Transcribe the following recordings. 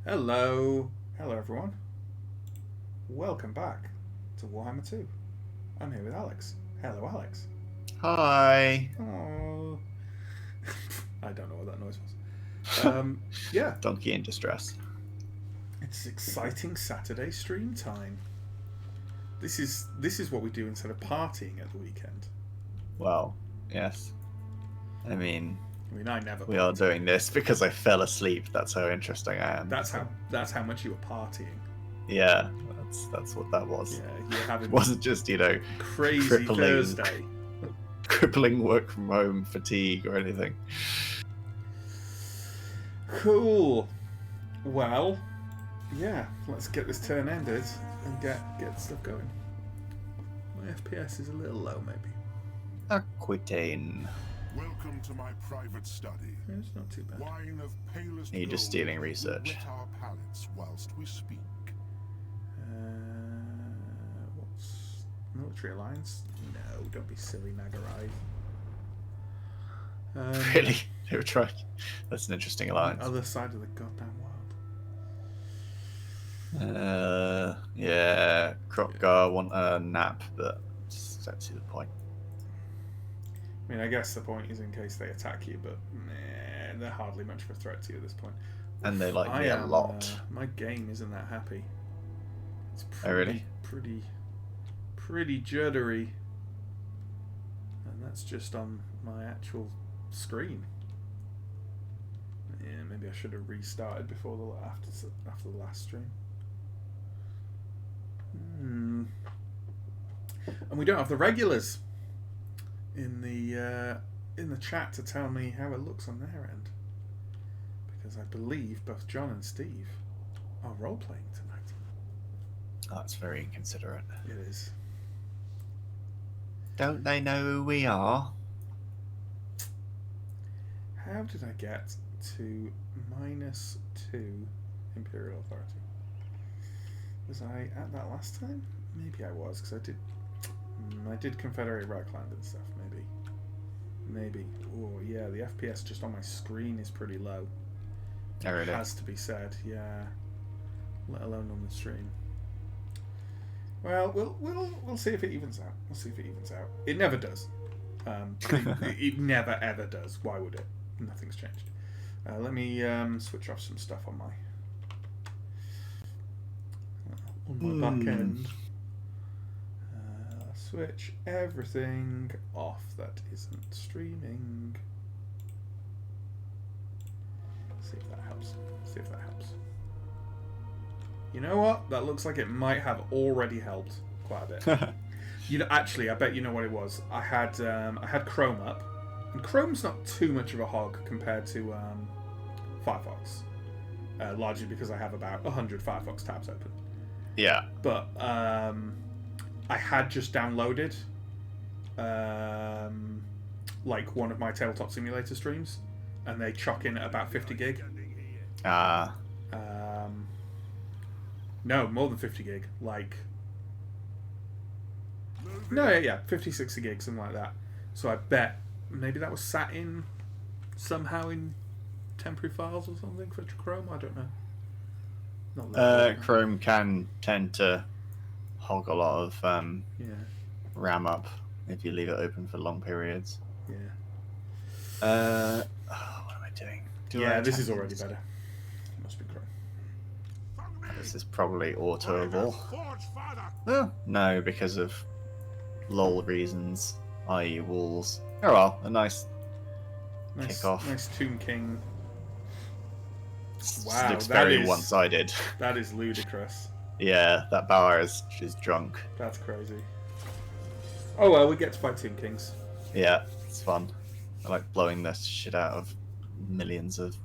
Hello. Hello, everyone. Welcome back to Warhammer 2. I'm here with Alex. Hello, Alex. Hi. Oh. I don't know what that noise was. Yeah, Donkey in distress. it's exciting Saturday stream time. This is what we do instead of partying at the weekend. Well, yes. I mean, I never. we are party. doing this because I fell asleep. That's how interesting I am. That's how much you were partying. Yeah, that's what that was. Yeah, you're having It wasn't just crazy crippling Thursday. crippling work from home fatigue or anything. Cool. Well, yeah, let's get this turn ended and get stuff going. My FPS is a little low, maybe. Aquitaine. Welcome to my private study. It's not too bad. Wine of palest You're just gold stealing will research. whet our palates whilst we speak. What's military alliance? No, don't be silly, Nagarite. Really? They were trying. That's an interesting alliance. Other side of the goddamn world. Yeah. Krokgar want a nap, but just don't see the point. I mean, I guess the point is in case they attack you, but they're hardly much of a threat to you at this point. And they like me a lot. My game isn't that happy. It's really? pretty juddery. And that's just on my actual screen. Yeah, maybe I should have restarted before after the last stream. And we don't have the regulars in the chat to tell me how it looks on their end, because I believe both John and Steve are role playing tonight. Oh, that's very inconsiderate. It is. Don't they know who we are? How did I get to -2 Imperial Authority? Was I at that last time? Maybe I was, because I did Confederate Reichland and stuff. Maybe. Oh yeah, the FPS just on my screen is pretty low. Oh, really? It has to be said, yeah. Let alone on the stream. Well, we'll see if it evens out. It never does. It never ever does. Why would it? Nothing's changed. Let me switch off some stuff on my back end. Switch everything off that isn't streaming. See if that helps. You know what? That looks like it might have already helped quite a bit. Actually, I bet you know what it was. I had Chrome up, and Chrome's not too much of a hog compared to Firefox, largely because I have about 100 Firefox tabs open. Yeah. But I had just downloaded like one of my Tabletop Simulator streams, and they chock in at about 50 gig. No, more than 50 gig. Yeah, 50, 60 gig, something like that. So I bet maybe that was sat in somehow in temporary files or something for Chrome. I don't know. Not Chrome can tend to hog a lot of RAM up if you leave it open for long periods. Yeah. What am I doing? This is already better. Must be Chrome. This is probably autoable. Oh, no, because of lol reasons, i.e. walls. Oh well, a nice kickoff. Nice Tomb King. This Wow, looks that very is- one-sided. That is ludicrous. Yeah, that Bauer is drunk. That's crazy. Oh well, we get to fight Tomb Kings. Yeah, it's fun. I like blowing the shit out of millions of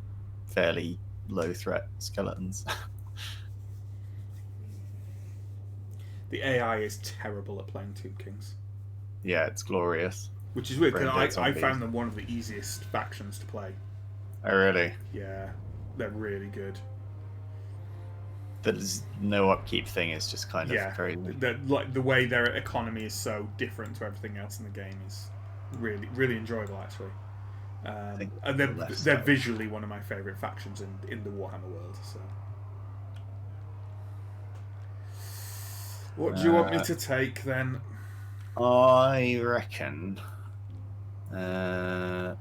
fairly low threat skeletons. The AI is terrible at playing Tomb Kings. Yeah, it's glorious. Which is weird, Brain because dead I zombies. found them one of the easiest factions to play. Oh, really? Yeah, they're really good. There's no upkeep thing. It's just kind of very... The way their economy is so different to everything else in the game is really, really enjoyable, actually. And they're visually one of my favourite factions in the Warhammer world. So What do you want me to take then? I reckon I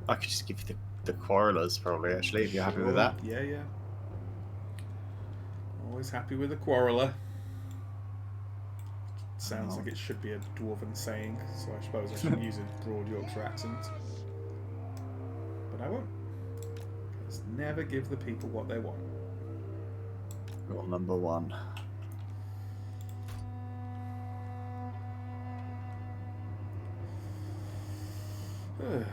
could just give you the Quarrelers, probably, actually, if you're happy with that. Yeah, yeah. Always happy with a quarreler. Sounds like it should be a dwarven saying, so I suppose I should use a broad Yorkshire accent. But I won't. Because never give the people what they want. Rule number 1. I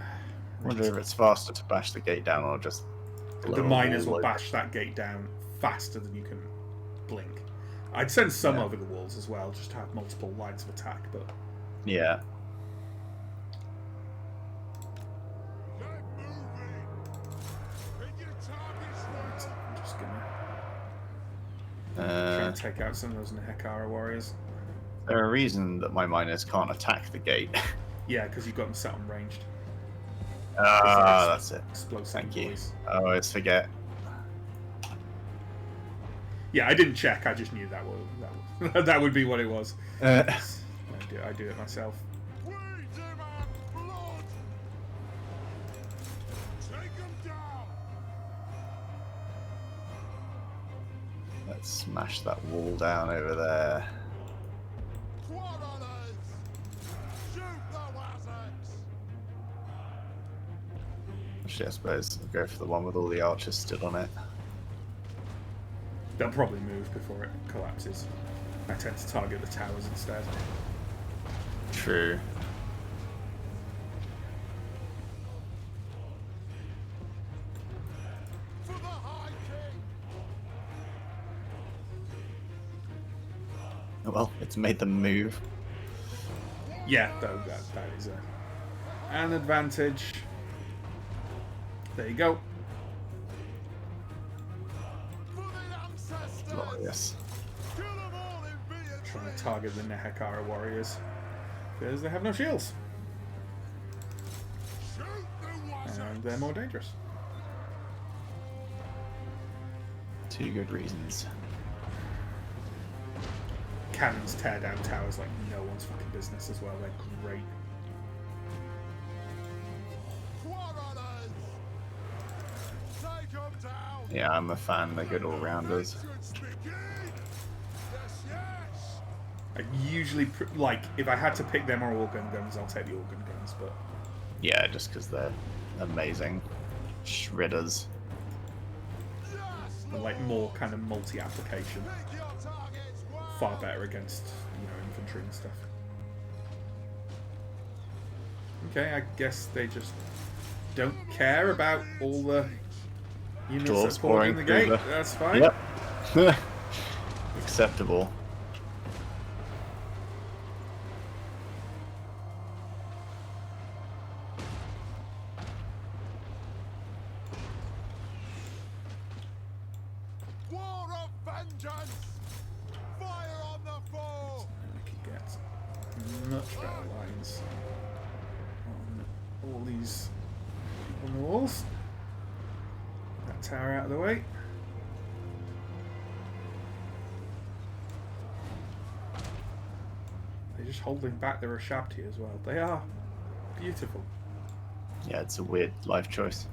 wonder if it's faster to bash the gate down or just blow The a miners wall will open. bash that gate down faster than you can blink. I'd send some Yeah. over the walls as well, just to have multiple lines of attack, but Yeah. I'm just gonna try Uh, and take out some of those Nehekara warriors. there a reason that my miners can't attack the gate? Yeah, because you've got them set on ranged. Ah, that's it. Explosive Thank you. boys. I always forget. Yeah, I didn't check. I just knew that would be what it was. I do it myself. We demand blood! Take them down! Let's smash that wall down over there. Quarrelers! Shoot the Wazzocks! Actually, I suppose I'll go for the one with all the archers still on it. They'll probably move before it collapses. I tend to target the towers instead. True. For the High King! Well, it's made them move. Yeah, though that is an advantage. There you go. For the ancestors! Glorious. Kill them all in Trying Beatrice! to target the Nehekara warriors. Because they have no shields. Shoot the Wazzocks! And they're more dangerous. 2 good reasons. Cannons tear down towers like no one's fucking business as well. They're great. Quarrelers! Take them down! Yeah, I'm a fan. They're good all-rounders. Yes, yes! I usually, like, if I had to pick them or organ guns, I'll take the organ guns, but Yeah, just because they're amazing. Shredders. Yes, I like more kind of multi-application. Pick your targets well! Far better against, infantry and stuff. Okay, I guess they just don't care about all the units Dwarves that poured in pouring the through gate. the- That's fine. Yep. Acceptable. War of vengeance! Fire on the foe! I could get much better lines on all these people on the walls. That tower out of the way. They're just holding back the Rashabti as well. They are beautiful. Yeah, it's a weird life choice.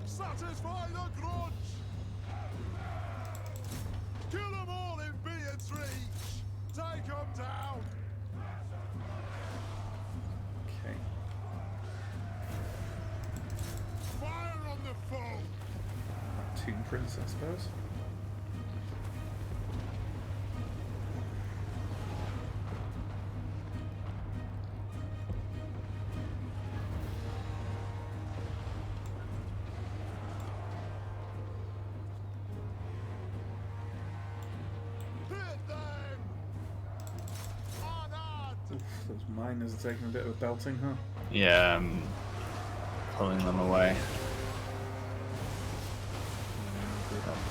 Satisfy the grudge! Kill them all in Beard's reach! Take them down! Okay. Fire on the foe! Tomb Prince, I suppose. Hit them! Honored! Oof, those miners are taking a bit of a belting, huh? Yeah, pulling them away.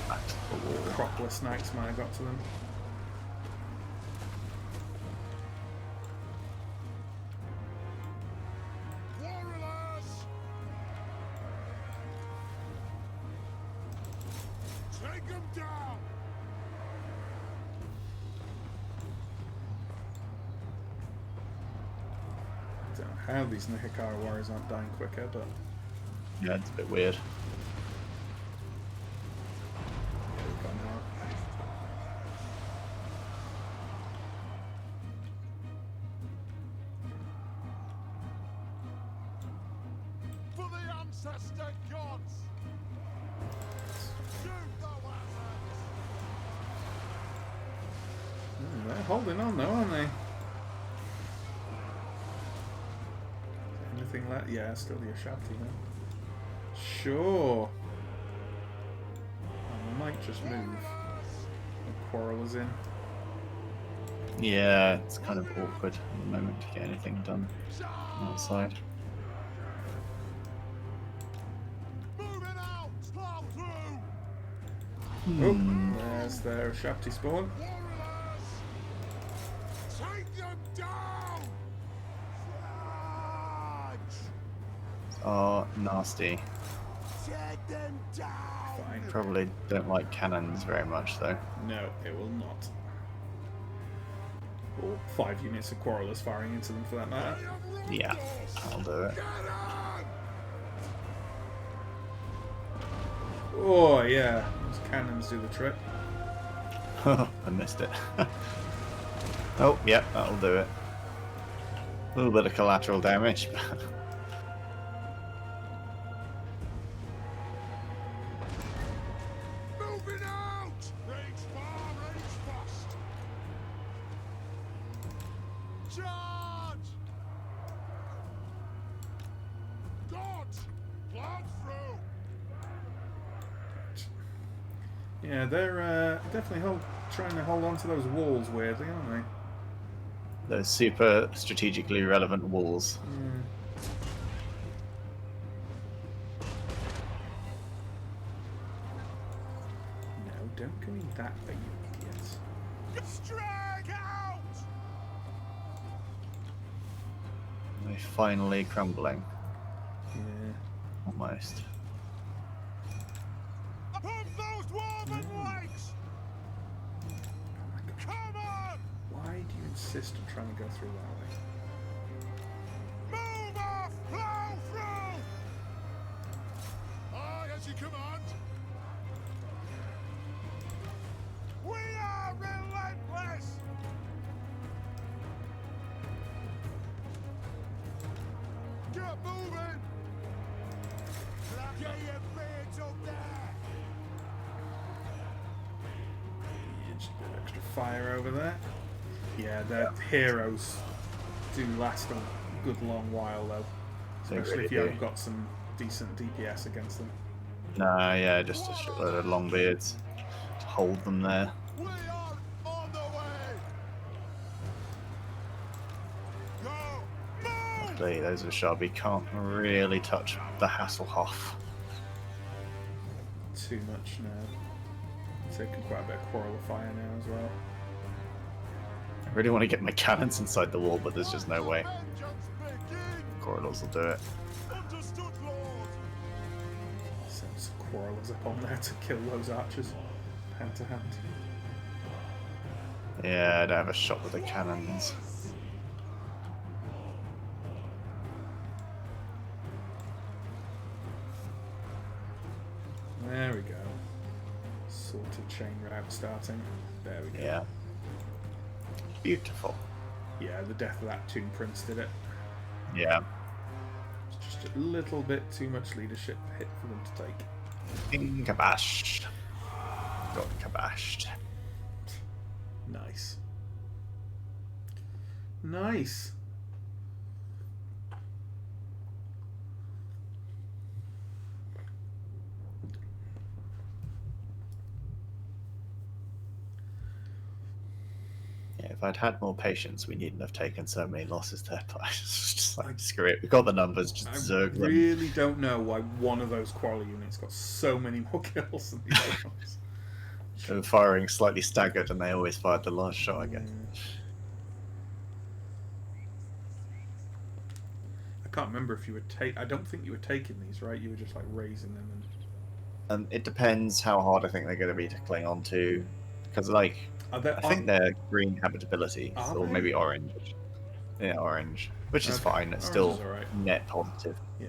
Back to the wall. Cropler Knights might have got to them. Warriors! Take them down! Don't know how these Nihikara warriors aren't dying quicker, but Yeah, it's a bit weird. yeah, we've got an hour. For the ancestor gods! Shoot the weapons! They're holding on though, aren't they? Anything left? Yeah, still the Ashanti now. Sure. I might just move. The quarrel is in. Yeah, it's kind of awkward at the moment to get anything done outside. Moving out! Plow through! Oh, there's their Shapti spawn. Warriors! Take them down! Charge! Oh, nasty. Take them down! Fine. Probably don't like cannons very much though. No, it will not. Or 5 units of quarrelers firing into them for that matter. Yeah, I'll do it. Get on! Oh yeah, those cannons do the trick. I missed it. Oh, yeah, that'll do it. A little bit of collateral damage. Moving out! Range far, range fast! Charge! Gods! Plow through! Yeah, they're definitely trying to hold on to those walls weirdly, aren't they? Those super strategically relevant walls. No, don't go in that way, you idiots. Strike out! They're finally crumbling. Yeah. Almost. Pump those dwarven legs! Oh my god. Come on! Why do you insist on trying to go through that way? Move off! Plow through! Aye, as you command! We are relentless! Get moving! Get your beards up there! Yeah, just a bit of extra fire over there. Yeah, their heroes do last a good long while though. They Especially really if you do. haven't got some decent DPS against them. Nah, yeah, just a shitload of long beards to hold them there. We are on the way! Go! Move! Luckily, those of Sharby can't really touch the Hasselhoff. Too much now. Taking quite a bit of quarrel of fire now as well. I really want to get my cannons inside the wall, but there's just no way. Vengeance begin! Corridors will do it. Understood, Lord! Send some quarrelers up on there to kill those archers. Hand to hand. Yeah, I don't have a shot with the cannons. There we go. Sorted chain route starting. There we go. Yeah. Beautiful. Yeah, the death of that Toon Prince did it. Yeah. It's just a little bit too much leadership hit for them to take. Kabashed. Got kabashed. Nice. Nice. Yeah, if I'd had more patience, we needn't have taken so many losses there. But I was just like, screw it. We got the numbers, just I zerg them. really don't know why one of those quarrel units got so many more kills than the other ones. They were firing slightly staggered, and they always fired the last shot, I guess. I can't remember if you were I don't think you were taking these, right? You were just like raising them and. It depends how hard I think they're going to be to cling on to, because like Are there, I think they're green habitability, Are or they? maybe orange. Yeah, orange. which is Okay. fine. It's Orange still is alright. net positive. Yeah.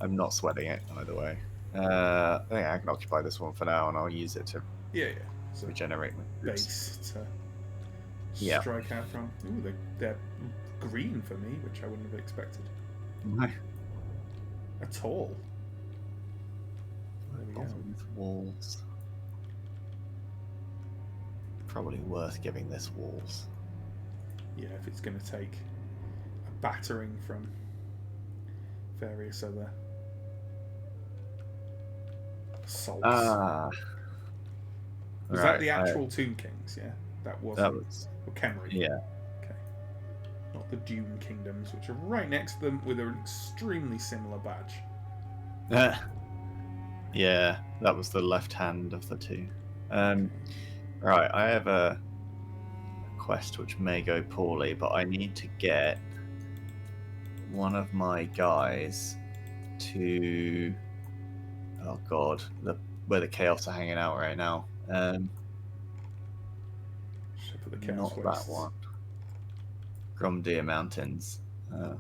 I'm not sweating it either way. I think I can occupy this one for now, and I'll use it to Yeah, yeah. So regenerate my troops. base to Yeah. strike out from. Ooh, they're green for me, which I wouldn't have expected No. at all. There we go. With walls. Probably worth giving this walls. Yeah, if it's going to take a battering from various other assaults. Ah. Was that the actual Tomb Kings? Yeah, that wasn't. That was. Or Khemri. Yeah. Okay. Not the Dune Kingdoms, which are right next to them with an extremely similar badge. Yeah, that was the left hand of the two. Right, I have a quest which may go poorly, but I need to get one of my guys to, oh god, where the chaos are hanging out right now. Ship of the Chaos Not Wastes. that one. Gromdir Mountains.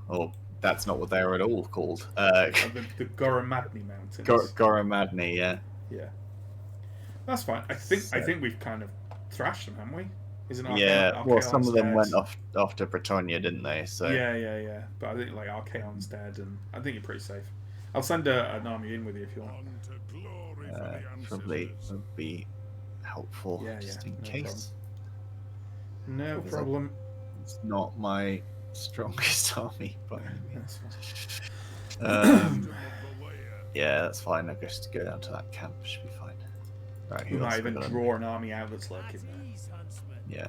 Or that's not what they are at all called. The Goromadni Mountains. Goromadni, yeah. Yeah. That's fine. I think we've kind of thrashed them, haven't we? Isn't Yeah, well, some of them dead? went off to Bretonia, didn't they? So Yeah. But I think like Archaon's dead, and I think you're pretty safe. I'll send an army in with you if you want. On to glory for the probably ancestors. would be helpful just in no case. No Because problem. It's not my strongest army, but That's fine. yeah, that's fine. I guess to go down to that camp should be fine. Right, We who else might have we even got? draw an army out that's lurking there. Yeah.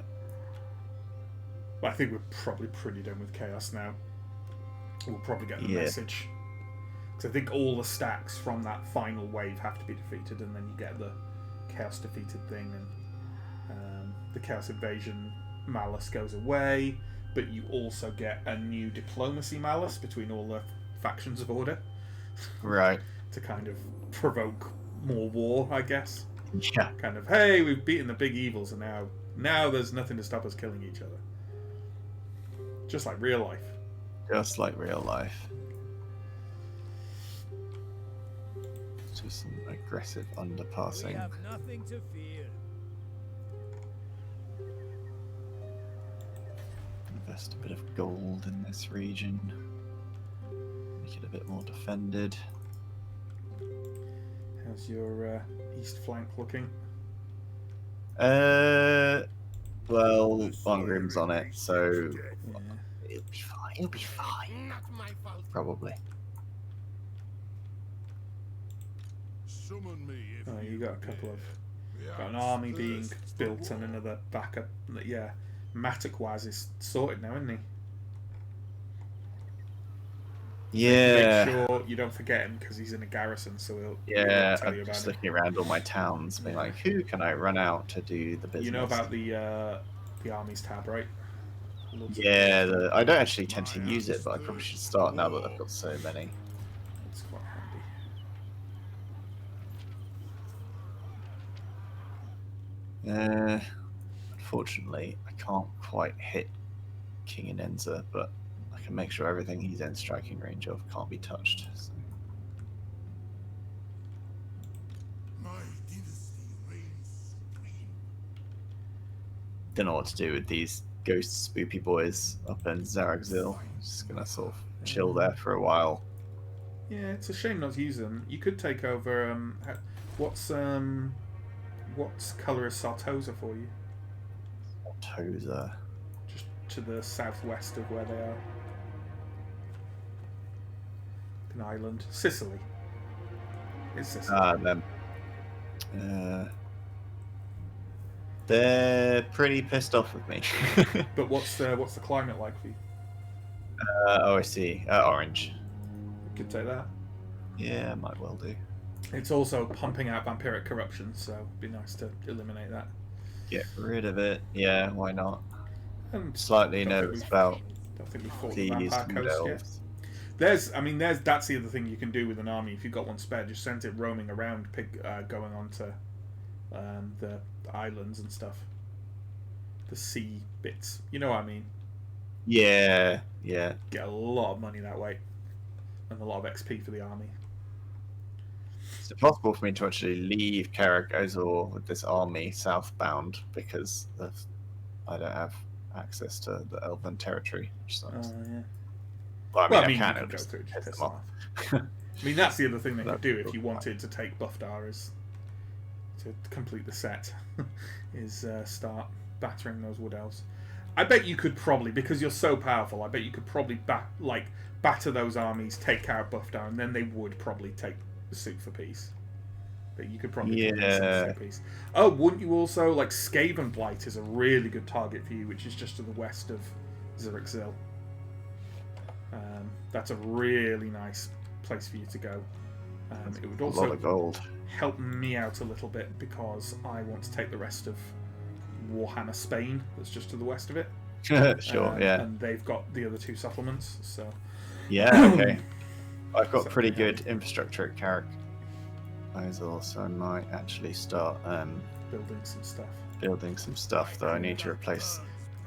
But I think we're probably pretty done with chaos now. We'll probably get the message. Because I think all the stacks from that final wave have to be defeated, and then you get the chaos defeated thing, and the chaos invasion malice goes away, but you also get a new diplomacy malice between all the factions of Order. Right. To kind of provoke more war, I guess. Yeah. Kind of, hey, we've beaten the big evils, and now there's nothing to stop us killing each other. Just like real life. Just like real life. Do some aggressive underpassing. We have nothing to fear. Invest a bit of gold in this region. Make it a bit more defended. How's your east flank looking? Well, Bongrim's on it, so Yeah. it'll be fine. It'll be fine. Not my fault. Probably. Summon me if Oh, you got a couple of... The Got an axe army being thirsts for built and war. another backup. Yeah. Matic-wise is sorted now, isn't he? Yeah. Make sure you don't forget him because he's in a garrison, so he'll Yeah, tell you I'm about just it. looking around all my towns, being like, who can I run out to do the business? You know about the armies tab, right? Yeah, I don't actually tend to use it, but I probably should start now that I've got so many. It's quite handy. Unfortunately, I can't quite hit King Inenza, but I can make sure everything he's in striking range of can't be touched. So. My dynasty reigns supreme. Don't know what to do with these ghost spoopy boys up in Zaragzil. Just gonna sort of chill there for a while. Yeah, it's a shame not to use them. You could take over. What's colour is Sartosa for you? Toza. Just to the southwest of where they are. An island, Sicily. It's Sicily. Them. They're pretty pissed off with me. But what's the climate like for you? Oh, I see. Orange. You could take that. Yeah, might well do. It's also pumping out vampiric corruption, so it'd be nice to eliminate that. Get rid of it. Yeah, why not? And Slightly don't think nervous we've- about don't think we fought the these vampire coast yet. elves. That's the other thing you can do with an army. If you've got one spare, just send it roaming around, going on to the islands and stuff. The sea bits. You know what I mean? Yeah, yeah. Get a lot of money that way, and a lot of XP for the army. It's impossible for me to actually leave Karak Azor with this army southbound because I don't have access to the Elven territory, which sucks. Yeah. Well, Well, I I mean, you can, can it'll go just through, just piss piss them them off. off. I mean, that's the other thing they could That'd do be if you cool. wanted to take Buffdar is to complete the set, is start battering those wood elves. I bet you could probably, because you're so powerful, I bet you could probably batter those armies, take care of Buffdar, and then they would probably take the suit for peace. But you could probably convince them to take peace. Oh, wouldn't you also, like, Skaven Blight is a really good target for you, which is just to the west of Zurich-Zil. That's a really nice place for you to go. It would also a lot of gold. help me out a little bit because I want to take the rest of Warhammer Spain that's just to the west of it. Sure, yeah. And they've got the other two settlements, so... Yeah, okay. I've got So, pretty yeah. good infrastructure at Karak Azor, so I might actually start building some stuff. building some stuff that I need to replace.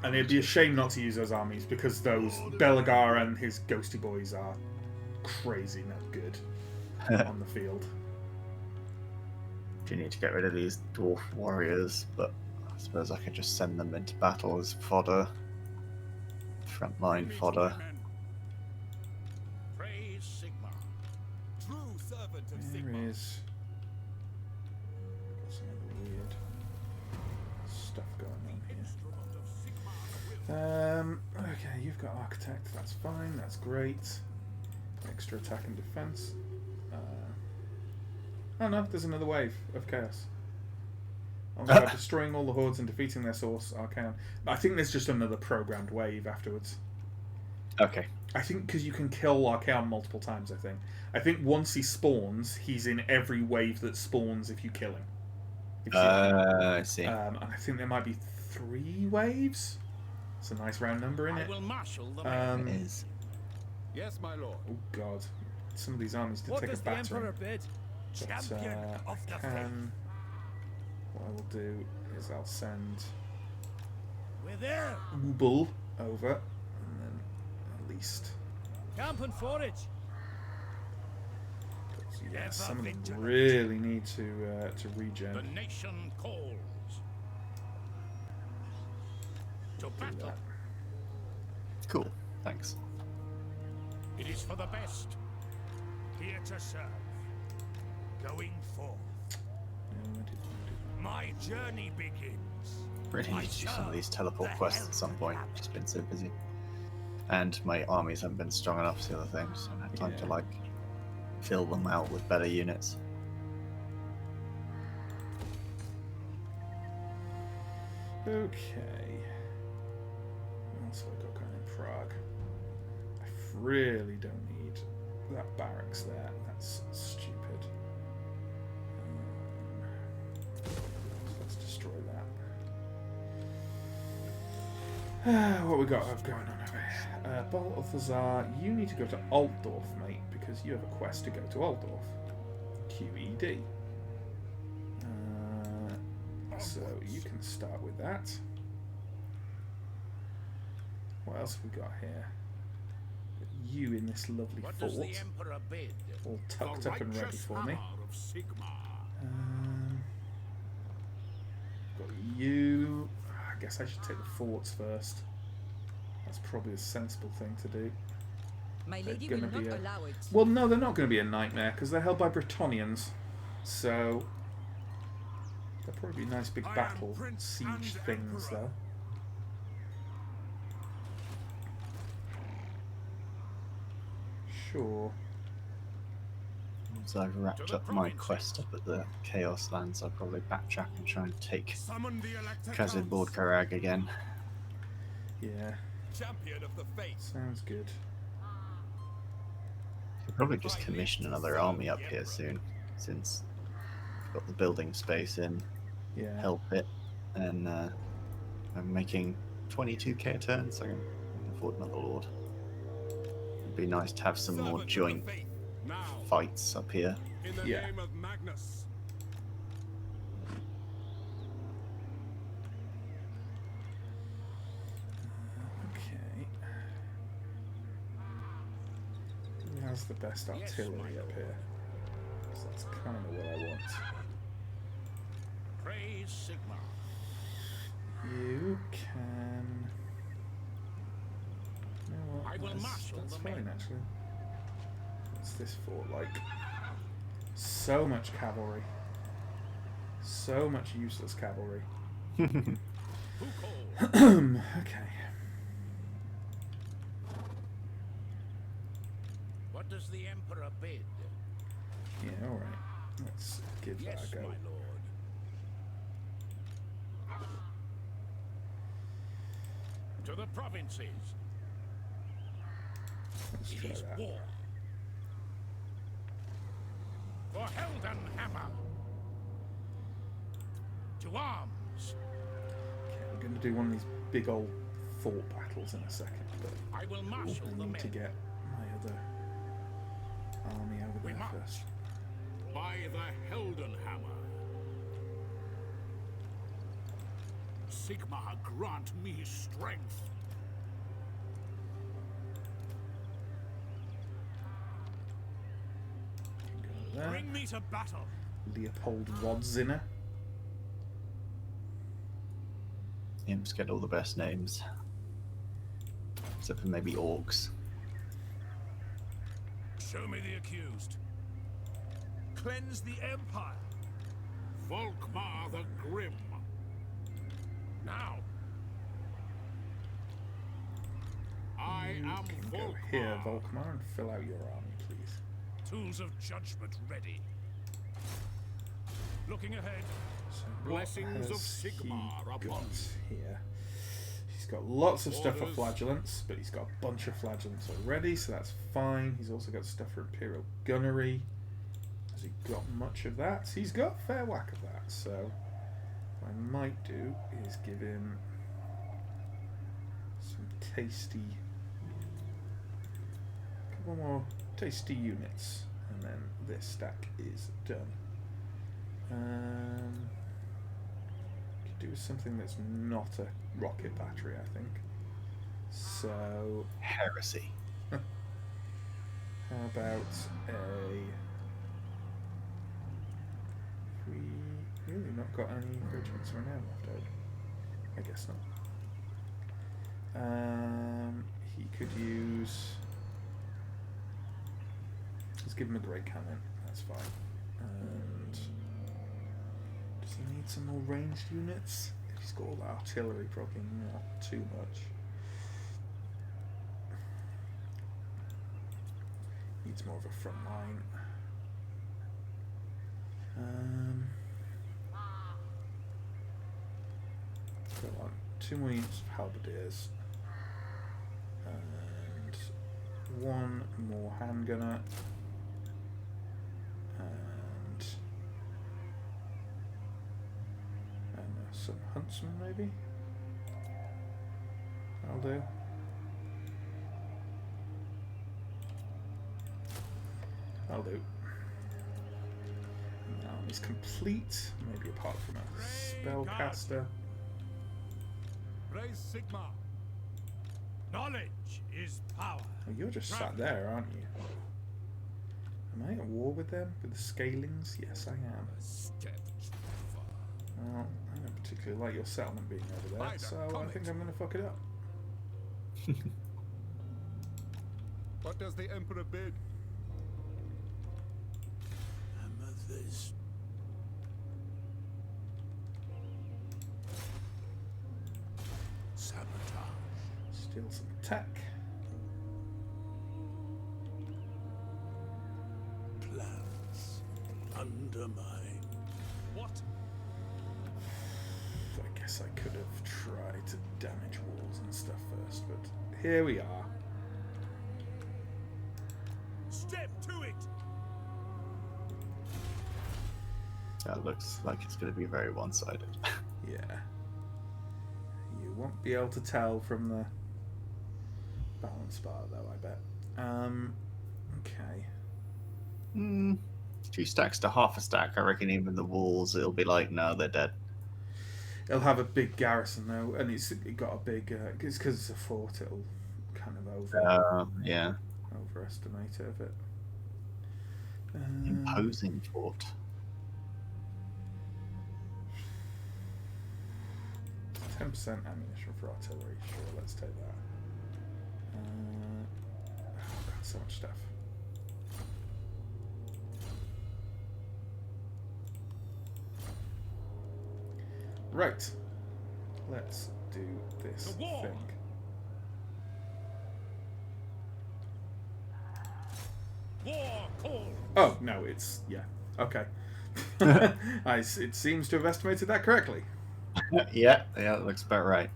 And it'd be a shame not to use those armies because those Belagar and his ghosty boys are crazy not good on the field. Do need to get rid of these dwarf warriors, but I suppose I could just send them into battle as fodder. Frontline fodder. Praise Sigma. True servant of There Sigma. is some other weird stuff going on here. Instrument of Sigma. Okay, you've got architect. That's fine. That's great. Extra attack and defense. Oh no, there's another wave of chaos. By destroying all the hordes and defeating their source, Archaon. I think there's just another programmed wave afterwards. Okay. I think because you can kill Archaon multiple times, I think once he spawns, he's in every wave that spawns if you kill him. I see. And I think there might be 3 waves. It's a nice round number, isn't I it? will marshal the It is. Yes, my lord. Oh god. Some of these armies did What take a does the battering. Emperor bid? But, Champion of the faith. what I will do is I'll send We're there. Ubel over, and then at least Camp and forage. yeah, some of them really need to regen. The nation calls. To Do battle. that. Cool. Thanks. It is for the best. Here to serve. Going forth. Yeah, where did I do My journey begins. Really need to do some of these teleport quests at some point. Just been so busy. And my armies haven't been strong enough, is the other thing. So I haven't had time to, Yeah. like, fill them out with better units. that? Okay. What else have I got going in Prague? I really don't need that barracks there. That's stupid. So let's destroy that. What we got going on over here? Bolt of the Tsar, you need to go to Altdorf, mate, because you have a quest to go to Altdorf. QED. So you can start with that. What else have we got here? You in this lovely What fort, does the Emperor bid? all tucked up and ready for me. Of Sigma. Got you. I guess I should take the forts first. That's probably a sensible thing to do. My They're lady will gonna not be a- allow it. Well, no, they're not going to be a nightmare because they're held by Bretonnians. So they'll probably be nice big I am battle Prince siege and things, Emperor. though. Sure. So I've wrapped up my quest up at the Chaos Lands. I'll probably backtrack and try and take Summon the Elector Kazin Counts. Karag again. Yeah, Champion of the faith. sounds good. I'll probably just commission another army up here soon, since I've got the building space in, Yeah. help it, and I'm making 22k a turn, so I can afford another lord. It'd be nice to have some more Servant of the joint faith. Now, fights up here. in the Yeah. name of Magnus. Okay. has the best artillery up here? So that's kind of what I want. Praise Sigma. You can. You know what? I will marshal That's the fine, men. actually. What's this for? Like, so much cavalry. So much useless cavalry. Who calls? Okay. What does the Emperor bid? Yeah, alright. Let's give Yes, that a my go. lord. To the provinces. Let's It try is that. war. For Heldenhammer. To arms. Okay, I'm going to do one of these big old fort battles in a second, but I will I marshal the need to men. get my other army over We there march. first. By the Heldenhammer. Sigma grant me strength. Can go there. Bring me to battle. Leopold Rodzinner. Imps get all the best names. Except for maybe orcs. Show me the accused. Cleanse the Empire. Volkmar the Grim. Now. I You am can go here, Volkmar. Volkmar, and fill out your army, please. Tools of judgment ready. Looking ahead. So what Blessings of has Sigmar he upon got you. here? He's got lots of stuff for Orders. flagellants, but he's got a bunch of flagellants already, so that's fine. He's also got stuff for Imperial Gunnery. Has he got much of that? He's got a fair whack of that, so what I might do is give him some tasty, couple more tasty units, and then this stack is done. Could do with something that's not a rocket battery, I think. So, Heresy. how about a... We really not got any regiments right now left over. I guess not. He could use... Let's give him a great cannon. That's fine. And does he need some more ranged units? If he's got all that artillery, probably not too much. Needs more of a front line. Go on. 2 more units of halberdiers. And 1 more handgunner. And some huntsmen, maybe? That'll do. That'll do. Now he's complete, maybe apart from a spellcaster. Praise Sigma. Knowledge is power. Oh, you're just sat there, aren't you? Am I at war with them? With the scalings? Yes, I am. Step too far. Well, I don't particularly like your settlement being over By there, the so I comet. think I'm going to fuck it up. What does the Emperor bid? Amethyst. Sabotage. Steal some tech. Plans. Undermine. What? I guess I could have tried to damage walls and stuff first, but here we are. Step to it. That looks like it's going to be very one-sided. Yeah. You won't be able to tell from the balance bar, though, I bet. Okay. 2 stacks to half a stack. I reckon even the walls, it'll be like, no, they're dead. It'll have a big garrison, though, and it got a big... it's because it's a fort, it'll kind of over... Yeah. overestimate it a bit. Imposing fort. 10% ammunition for artillery. Sure, let's take that. Oh god, so much stuff. Right. Let's do this To war. thing. War call. Oh, no, it's... yeah. Okay. It seems to have estimated that correctly. Yeah, that looks about right.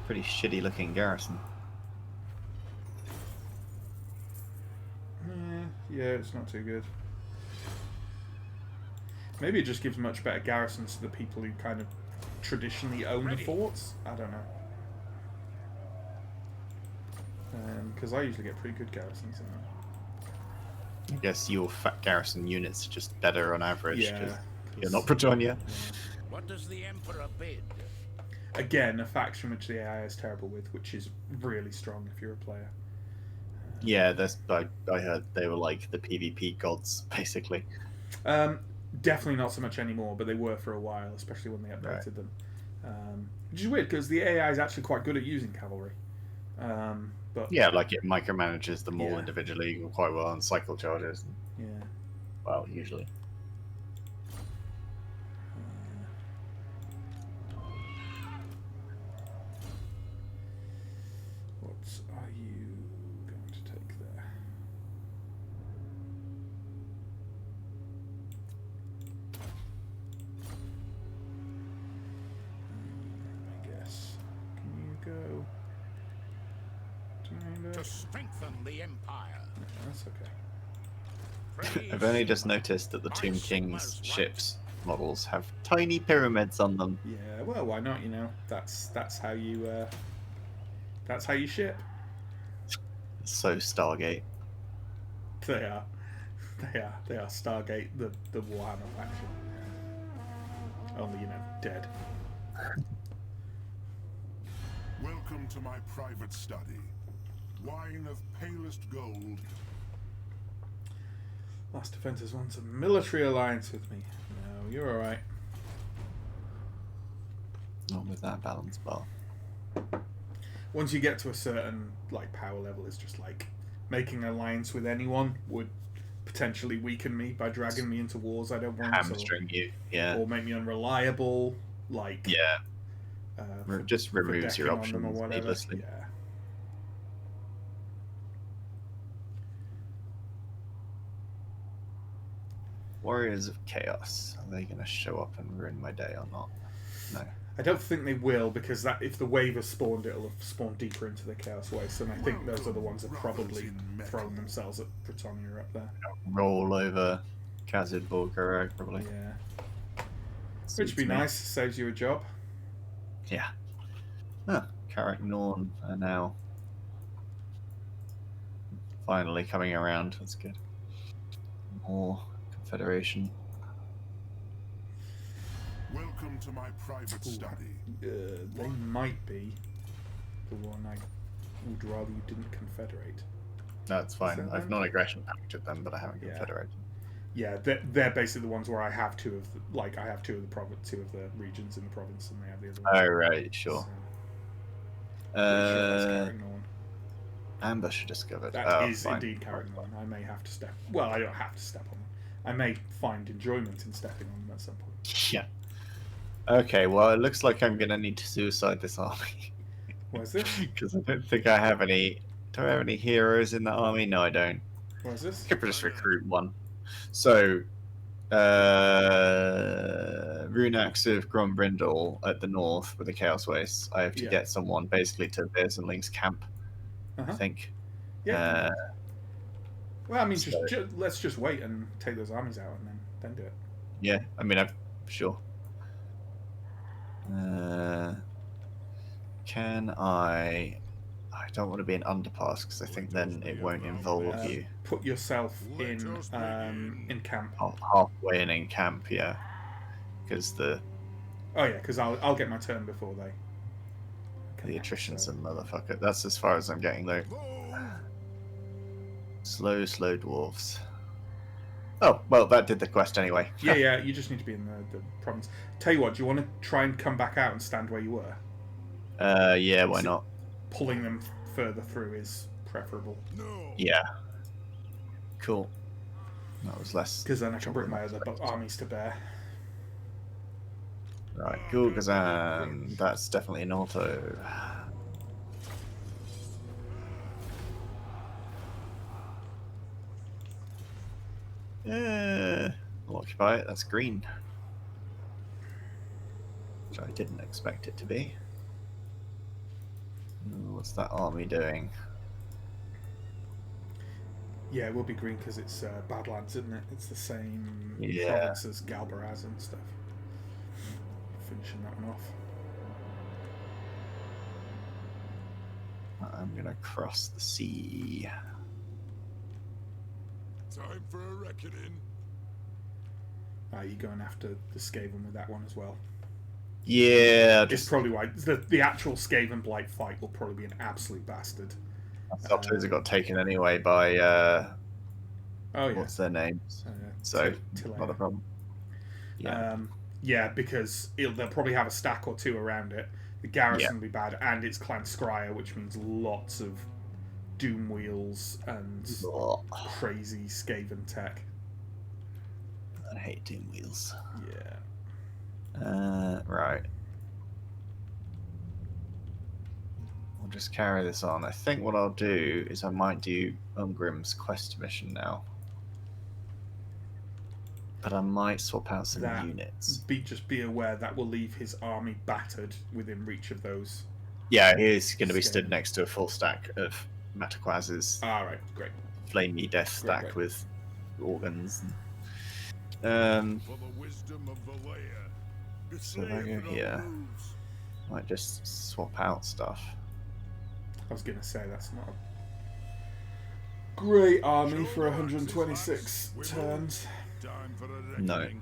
Pretty shitty looking garrison. Yeah, it's not too good. Maybe it just gives much better garrisons to the people who kind of traditionally own the forts. I don't know. Because I usually get pretty good garrisons in them. I guess your fat garrison units are just better on average because Yeah. you're not Britannia. What does the Emperor bid? Again, a faction which the AI is terrible with, which is really strong if you're a player. Yeah, I heard they were like the PvP gods, basically. Definitely not so much anymore, but they were for a while, especially when they updated Right. them. Which is weird because the AI is actually quite good at using cavalry. But Yeah, like it micromanages them all Yeah. individually quite well and cycle charges. yeah. Well, usually. What are you going to take there? I guess. Can you go? To strengthen the Empire. No, that's okay. Praise I've only just Sigma. noticed that the Tomb My King's Sigma's right. ships models have tiny pyramids on them. Yeah, well, why not? You know, that's how you ship. So Stargate. They are Stargate, the Warhammer faction. Only, you know, dead. Welcome to my private study. Wine of palest gold. Last Defenders wants a military alliance with me. No, you're alright. Not with that balance bar. Once you get to a certain like power level, it's just like making an alliance with anyone would potentially weaken me by dragging me into wars I don't want, Hamstring you. Yeah. or make me unreliable. Like Yeah. for Just removes your decking on them or options whatever. needlessly. Yeah. Warriors of Chaos. Are they going to show up and ruin my day or not? No. I don't think they will, because that if the wave has spawned, it'll have spawned deeper into the Chaos Waste, and I think those are the ones that probably thrown themselves at Britannia up there. Roll over Khazad-Bulgarok, probably. Yeah. Suits Which would be me. nice, saves you a job. Yeah. Huh. Carrick Norn are now finally coming around. That's good. More Confederation. Welcome to my private study. They might be the one I would rather you didn't confederate. That's fine. that I've them? non-aggression pacted them, but I haven't Yeah. confederated. Yeah, they're basically the ones where I have two of the regions in the province, and they have the other one. Oh, right, sure. So, pretty sure that's Uh, Carricknorn. ambush discovered. That oh, is fine. indeed Carricknorn. I may have to step. Well, I don't have to step on them. I may find enjoyment in stepping on them at some point. Yeah. Okay, well, it looks like I'm going to need to suicide this army. What is this? Because I don't think I have any... Do I have any heroes in the army? No, I don't. What is this? I could just recruit one. So, Runax of Grombrindle at the north with the Chaos Waste. I have to Yeah. get someone basically to Beersenling's camp, I Uh-huh. think. Yeah. Well, I mean, so- let's just wait and take those armies out, and then do it. Yeah, I mean, sure. Can I don't want to be an underpass because I think then it won't involve you. Put yourself Let in us begin. in camp. Halfway in camp, yeah. Because the Oh yeah, because I'll get my turn before they. attrition's a motherfucker. That's as far as I'm getting though. Move! Slow dwarves. Oh, well, that did the quest anyway. Yeah, you just need to be in the province. Tell you what, do you want to try and come back out and stand where you were? Yeah, why not? Pulling them further through is preferable. No. Yeah. Cool. That was less. Because then I can bring my other armies to bear. Right, Gulgazan. That's definitely an auto. Yeah, I'll occupy it. That's green. Which I didn't expect it to be. What's that army doing? Yeah, it will be green because it's Badlands, isn't it? It's the same Yeah. province as Galbaraz and stuff. Finishing that one off. I'm gonna cross the sea. Time for a reckoning. Are you going after the Skaven with that one as well? Yeah, It's probably why the actual Skaven Blight fight will probably be an absolute bastard. Saltoza got taken anyway by Oh yeah, what's their names? So not a problem. Yeah. Yeah, because they'll probably have a stack or two around it. The garrison will be bad, and it's Clan Scryer, which means lots of Doom Wheels and crazy Skaven tech. I hate Doom Wheels. Yeah. Right. I'll just carry this on. I think what I'll do is I might do Ungrim's quest mission now. But I might swap out some units. Just be aware that will leave his army battered within reach of those. Yeah, he's going to be stood next to a full stack of Mataquaz's Alright, great. flamey death stack great. with organs. For the wisdom of the layer. So if I go here, might just swap out stuff. I was going to say that's not a great army for 126 turns. Time for a No. reckoning.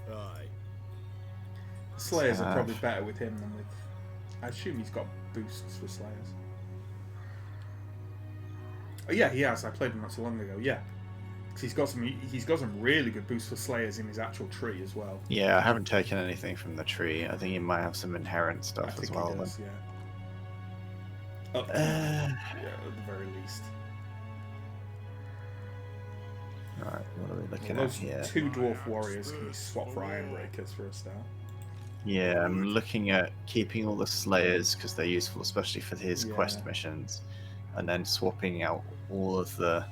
Aye. Slayers are probably better with him than with... I assume he's got boosts for Slayers. Oh yeah, he has. I played him not so long ago. Yeah, because he's got some really good boosts for Slayers in his actual tree as well. Yeah, I haven't taken anything from the tree. I think he might have some inherent I stuff think as well. he does, yeah. Yeah, at the very least. Right, what are we looking Well, at those here? two dwarf warriors can be swapped for Ironbreakers for a start. Yeah, I'm looking at keeping all the Slayers because they're useful, especially for his quest missions, and then swapping out all the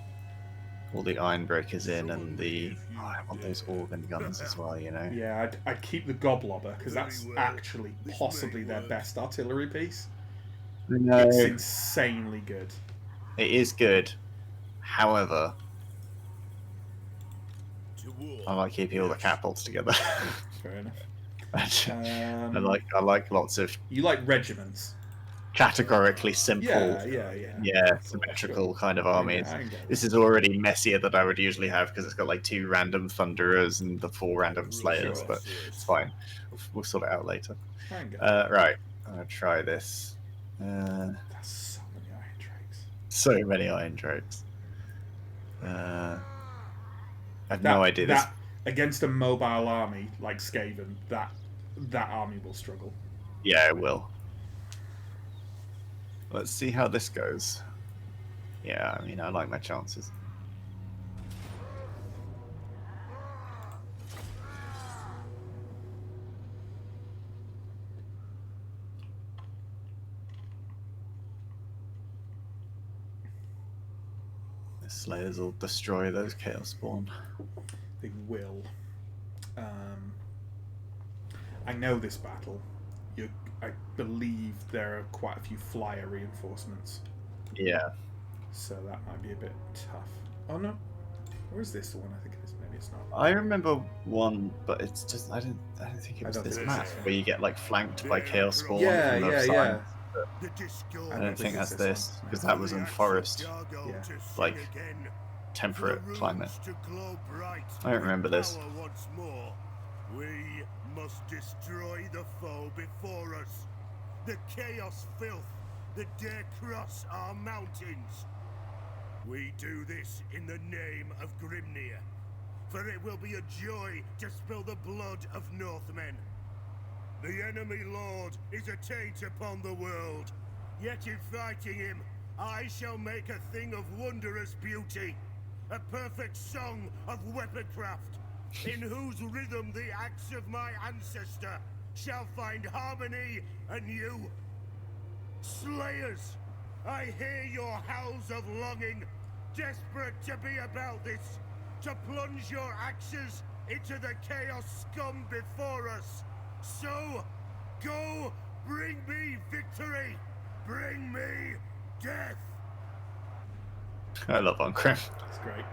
Ironbreakers in and the. Oh, I want those organ guns as well, you know. Yeah, I'd keep the Goblobber because that's actually possibly their best artillery piece. No, It's insanely good. it is good. However, I like keeping all the catapults together. Fair enough. I like lots of You like regiments? categorically simple, Yeah. symmetrical kind of armies. I get it. This is already messier than I would usually have because it's got like 2 random Thunderers and the 4 random Slayers, Sure. but it's fine. We'll sort it out later. I get it. Right, I'm gonna try this. That's so many Iron Drakes. So many Iron Drakes. I have no idea. This Against a mobile army like Skaven, that army will struggle. Yeah, it will. Let's see how this goes. Yeah, I mean, I like my chances. The Slayers will destroy those Chaos Spawn. They will. I know this battle. I believe there are quite a few flyer reinforcements. Yeah. So that might be a bit tough. Oh no. Where is this the one I think it is? Maybe it's not. I remember one, but it's just I don't think it was this map where you get like flanked by Chaos Spawn from the side. I don't think that's this because that was in forest, like temperate climate. I don't remember this. We must destroy the foe before us. The chaos filth that dare cross our mountains. We do this in the name of Grimnir, for it will be a joy to spill the blood of Northmen. The enemy lord is a taint upon the world, yet in fighting him, I shall make a thing of wondrous beauty, a perfect song of weaponcraft, in whose rhythm the axe of my ancestor shall find harmony anew. Slayers, I hear your howls of longing, desperate to be about this, to plunge your axes into the chaos scum before us. So, go, bring me victory, bring me death. I love Uncrim. It's great.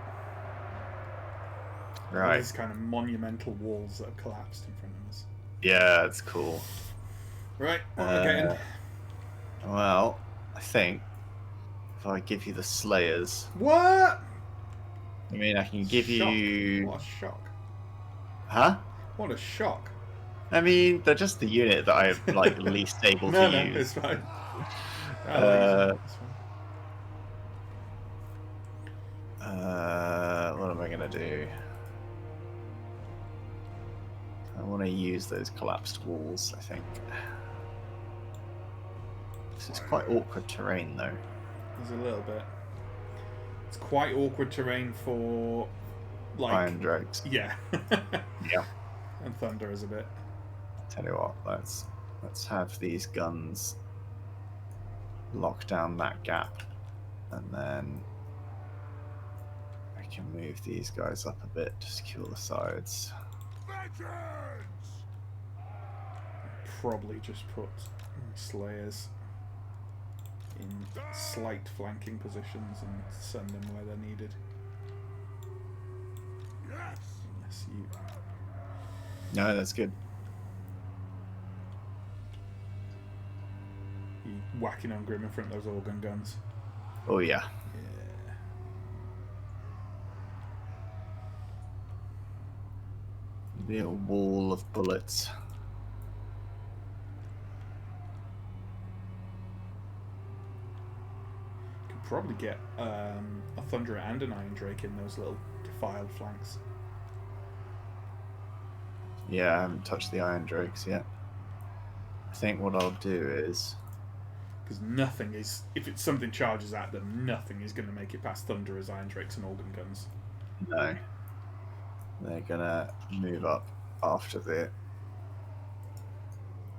Right. These kind of monumental walls that have collapsed in front of us. Yeah, it's cool. Right, what am I getting? Well, I think if I give you the Slayers, What? I mean, I can give Shock. you. What a shock. Huh? What a shock. I mean, they're just the unit that I'm like least able No, to use. it's fine. It's fine. What am I gonna do? I want to use those collapsed walls, I think. This is quite awkward terrain, though. There's a little bit. It's quite awkward terrain for, like... Iron Drakes. Yeah. Yeah. And Thunder is a bit. Tell you what, let's have these guns lock down that gap, and then I can move these guys up a bit to secure the sides. Probably just put Slayers in slight flanking positions and send them where they're needed. Yes, you. No, that's good. You whacking on Grim in front of those organ guns. Oh yeah. Yeah. Be a wall of bullets. Could probably get a Thunderer and an Iron Drake in those little defiled flanks. Yeah, I haven't touched the Iron Drakes yet. I think what I'll do is... Because nothing is... If it's something charges at them, nothing is going to make it past Thunderers, Iron Drakes and organ guns. No. They're gonna move up after the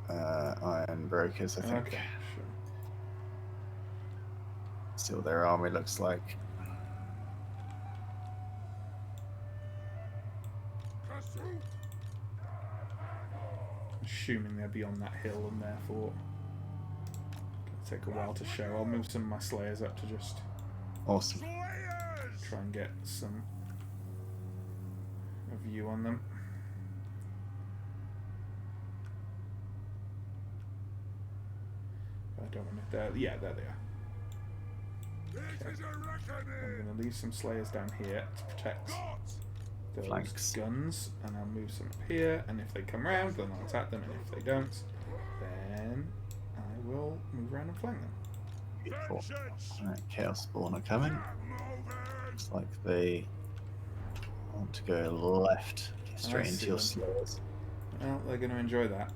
Iron Brokers, I think. Okay, sure. See what their army looks like. Assuming they're beyond that hill and therefore it'll take a while to show. I'll move some of my Slayers up to just Awesome. try and get some a view on them. I don't want it there. Yeah, there they are. Okay. I'm going to leave some Slayers down here to protect those Flanks. guns, and I'll move some up here, and if they come round, then I'll attack them, and if they don't, then I will move around and flank them. Beautiful. Alright, Chaos Spawn are coming. Looks like they want to go left, straight into your Slayers. Well, they're going to enjoy that.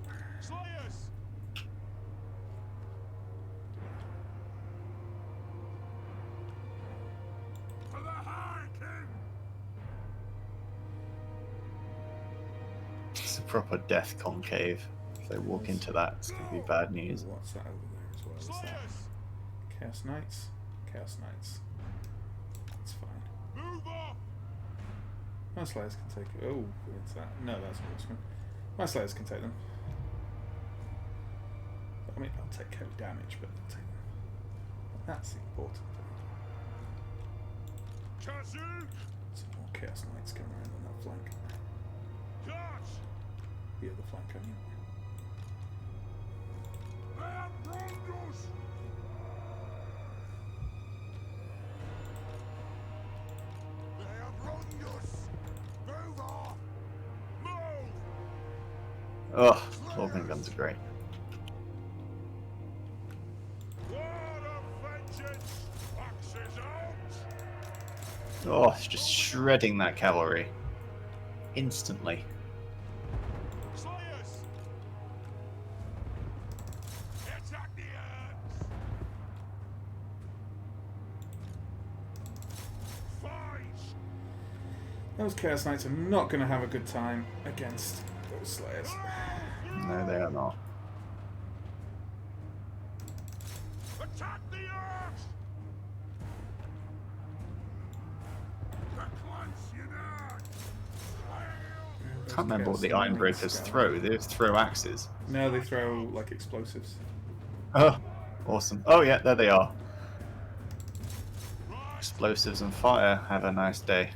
It's a proper death concave. If they walk into that, it's going to be bad news. What's that over there as well? Is that Chaos Knights? Chaos Knights. That's fine. My Slayers can take it. Oh, what's that? No, that's Horseman. My Slayers can take them. I mean, I'll take heavy damage, but they'll take them. That's the important thing. Some more Chaos Knights come around on that flank. The other flank, I mean. Oh, organ guns are great. Oh, it's just shredding that cavalry. Instantly. Slayers! Attack the earth! Fight! Those Chaos Knights are not going to have a good time against those Slayers. No, they are not. Attack the earth! Can't remember what the Ironbreakers throw. They just throw axes. No, they throw like explosives. Oh, awesome. Oh yeah, there they are. Explosives and fire. Have a nice day.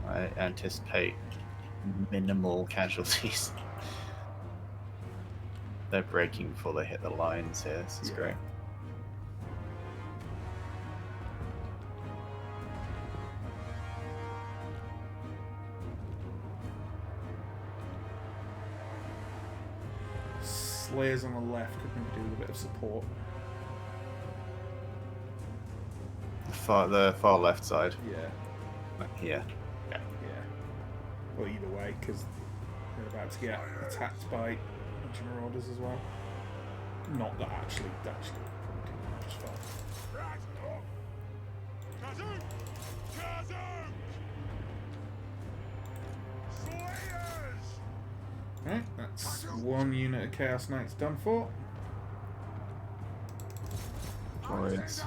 I anticipate minimal casualties. They're breaking before they hit the lines here. This is great. Slayers on the left could maybe do with a bit of support. The far left side. Yeah, Like here. yeah. Well, either way, because they're about to get attacked by Marauders as well. Not that actually probably do just fine. Kazoo! Kazoo! Slayers! Right, that's one unit of Chaos Knights done for. Droids.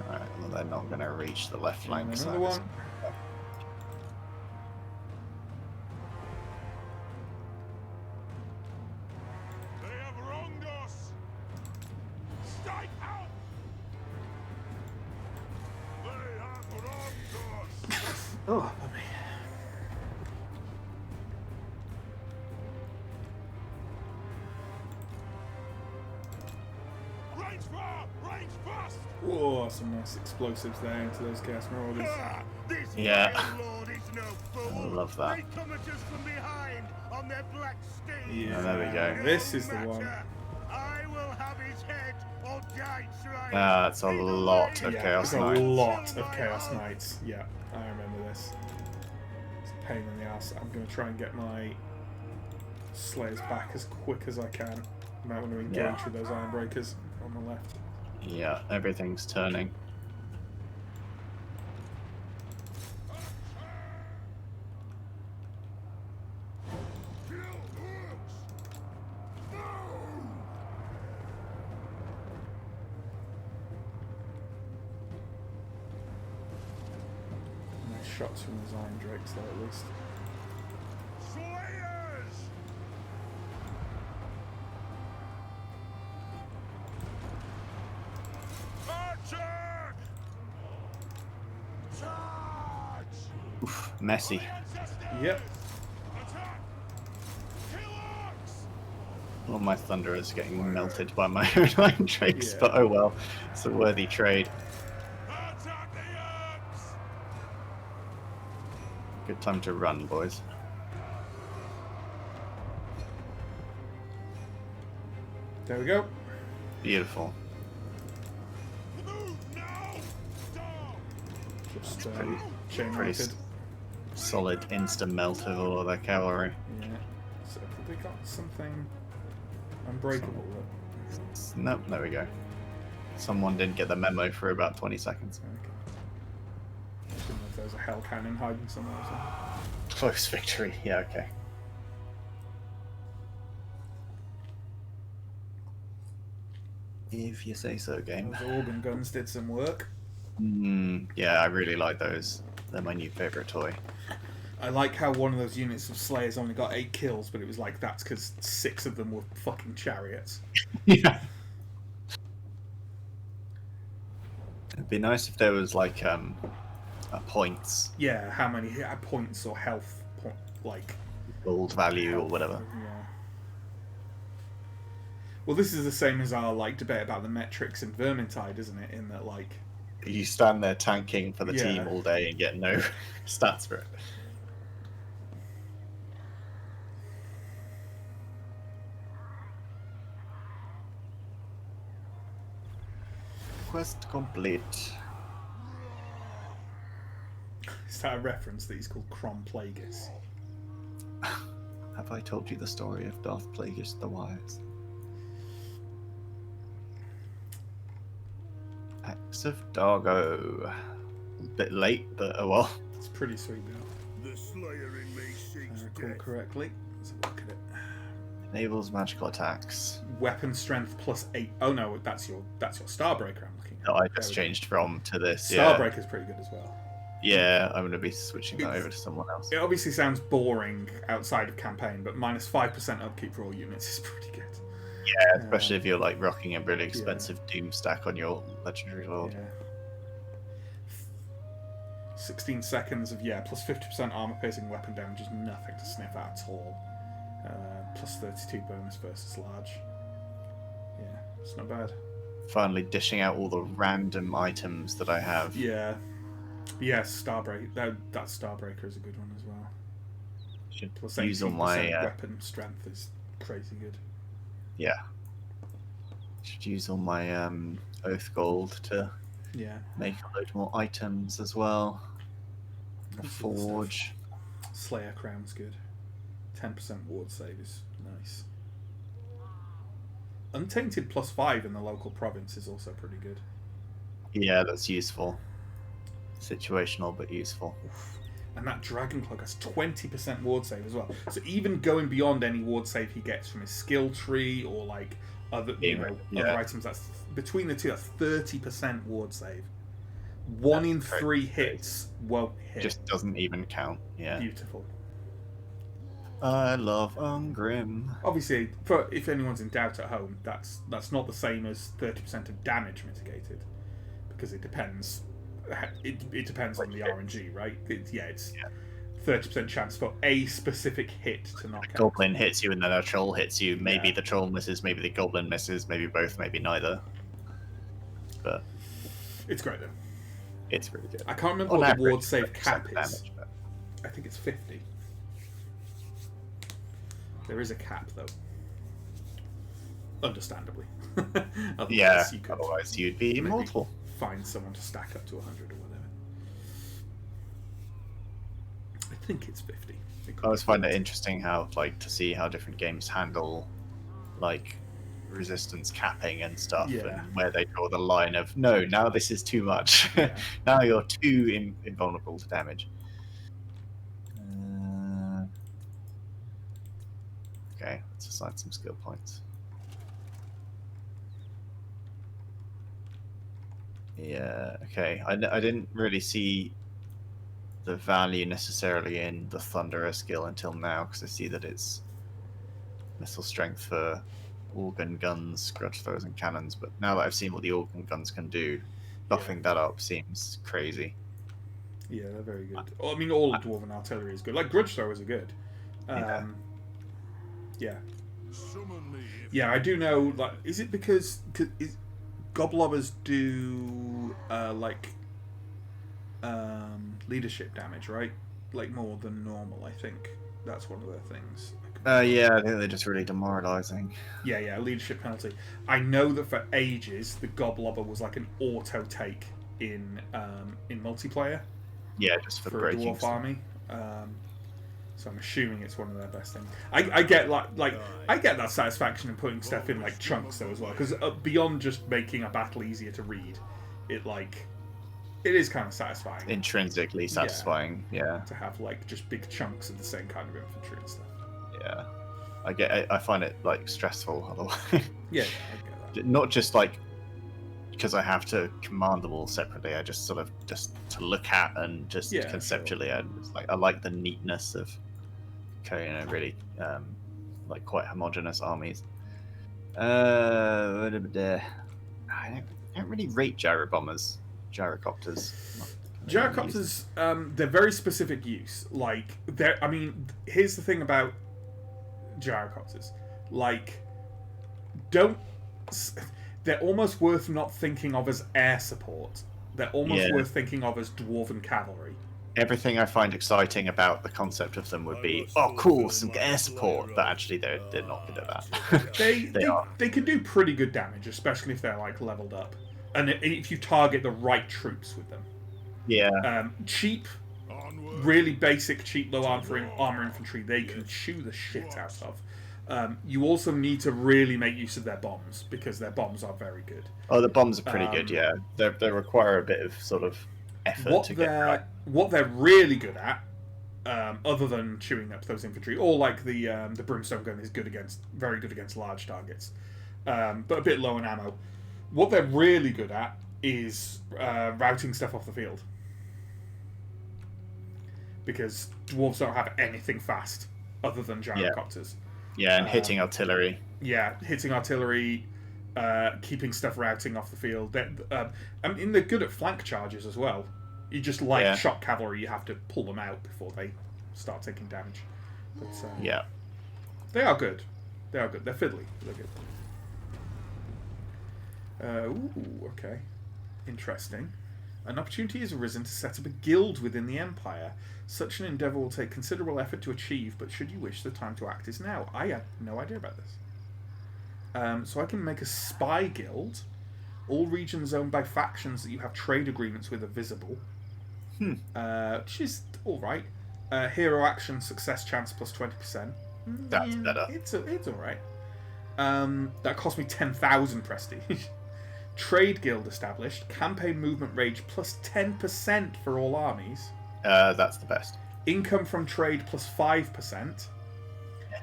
Alright, well they're not going to reach the left flank. And so another that's- one. They have wronged us! Strike out! They have wronged us! Oh, puppy. Range fire! Range fast! Whoa, some nice explosives there into those Chaos Marauders. Ah, this Yeah. vile lord is no fool. I love that. They come at us from behind on their black steeds. Yeah, Oh, there we go. This is the one. I will have his head or die trying. That's a Either lot way, of Yeah, Chaos there's a Knights. lot of Chaos Knights. Yeah, I remember this. It's a pain in the ass. I'm going to try and get my Slayers back as quick as I can. I might want to engage Yeah. with those Ironbreakers on the left. Yeah, everything's turning. Nice shots from those Iron Drakes there at least. Slayers! Attack! Charge! Oof, messy. Yep. Attack! Kill us! All my thunder is getting melted by my own Iron Drakes, Yeah. but oh well. It's a worthy trade. Attack the Earps! Good time to run, boys. There we go. Beautiful. Move now! Down! Just Pretty- chain pretty mounted. Solid insta melt of all of their cavalry. Yeah. So have they got something unbreakable? Nope, there we go. Someone didn't get the memo for about 20 seconds. Okay. I didn't know if there was a hell cannon hiding somewhere or something. Close victory. Yeah, okay. If you say so, game. Those organ guns did some work. Yeah, I really like those. They're my new favorite toy. I like how one of those units of Slayers only got 8 kills, but it was like that's because 6 of them were fucking chariots. Yeah. It'd be nice if there was like points, Yeah, how many points or health like gold value or health, whatever. Yeah. Well, this is the same as our like debate about the metrics in Vermintide, isn't it? In that like You stand there tanking for the Yeah. team all day and get no stats for it. Quest complete. Is that a reference that he's called Crom Plagueis? Have I told you the story of Darth Plagueis the Wise? Axe of Dargo. A bit late, but oh well. It's pretty sweet though. The Slayer in me If seeks I recall death. correctly. Let's have a look at it. Enables magical attacks. Weapon strength +8. Oh no, that's your Starbreaker I'm looking at. That I There just we go. changed from to this. Yeah. Starbreaker's pretty good as well. Yeah, I'm going to be switching that It's- over to someone else. It obviously sounds boring outside of campaign, but -5% upkeep for all units is pretty good. Yeah, especially if you're like rocking a really expensive Doom stack on your legendary lord. Yeah. 16 seconds of plus 50% armor piercing weapon damage is nothing to sniff at all. Plus 32 bonus versus large. Yeah, it's not bad. Finally dishing out all the random items that I have. Yeah. Yes, Starbreaker. That Starbreaker is a good one as well. Should Plus use 18% all my weapon strength is crazy good. yeah. Should use all my oath gold to Yeah. make a load more items as well. The That's good stuff. forge. Slayer Crown's good. 10% ward save is nice. Untainted +5 in the local province is also pretty good. Yeah, that's useful. Situational but useful. And that Dragon Cloak has 20% ward save as well. So even going beyond any ward save he gets from his skill tree or like other other items, that's between the two, that's 30% ward save. One in That's 3 hits won't hit. Just doesn't even count. Yeah. Beautiful. I love Ungrim. Obviously, if anyone's in doubt at home, that's not the same as 30% of damage mitigated, because it depends. It depends on the RNG, right? It's 30% chance for a specific hit to knock out. Goblin hits you and then a troll hits you. Maybe Yeah. the troll misses, maybe the goblin misses, maybe both, maybe neither. But It's great though. it's really good. I can't remember On what the average, ward save 30% cap is. damage, but I think it's 50. There is a cap though. Understandably. Otherwise, yeah, you could otherwise you'd be maybe immortal. find someone to stack up to 100 or whatever. I think it's 50. It I could always be find it 40. interesting how, like, to see how different games handle, like, resistance capping and stuff, Yeah. and where they draw the line of no, now this is too much. Yeah. Now you're too invulnerable to damage. Okay, let's assign some skill points. Yeah, okay. I didn't really see the value necessarily in the Thunderer skill until now, because I see that it's missile strength for organ guns, grudge throwers, and cannons. But now that I've seen what the organ guns can do, buffing that up seems crazy. Yeah, they're very good. I mean, all Dwarven artillery is good. Like, grudge throwers are good. Yeah. Summon me if Yeah, I do know, like, is it because goblobbers do, leadership damage, right? Like, more than normal, I think. That's one of their things. Yeah, I think they're just really demoralizing. Yeah, leadership penalty. I know that for ages, the goblobber was like an auto take in multiplayer Yeah, just for for a breaking dwarf stuff. army. So I'm assuming it's one of their best things. I get I get that satisfaction in putting stuff in like chunks though as well, because beyond just making a battle easier to read, it is kind of satisfying Intrinsically satisfying. Yeah. to have like just big chunks of the same kind of infantry and stuff. Yeah. I find it like stressful otherwise. Yeah, I get that. Not just like because I have to command them all separately. I just sort of just to look at and just Yeah, conceptually, I like the neatness of really like quite homogeneous armies. I don't really rate gyrocopters. Gyrocopters, they're very specific use. Like, here's the thing about gyrocopters. Like, they're almost worth not thinking of as air support. They're almost worth thinking of as dwarven cavalry. Everything I find exciting about the concept of them would be, oh, cool, some air support, but actually they're not good at that. They can do pretty good damage, especially if they're like leveled up. and if you target the right troops with them. Yeah. Cheap, Onward. really basic, cheap, low armor infantry, they can chew the shit out of. You also need to really make use of their bombs, because their bombs are very good. Oh, the bombs are pretty good, yeah. They require a bit of sort of effort to get right. What they're really good at, other than chewing up those infantry, or like the brimstone gun is very good against large targets, but a bit low on ammo. What they're really good at is routing stuff off the field, because dwarves don't have anything fast other than gyrocopters. Yeah, and hitting artillery. Yeah, hitting artillery, keeping stuff routing off the field. I mean, they're good at flank charges as well. You just shock cavalry, you have to pull them out before they start taking damage. But, yeah. They are good. They are good. They're fiddly. They're good. Ooh, okay. Interesting. An opportunity has arisen to set up a guild within the Empire. Such an endeavour will take considerable effort to achieve, but should you wish, the time to act is now. I had no idea about this. So I can make a spy guild. All regions owned by factions that you have trade agreements with are visible. Which is alright. Hero action success chance plus 20%. That's better. It's alright. That cost me 10,000 prestige. Trade guild established. Campaign movement rage plus 10% for all armies. That's the best. Income from trade plus 5%.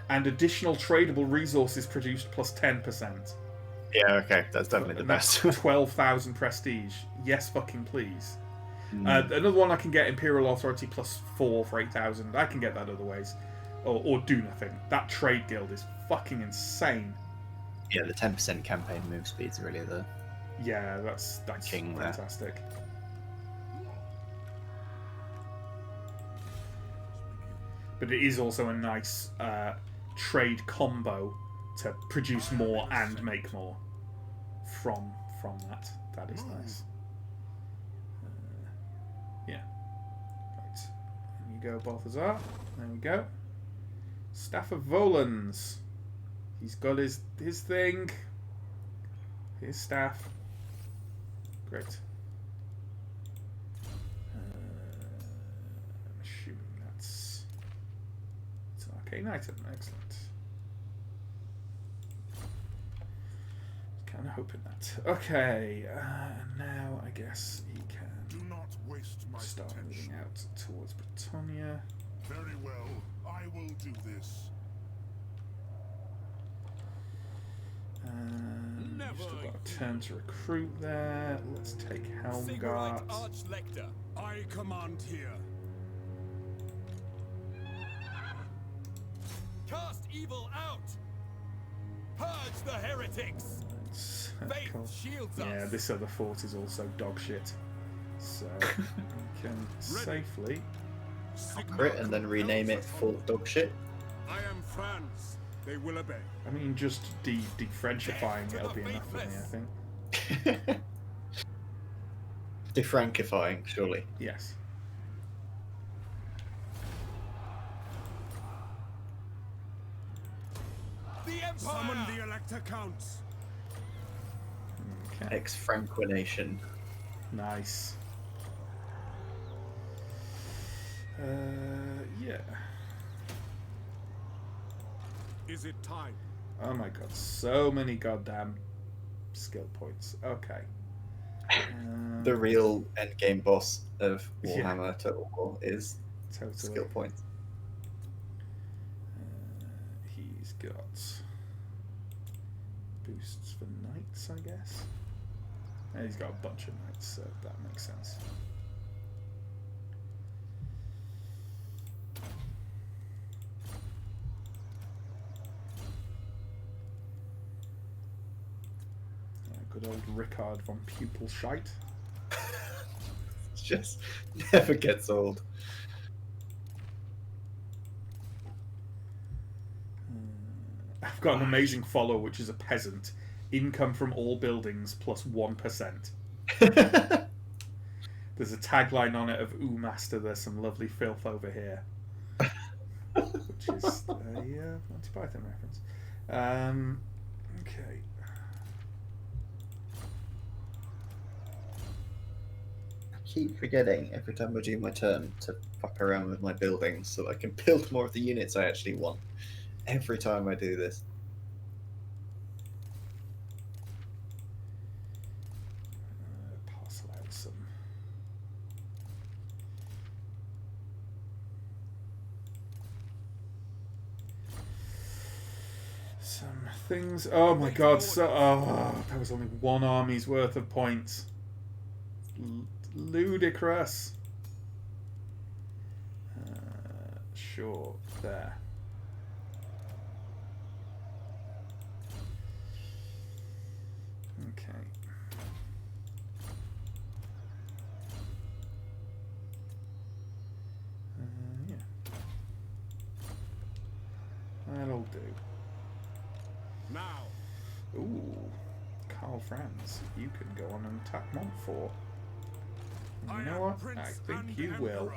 And additional tradable resources produced plus 10%. Yeah, okay. That's definitely the best. 12,000 prestige. Yes, fucking please. Another one I can get, Imperial Authority plus 4 for 8,000. I can get that other ways. Or do nothing. That trade guild is fucking insane. Yeah, the 10% campaign move speed's really the... Yeah, that's king fantastic. But it is also a nice trade combo to produce more and make more from that. That is nice. Yeah. Right. There you go, Balthazar. There we go. Staff of Volans. He's got his thing. His staff. Great. I'm assuming it's an arcane item. Excellent. Kind of hoping that. Okay, now I guess he can Do not waste my start attention. moving out towards Britannia. Very well, I will do this. We've still got a turn to recruit there. Let's take Helmgart. Archlector, I command here. Cast evil out. Purge the heretics. Faith shields us. Yeah, this other fort is also dog shit. So we can safely. Crit and then rename it Fort Dogshit. I am France. They will obey. I mean, just de-Frenchifying it'll be enough for me, I think. Defrankifying, surely. Yes. The Empire. Summon the Elector Counts. Okay. Ex-Franquination. Nice. Yeah. Is it time? Oh my god, so many goddamn skill points. Okay. The real endgame boss of Warhammer Total War is Totally. skill points. He's got boosts for knights, I guess. And he's got a bunch of knights, so that makes sense. Good old Rickard von Pupilscheit. It just never gets old. I've got an amazing follower, which is a peasant. Income from all buildings plus 1%. There's a tagline on it of "Ooh, master, there's some lovely filth over here," which is a Monty Python reference. Okay. keep forgetting every time I do my turn to fuck around with my buildings so that I can build more of the units I actually want. Every time I do this. Parcel out some things. Oh my god! That was only one army's worth of points. Ludicrous. Sure, there. Okay. Yeah. That'll do. Now. Ooh. Karl Franz, you can go on and attack Montfort. And you know what? I think you will.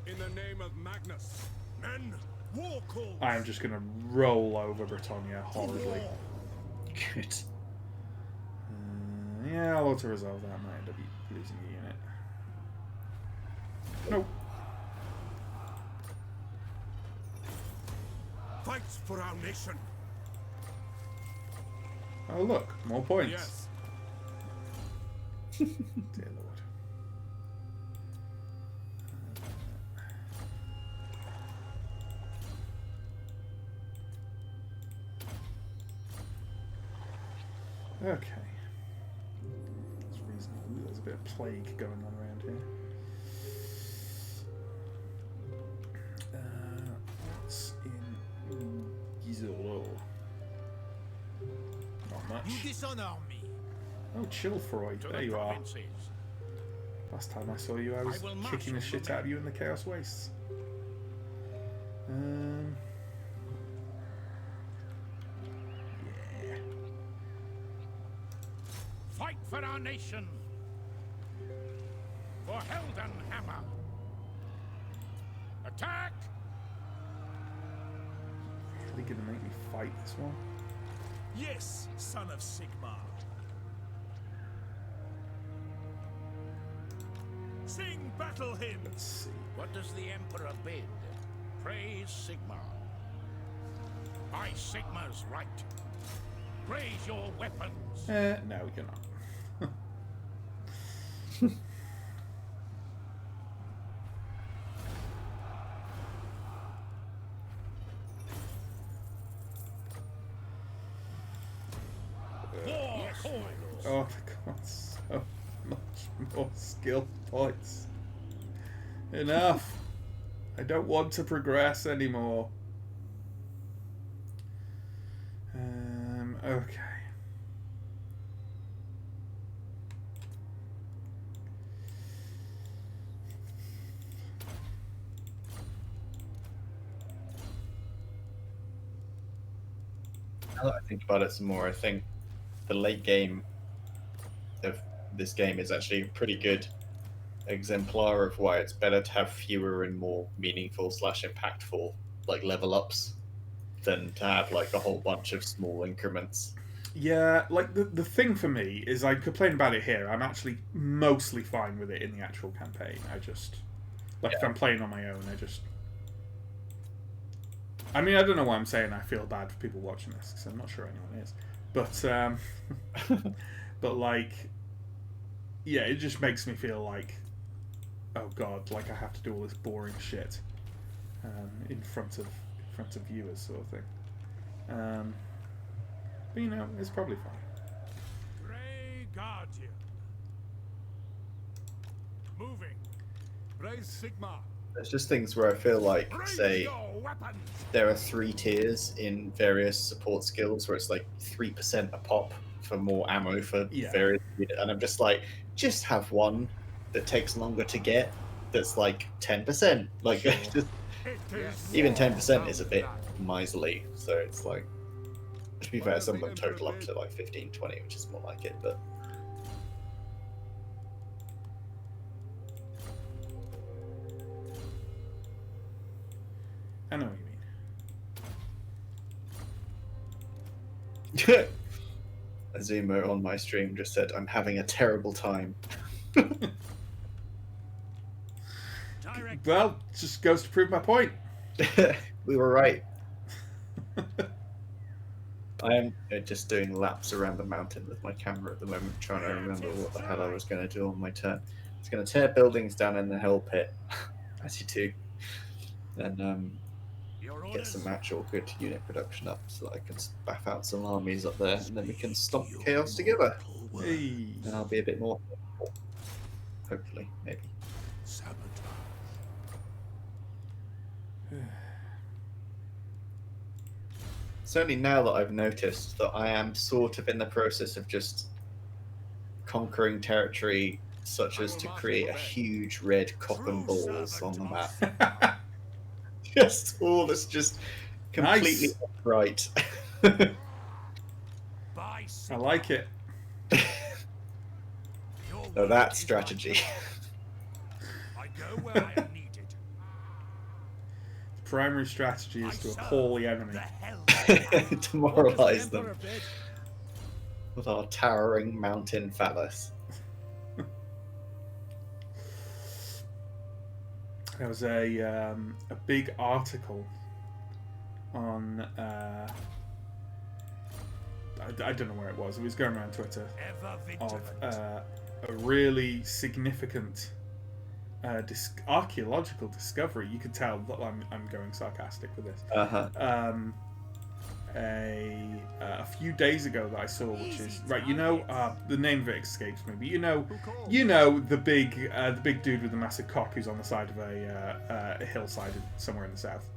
In the name of Magnus. Men, war calls. I am just going to roll over Britannia horribly. Good. Yeah, I'll auto-resolve that. I might end up losing a unit. Nope. Fights for our nation. Oh look, more points. Yes. Dear Lord. Okay. That's reasonable. Ooh, there's a bit of plague going on around here. What's in Gizolo? Not much. You dishonor me. Oh, Chilfroy, there you are. Last time I saw you, I was kicking the shit out of you in the Chaos Wastes. Yeah. Fight for our nation. For Heldenhammer. Attack! Really gonna make me fight this one? Yes, son of Sigmar. Sing battle hymns. Let's see. What does the Emperor bid? Praise Sigmar. By Sigmar's right. Raise your weapons. No, you're not. War calls. Oh, I've got so much more skill points. Enough. I don't want to progress anymore. Okay. Now that I think about it some more, I think the late game of this game is actually a pretty good exemplar of why it's better to have fewer and more meaningful / impactful like level ups than to have like a whole bunch of small increments. Yeah, like the thing for me is I complain about it here. I'm actually mostly fine with it in the actual campaign. I just if I'm playing on my own, I mean, I don't know why I'm saying I feel bad for people watching this because I'm not sure anyone is, but but like, yeah, it just makes me feel like, oh god, like I have to do all this boring shit in front of viewers, sort of thing. But you know, it's probably fine. Grey Guardian. Moving. Praise Sigmar. There's just things where I feel like, Raise say, your weapons. there are 3 tiers in various support skills where it's like 3% a pop for more ammo for various, and I'm just like, just have one that takes longer to get that's like 10%. Like, Sure. just, even 10% is a bit miserly, so it's like, to be fair, some of them total up to like 15, 20, which is more like it, but I know what you mean. Azuma on my stream just said, I'm having a terrible time. Direct. Well, just goes to prove my point. We were right. I am just doing laps around the mountain with my camera at the moment, trying to remember what the hell I was going to do on my turn. I was going to tear buildings down in the hill pit, as you do, and Your get orders. some actual good unit production up so that I can spaff out some armies up there, and then we can stomp chaos together. Hey. And I'll be a bit more helpful. Hopefully, maybe. Sabotage. Certainly now that I've noticed that I am sort of in the process of just conquering territory, such as to create a huge red cock and balls on the map. Just all this just completely Nice. right. By I like it. So that's strategy. I go where I am needed. Primary strategy is to appall the enemy. The hell. Demoralize them with our towering mountain phallus. There was a big article on I don't know where it was. It was going around Twitter Ever of vigilant. a really significant archaeological discovery. You could tell that I'm going sarcastic with this. A few days ago that I saw, which is right. You know, the name of it escapes me, but you know the big dude with the massive cock who's on the side of a hillside somewhere in the south.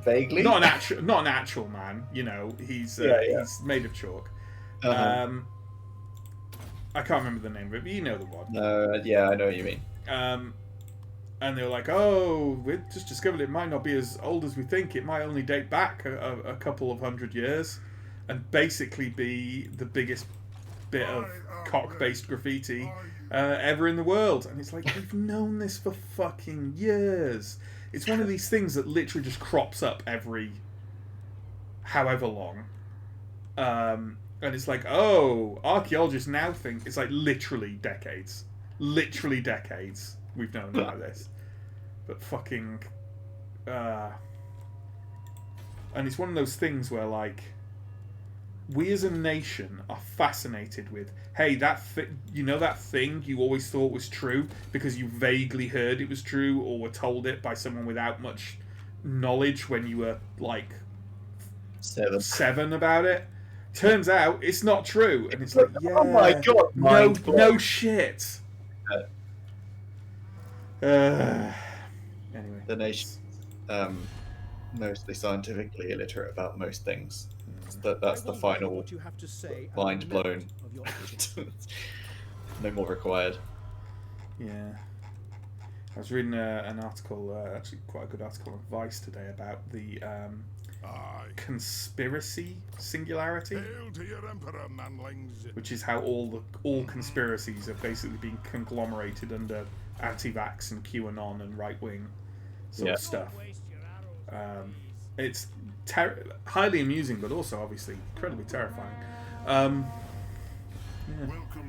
Vaguely. Not an actual man. You know, he's made of chalk. I can't remember the name of it, but you know the one. Yeah, I know what you mean. And they were like, "Oh, we just discovered it might not be as old as we think. It might only date back a couple of 100 years, and basically be the biggest bit of cock-based graffiti ever in the world." And it's like, we've known this for fucking years. It's one of these things that literally just crops up every however long. And it's like, oh, archaeologists now think it's like literally decades we've known about this. But fucking and it's one of those things where, like, we as a nation are fascinated with, hey, that thing you always thought was true because you vaguely heard it was true or were told it by someone without much knowledge when you were like 7 about it. Turns out it's not true, and it's like, yeah, oh my god, no shit. Anyway, the nation mostly scientifically illiterate about most things. That's the final mind blown. No more required. Yeah, I was reading an article, actually quite a good article on Vice today about the conspiracy singularity, Hail to your emperor, manlings. which is how all conspiracies have basically been conglomerated under anti-vax and QAnon and right-wing sort of stuff. It's highly amusing, but also obviously incredibly terrifying. Welcome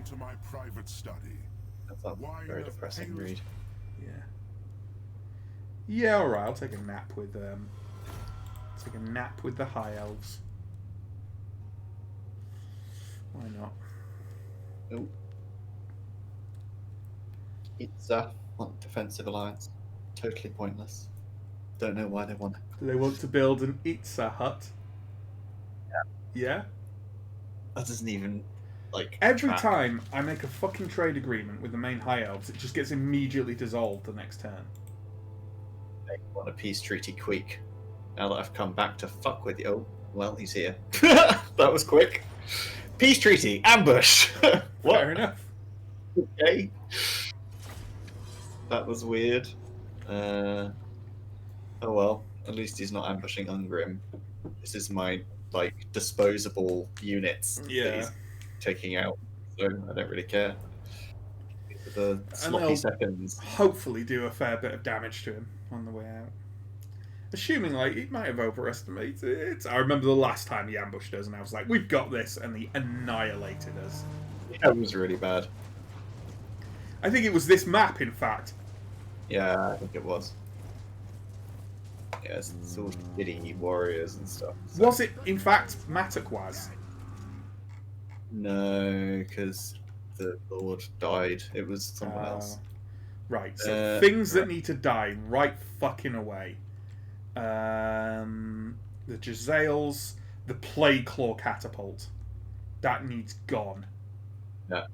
to my private study. That's a very depressing read. Yeah, alright, I'll take a nap with the high elves. Why not? Nope. It's defensive alliance. Totally pointless. Don't know why they want it. Do they want to build an Itza hut? Yeah? That doesn't even, like... Every track. time I make a fucking trade agreement with the main high elves, it just gets immediately dissolved the next turn. They want a peace treaty quick. Now that I've come back to fuck with you. Oh, well, he's here. That was quick. Peace treaty. Ambush. What? Fair enough. Okay. That was weird. Oh well. At least he's not ambushing Ungrim. This is my, like, disposable units that he's taking out. So I don't really care. The sloppy seconds. Hopefully do a fair bit of damage to him on the way out. Assuming, like, he might have overestimated it. I remember the last time he ambushed us and I was like, we've got this, and he annihilated us. Yeah, it was really bad. I think it was this map, in fact. Yeah, I think it was. Yeah, it's all shitty warriors and stuff. So. Was it, in fact, Mataquaz? No, because the Lord died. It was someone else. Right, so things that right. need to die right fucking away. The Jezzails, the Plague Claw Catapult. That needs gone. Yeah.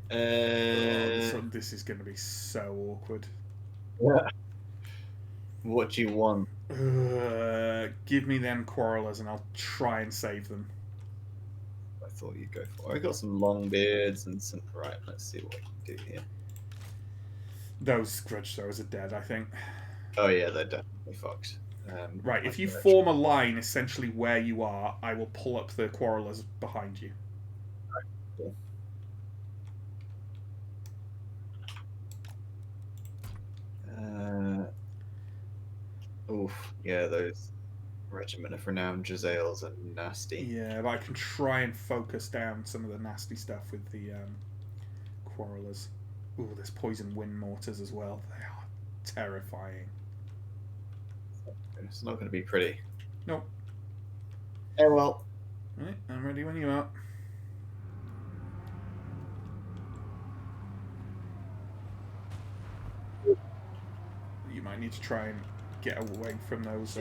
This is going to be so awkward. Yeah. What do you want? Give me them Quarrelers and I'll try and save them. I thought you'd go for. I got some long beards and some. Right, let's see what we can do here. Those Grudge Throwers are dead, I think. Oh yeah, they're definitely fucked. Right, if you form a line essentially where you are, I will pull up the Quarrelers behind you. Cool. Oof, yeah, those Regiment of Renowned Jezzails are nasty. Yeah, but I can try and focus down some of the nasty stuff with the Quarrelers. Ooh, there's Poison Wind Mortars as well. They are terrifying. It's not going to be pretty. Nope. Oh well. Right, I'm ready when you are. You might need to try and get away from those,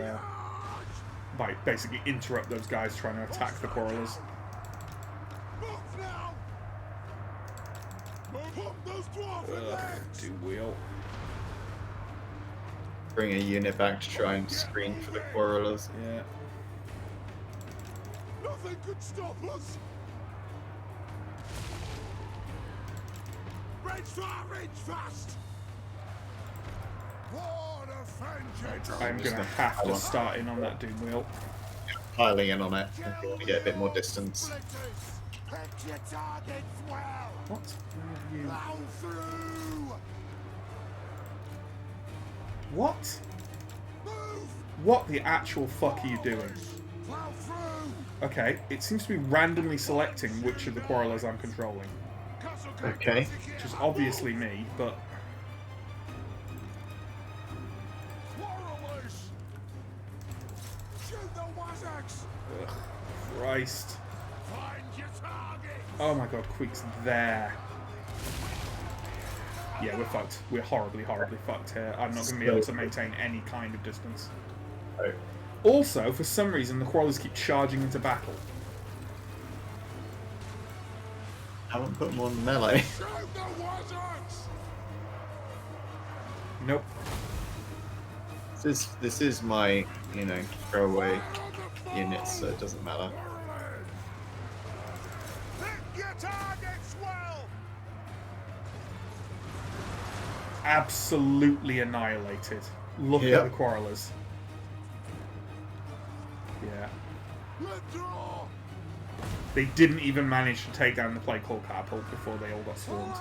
basically interrupt those guys trying to attack the Quarrelers. Do wheel. Bring a unit back to try and screen for the Quarrelers. Yeah. Nothing could stop us. Rage fast. What a vengeance! I'm going to have to start in on that Doom Wheel. Piling in on it if you want to get a bit more distance. Pick your targets well. What? Where are you? Plow through. What? Move. What the actual fuck are you doing? Plow through. Okay, it seems to be randomly selecting which of the Quarrelers I'm controlling. Okay. Which is obviously me, but... Quarrelers. Shoot the Wazax. Ugh, Christ. Find your target. Oh my god, Queek's there. Yeah, we're fucked. We're horribly, horribly fucked here. I'm not going to be able to maintain any kind of distance. Oh. Also, for some reason, the Quarrelers keep charging into battle. Haven't put them on melee. Shoot the Wazax. Nope. This is my, throwaway units, so it doesn't matter. Pick your targets well. Absolutely annihilated. Look Yep. at the Quarrelers. Yeah. Withdraw. They didn't even manage to take down the Plague Claw Catapult before they all got swarmed.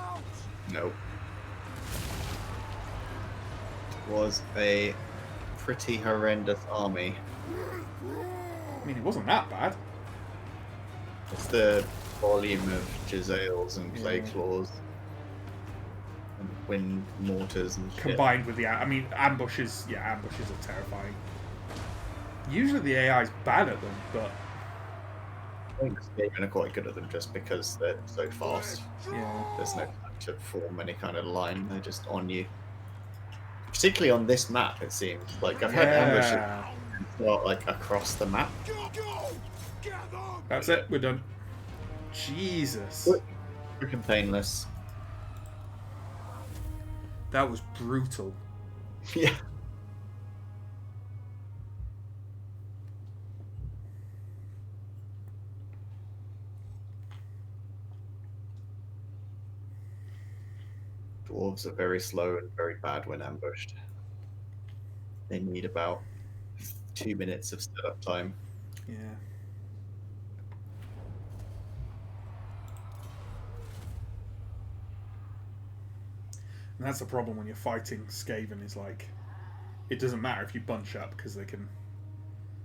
Nope. It was a pretty horrendous army. I mean, it wasn't that bad. It's the volume of Jezzails and Plague Yeah. Claws and Wind Mortars and shit. Combined with the... I mean, ambushes... Yeah, ambushes are terrifying. Usually the AI is bad at them, but... I think Skaven are quite good at them just because they're so fast. Yeah. There's no time to form any kind of line, they're just on you. Particularly on this map, it seems. Like, I've had ambushes start, like, across the map. Go. Get on. That's it, we're done. Jesus. Freaking painless. That was brutal. Yeah. Dwarves are very slow and very bad when ambushed. They need about 2 minutes of setup time. Yeah. And that's the problem when you're fighting Skaven, is like, it doesn't matter if you bunch up because they can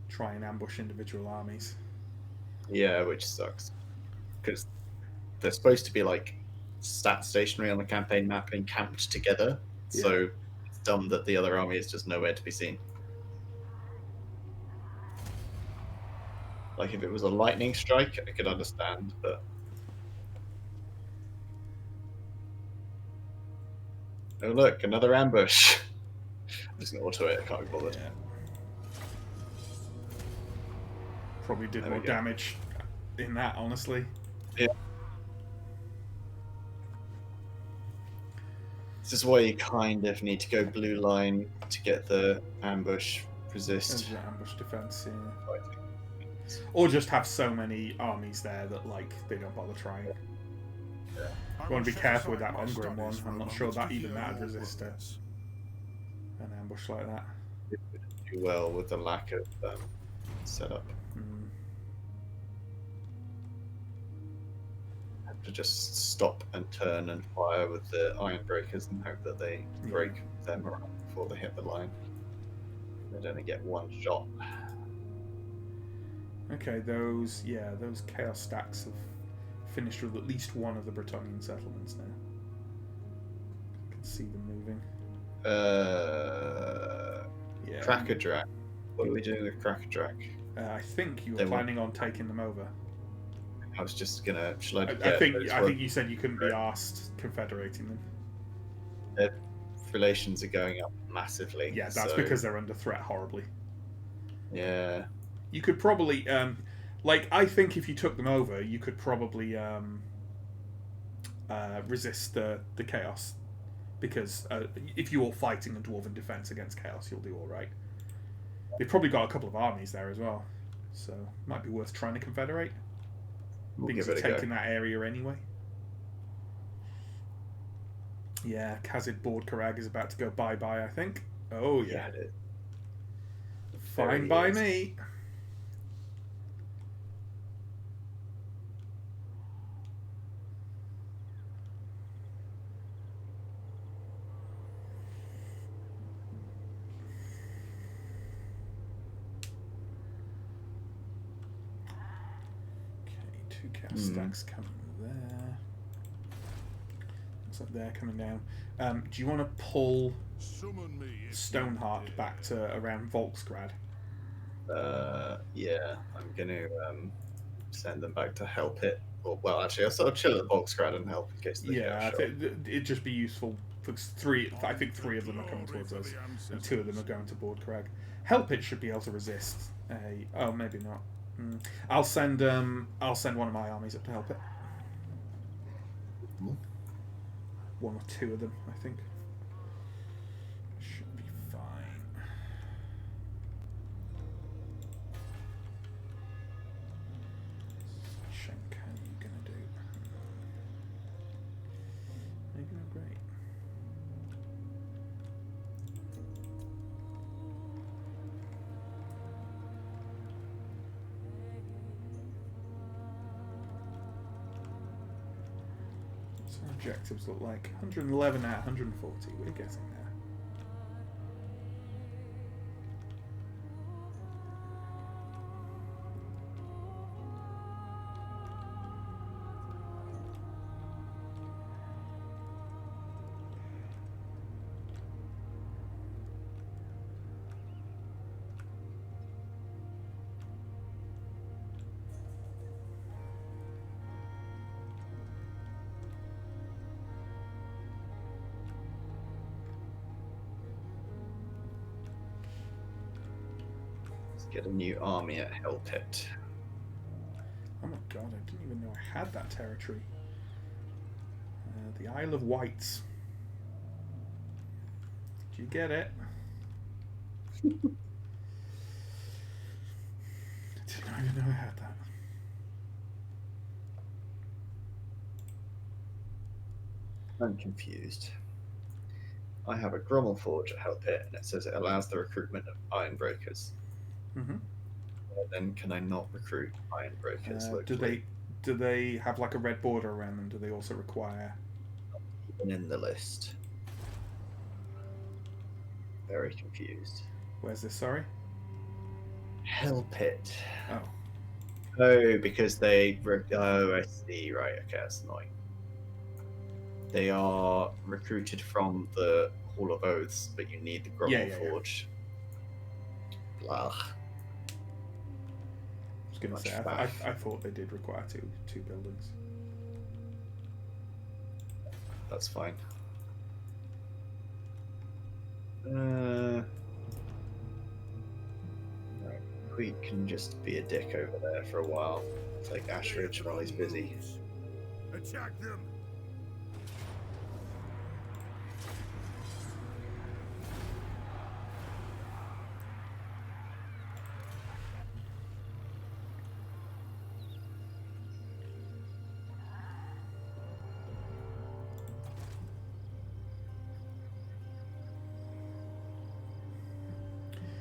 try and ambush individual armies. Yeah, which sucks. Because they're supposed to be like sat stationary on the campaign map and camped together. So it's dumb that the other army is just nowhere to be seen. Like if it was a lightning strike, I could understand, but oh look, another ambush. I'm just gonna auto it. I can't be bothered. Yeah. Probably did There we more go. damage in that, honestly. Yeah. This is why you kind of need to go blue line to get the ambush resist. And the ambush defense, yeah. Or just have so many armies there that, like, they don't bother trying. You want to be careful with that Ungrim one. I'm not sure that even that'd resist an ambush like that. It would do well with the lack of setup. Have to just stop and turn and fire with the iron breakers and hope that they break them around before they hit the line. They'd only get one shot. Okay, those chaos stacks have finished with at least one of the Bretonnian settlements now. I can see them moving. Yeah. Cracker Drac. What are we doing with Cracker Drac? I think you were planning on taking them over. I was just gonna. I think you said you couldn't be asked confederating them. Their relations are going up massively. Yeah, that's because they're under threat horribly. Yeah. You could probably, I think if you took them over, you could probably resist the chaos, because if you're fighting a dwarven defense against chaos, you'll do all right. They've probably got a couple of armies there as well, so might be worth trying to confederate. We'll Things are taking that area anyway. Yeah, Kazid Board Karag is about to go bye-bye, I think. Oh, yeah. Fine by me. Two cast stacks coming there. Looks like they're coming down. Do you want to pull Stoneheart back to around Volksgrad? Yeah, I'm gonna send them back to help it. Well, actually, I'll sort of chill at Volksgrad and help in case they get shot. It'd just be useful because I think three of them are coming towards us, and two of them are going to Board Crag. Help it should be able to resist a. Oh, maybe not. I'll send one of my armies up to help it. One or two of them, I think. Should be fine. Shank, how are you gonna do? Maybe not great. So objectives look like 111 out of 140. We're getting there. Get a new army at Hell Pit. Oh my god, I didn't even know I had that territory. The Isle of Wights. Did you get it? I didn't even know I had that. I'm confused. I have a Grommel Forge at Hell Pit, and it says it allows the recruitment of Iron Breakers. Then can I not recruit Iron Breakers? Do they have like a red border around them? Do they also require? Even in the list. Very confused. Where's this? Sorry. Hell Pit. Oh. Oh, because they. Oh, I see. Right. Okay, that's annoying. They are recruited from the Hall of Oaths, but you need the Grummel Yeah. Forge. Blah. I was going to Much say, faff. I thought they did require two buildings. That's fine. Right. We can just be a dick over there for a while. Take Ashridge while he's busy. Moves. Attack them!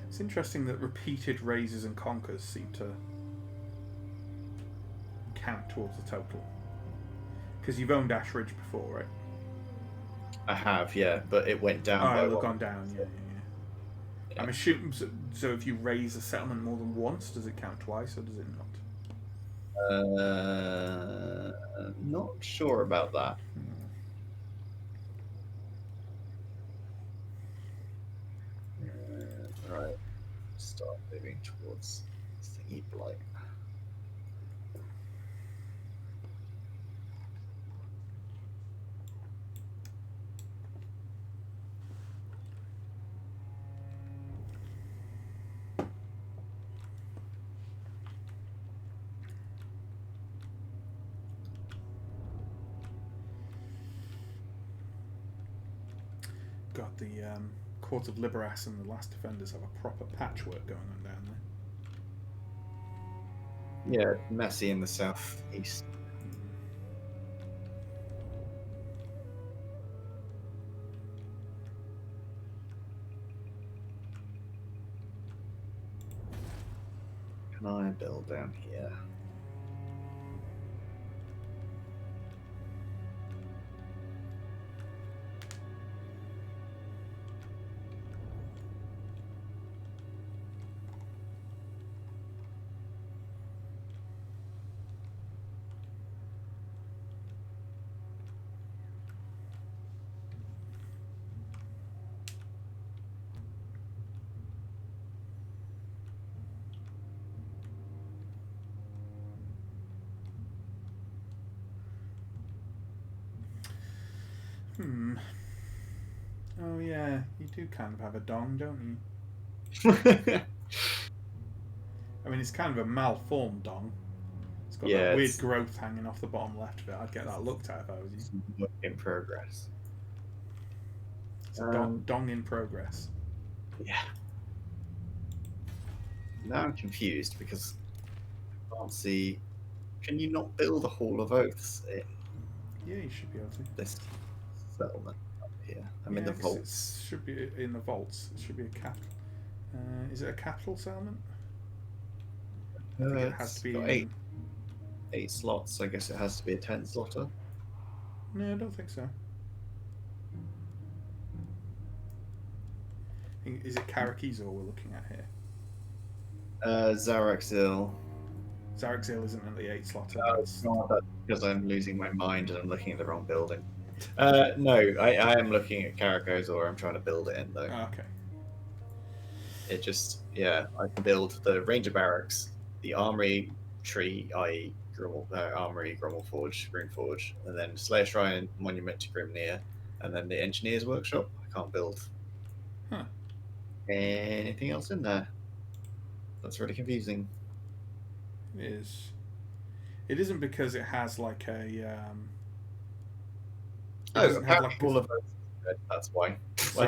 It's interesting that repeated raises and conquers seem to count towards the total. Because you've owned Ashridge before, right? I have, yeah, but it went down by Oh, it'll one. gone down, yeah. Yeah. I'm assuming, so if you raise a settlement more than once, does it count twice or does it not? Not sure about that. Right. Start moving towards Thingy Blight. God, the Court of Liberas and the Last Defenders have a proper patchwork going on down there. Yeah, messy in the southeast. Can I build down here? Oh yeah, you do kind of have a dong, don't you? I mean, it's kind of a malformed dong. It's got that weird growth hanging off the bottom left of it. I'd get that looked at if I was you. Work in progress. It's a dong in progress. Yeah. Now I'm confused because I can't see. Can you not build a Hall of Oaths in Yeah, you should be able to. this settlement up here? I'm in the vaults. It should be in the vaults. It should be a cap. Is it a capital settlement? I think it has to be got eight slots. I guess it has to be a 10-slotter. No, I don't think so. Is it Karakizor we're looking at here? Zarakzil. Zarakzil isn't at the 8-slotter. It's not that because I'm losing my mind and I'm looking at the wrong building. No, I am looking at Karakazor. I'm trying to build it in though. Oh, okay. It just, yeah, I can build the Ranger Barracks, the Armory Tree, i.e. Armory, Grummel Forge, Rune Forge, and then Slayer Shrine, Monument to Grimnir, and then the Engineer's Workshop. I can't build anything else in there. That's really confusing. It is. It isn't because it has like a. Apparently all of those are red. That's why. I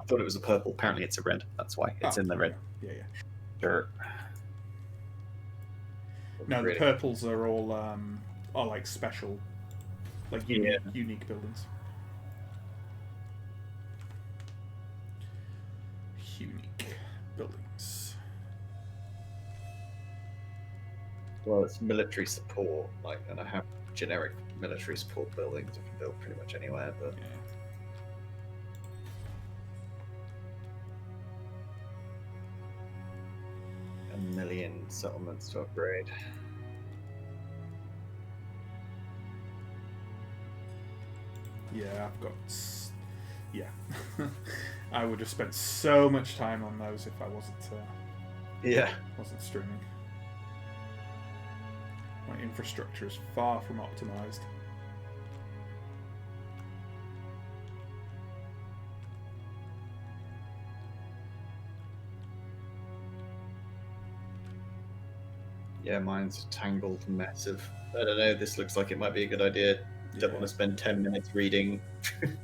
thought it was a purple. Apparently it's a red. That's why it's in the red. Yeah. Sure. No, the purples are all are like special, like unique buildings. Unique buildings. Well, it's military support, and I have generic military support buildings I can build pretty much anywhere, but. Yeah. A million settlements to upgrade. Yeah, I've got. Yeah, I would have spent so much time on those if I wasn't streaming. My infrastructure is far from optimized. Yeah, mine's a tangled mess of. I don't know. This looks like it might be a good idea. Don't want to spend 10 minutes reading. Aye.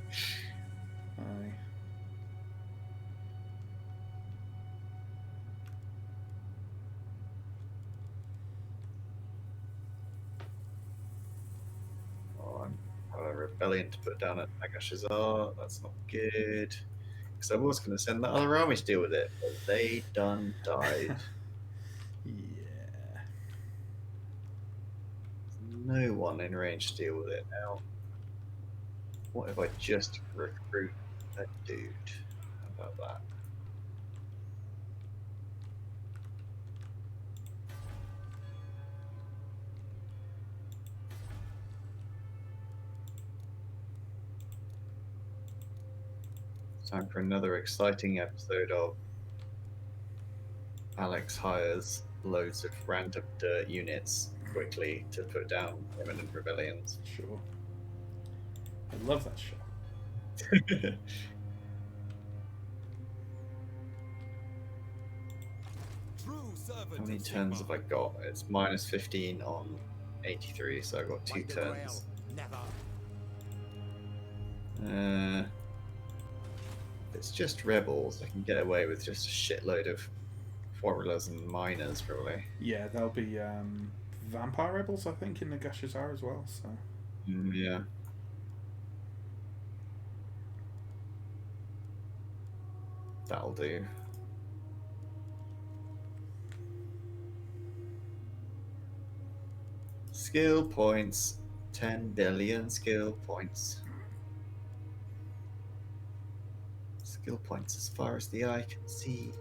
Oh, I've got a rebellion to put down at Agashazar. That's not good. Because I was going to send that other army to deal with it, but they done died. Yeah. No one in range to deal with it now. What if I just recruit a dude? How about that? Time for another exciting episode of Alex hires loads of random dirt units quickly to put down imminent rebellions. Sure. I love that show. How many turns have I got? It's minus 15 on 83, so I've got 2 turns. If it's just rebels, I can get away with just a shitload of formulas and miners, probably. Yeah, there'll be vampire rebels, I think, in Nagashazar as well. So. Yeah. That'll do. Skill points. 10 billion skill points. Skill points as far as the eye can see.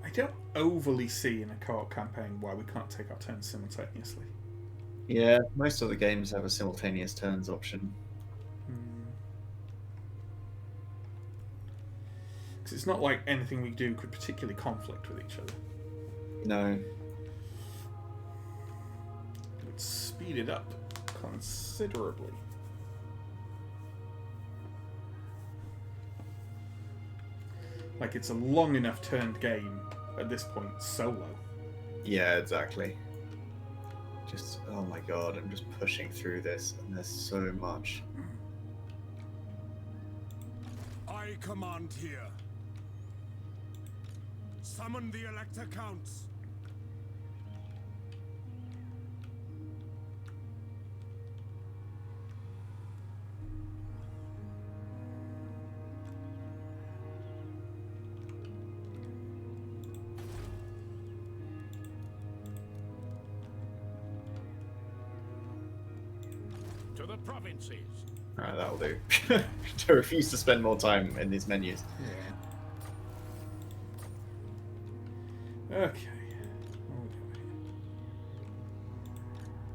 I don't overly see in a co-op campaign why we can't take our turns simultaneously. Yeah, most of the games have a simultaneous turns option. Because it's not like anything we do could particularly conflict with each other. No. It would speed it up considerably. Like, it's a long enough turned game at this point solo. Yeah, exactly. Just, oh my god, I'm just pushing through this, and there's so much. I command here. Summon the Elector Counts. To the provinces. Alright, that'll do. To refuse to spend more time in these menus. Yeah. Okay.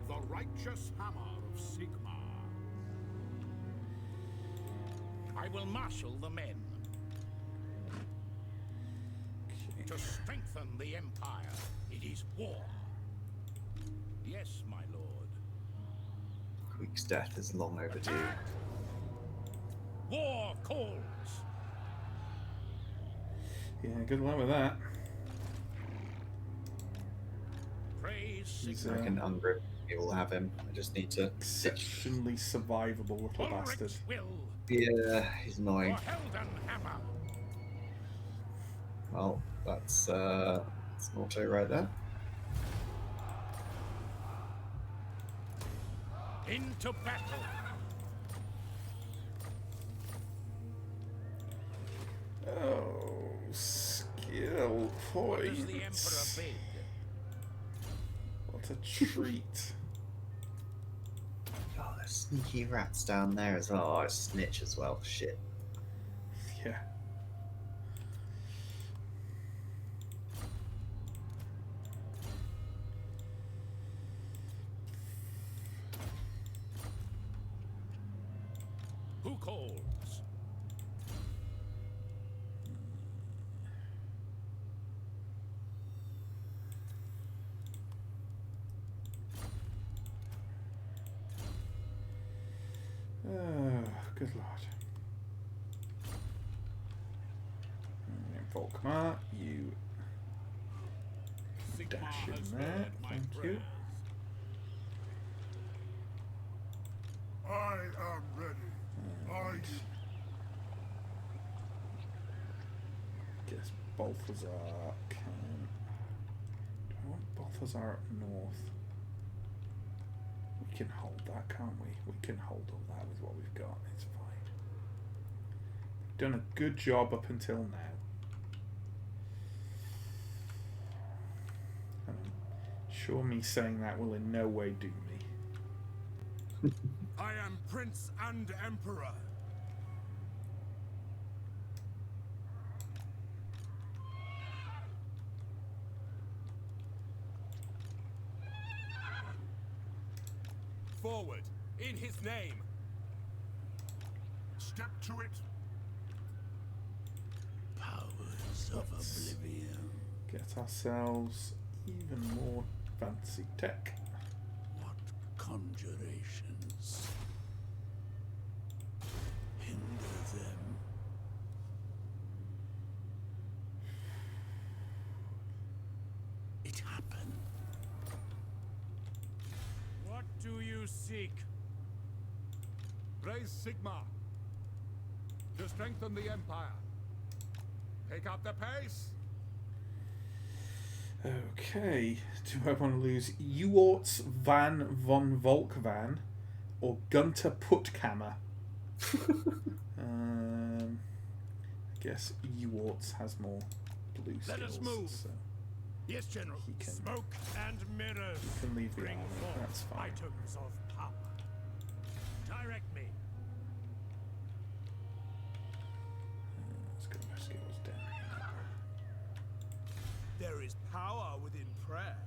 The righteous hammer of Sigmar. I will marshal the men. Okay. To strengthen the Empire, it is war. Yes, my lord. Greek's death is long overdue. War calls. Yeah, good luck with that. Praise He's I can ungrip. We will have him. I just need to. exceptionally survivable little bastard. Ulrich's will. Yeah, he's annoying. For Heldenhammer. Well, that's an auto right there. Into battle. Oh, skill What does the Emperor points. bid? What a treat. Oh, there's sneaky rats down there as well. Oh, it's snitch as well. Shit. Yeah. Who calls? Oh, good lord. Volkmar, you Sigmar dash has in there. heard my Thank you. prayers. I am ready. Are And you? guess Balthazar can. Do I want Balthazar up north? We can hold that, can't we? We can hold all that with what we've got. It's fine. We've done a good job up until now. And I'm sure me saying that will in no way do me. I am Prince and Emperor. Forward, in his name. Step to it. Powers of oblivion. Get ourselves even more fancy tech. What conjurations hinder them? It happened. What do you seek? Raise Sigmar to strengthen the Empire. Pick up the pace. Okay, do I want to lose Eworts van von Volkvan or Gunter Puttkammer? I guess Eworts has more blue skills. Let us move. So Yes, General. He can- Smoke and mirrors. he can leave the Bring army, forth that's fine. items of power. Direct me. Let's go rescue what's down. There is power within prayer.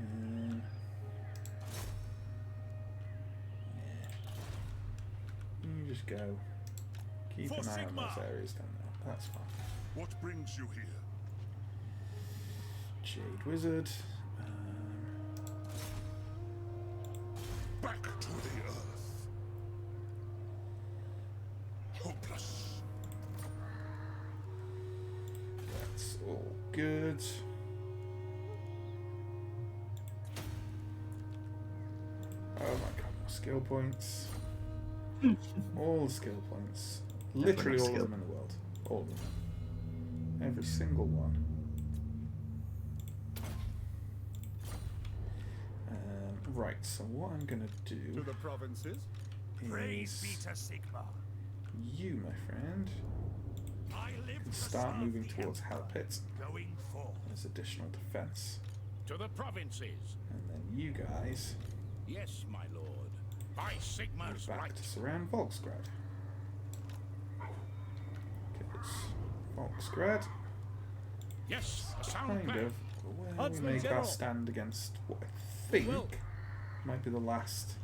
Um, yeah. You just go. Keep For an eye on Sigmar. those areas down there. That's fine. What brings you here? Jade Wizard. Back to the earth. Hopeless. That's all good. Oh my god, more skill points. All the skill points. Literally all of them in the world. All of them. Every single one. Right, so what I'm going to To do the provinces. Praise be is to Sigmar. you, my friend, I live can to start serve moving the towards Hell Empire. Pit Going forth. as additional defense. To the provinces. And then you guys Yes, my lord. By move Sigmar's back right. to surround Volksgrad. Because Volksgrad Yes, a sound kind plan. of where we Huntsman make our General. stand against what I think Will. might be the last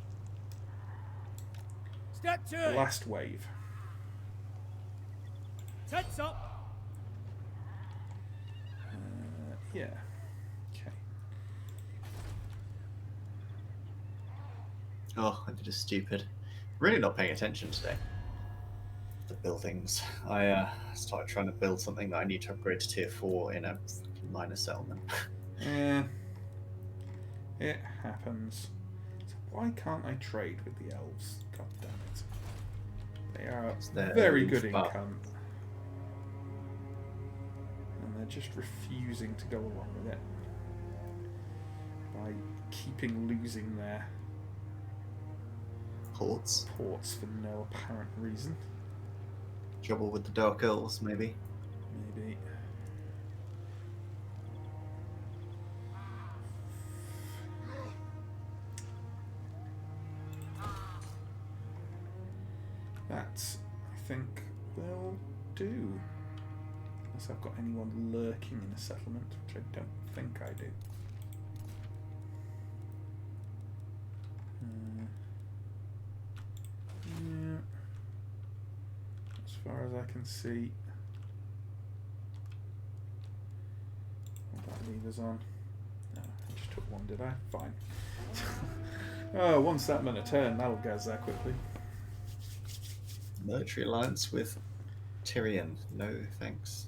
Step to it. last wave. Tents up. Yeah. Okay. Oh, I did a stupid. Really not paying attention today. The buildings. I started trying to build something that I need to upgrade to tier 4 in a fucking minor settlement. Yeah. It happens. So why can't I trade with the elves? God damn it. They are They're very good elves, but- income. And they're just refusing to go along with it. By keeping losing their Ports. ports for no apparent reason. Trouble with the Dark Elves, maybe. Maybe. That, I think, will do. Unless I've got anyone lurking in a settlement, which I don't think I do. Yeah. As far as I can see. What that lever's on. No, I just took one, did I? Fine. Oh, one settlement a turn, that'll get us there quickly. Military alliance with Tyrion. No thanks.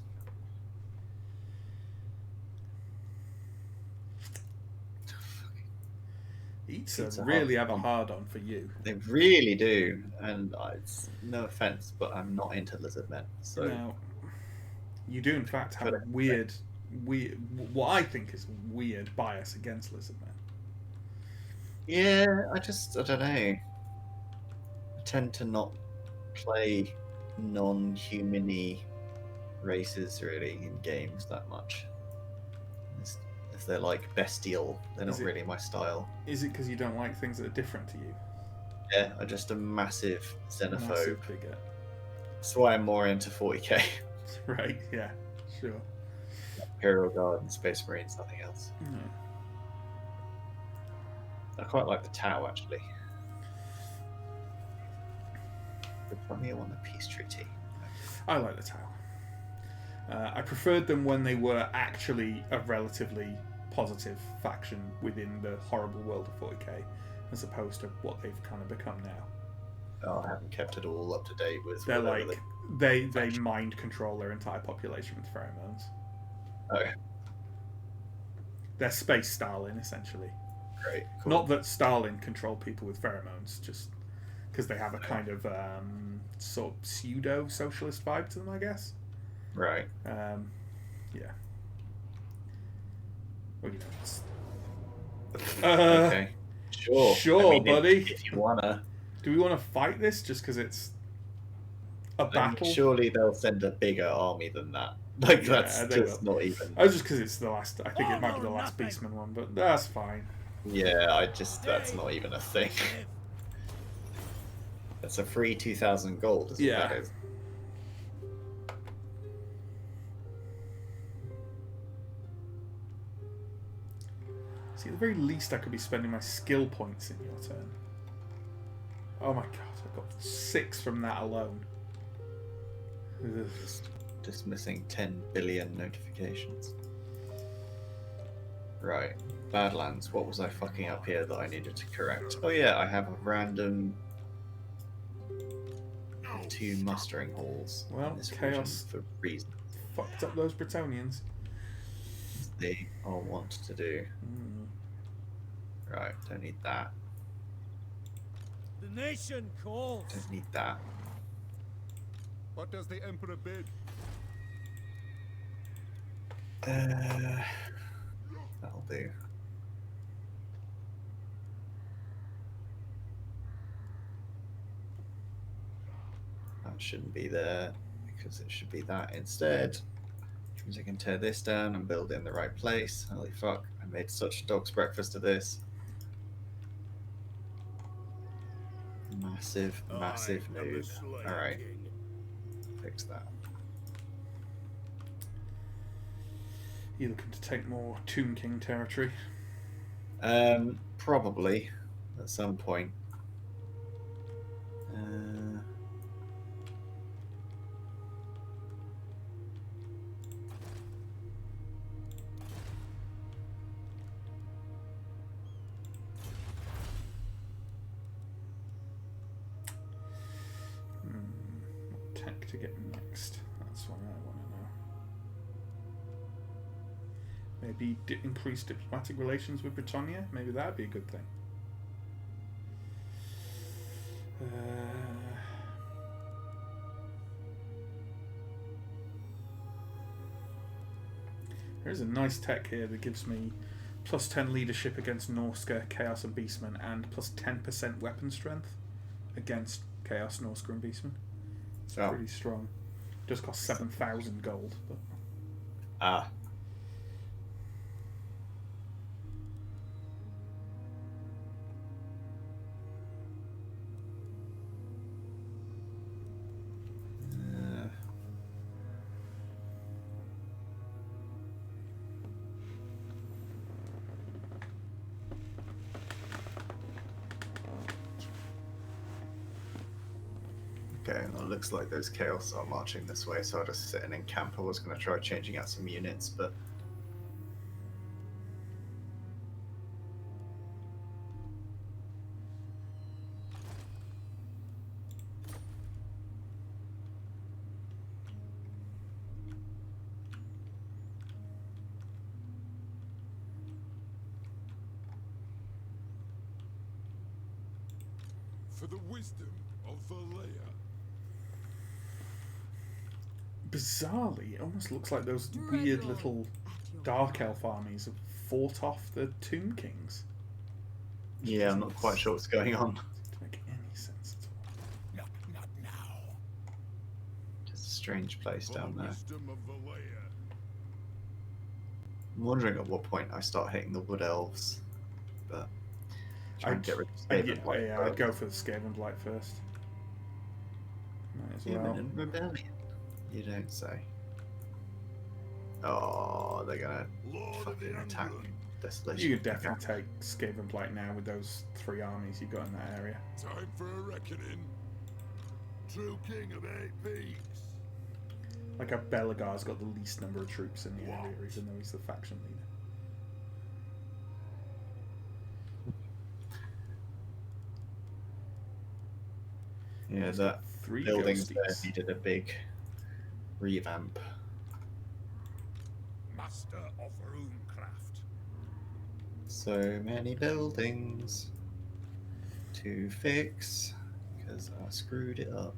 Eats It's a really hard have a one. hard on for you. They really do, and it's no offense, but I'm not into lizard men. So Now, you do in fact have a Correct. weird, what I think is a weird bias against lizard men. yeah, I don't know. I tend to not play non-humany races really in games that much. If they're like bestial, they're Is not it- really my style. Is it because you don't like things that are different to you? Yeah, I'm just a massive xenophobe. Massive bigot. That's why I'm more into 40k. Right, yeah, sure. Imperial Guard and Space Marines, nothing else. No. I quite like the Tau actually. Britannia won the peace treaty. I like the Tau. I preferred them when they were actually a relatively positive faction within the horrible world of 40k, as opposed to what they've kind of become now. Oh, I haven't kept it all up to date with. They're whatever like they mind control their entire population with pheromones. Oh, They're space Stalin essentially. great. Cool. Not that Stalin controlled people with pheromones, just because they have a kind of sort of pseudo socialist vibe to them, I guess. Right. Yeah. Well, you know, it's... Okay. Sure. Sure, I mean, buddy. If you wanna. Do we want to fight this just because it's a battle? Surely they'll send a bigger army than that. Like Yeah, that's they just will. not even. Oh, just because it's the last. I think it All might be the or last nothing. Beastman one, but that's fine. Yeah, that's not even a thing. That's a free 2,000 gold. Is Yeah. what that is. See, at the very least, I could be spending my skill points in your turn. Oh my god, I got 6 from that alone. Ugh. Just missing 10 billion notifications. Right. Badlands. What was I fucking up here that I needed to correct? Oh yeah, I have a random 2 mustering halls. Well, in this chaos. region for reasons Fucked up those Bretonians. they all want to do. Mm. Right, don't need that. The nation calls. Don't need that. What does the Emperor bid? That'll do. That shouldn't be there because it should be that instead. Which means I can tear this down and build it in the right place. Holy fuck, I made such a dog's breakfast of this. Massive, massive I am the node. Slayer Alright, King. fix that. You looking to take more Tomb King territory? Probably at some point. Uh, What tech to get next? That's what I want to know. Maybe increase diplomatic relations with Britannia? Maybe that'd be a good thing. There's a nice tech here that gives me plus 10 leadership against Norska, Chaos and Beastmen, and plus 10% weapon strength against Chaos, Norska and Beastmen. It's Oh. pretty strong. Just cost 7,000 gold. But... ah. Okay, well, it looks like those chaos are marching this way, so I'll just sit and encamp. I was going to try changing out some units, but For the wisdom of Valea. Bizarrely, it almost looks like those weird little dark elf armies have fought off the Tomb Kings. yeah, I'm not quite sure what's going on. Doesn't make any sense at all. Not now. Just a strange place For down the there. wisdom of Valea. I'm wondering at what point I start hitting the wood elves, but try and get rid of Skaven Blight I'd first. go for the Skaven Blight first. Might as well. Human rebellion. You don't say. Oh, they're gonna Lord of fucking the attack Underland. Desolation. You could definitely take Skaven Blight now with those 3 armies you've got in that area. Time for a reckoning. True king of 8 peaks. Like how Belagar's got the least number of troops in the area, even though he's the faction leader. Yeah, He's that got 3 buildings there ghosties. needed a big revamp. Master of runecraft. So many buildings to fix because I screwed it up.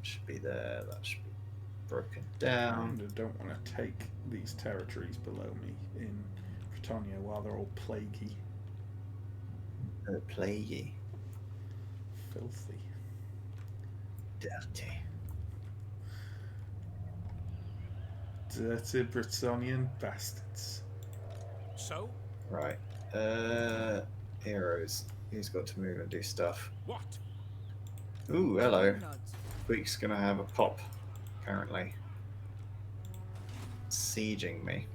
Should be there. That should be broken down. And I don't want to take these territories below me in Britannia while they're all plaguey, Plaguey, filthy. dirty. Dirty Britonian bastards. So, Right. Heroes. Who's got to move and do stuff? what? Ooh, hello. Week's gonna have a pop, apparently. Sieging me.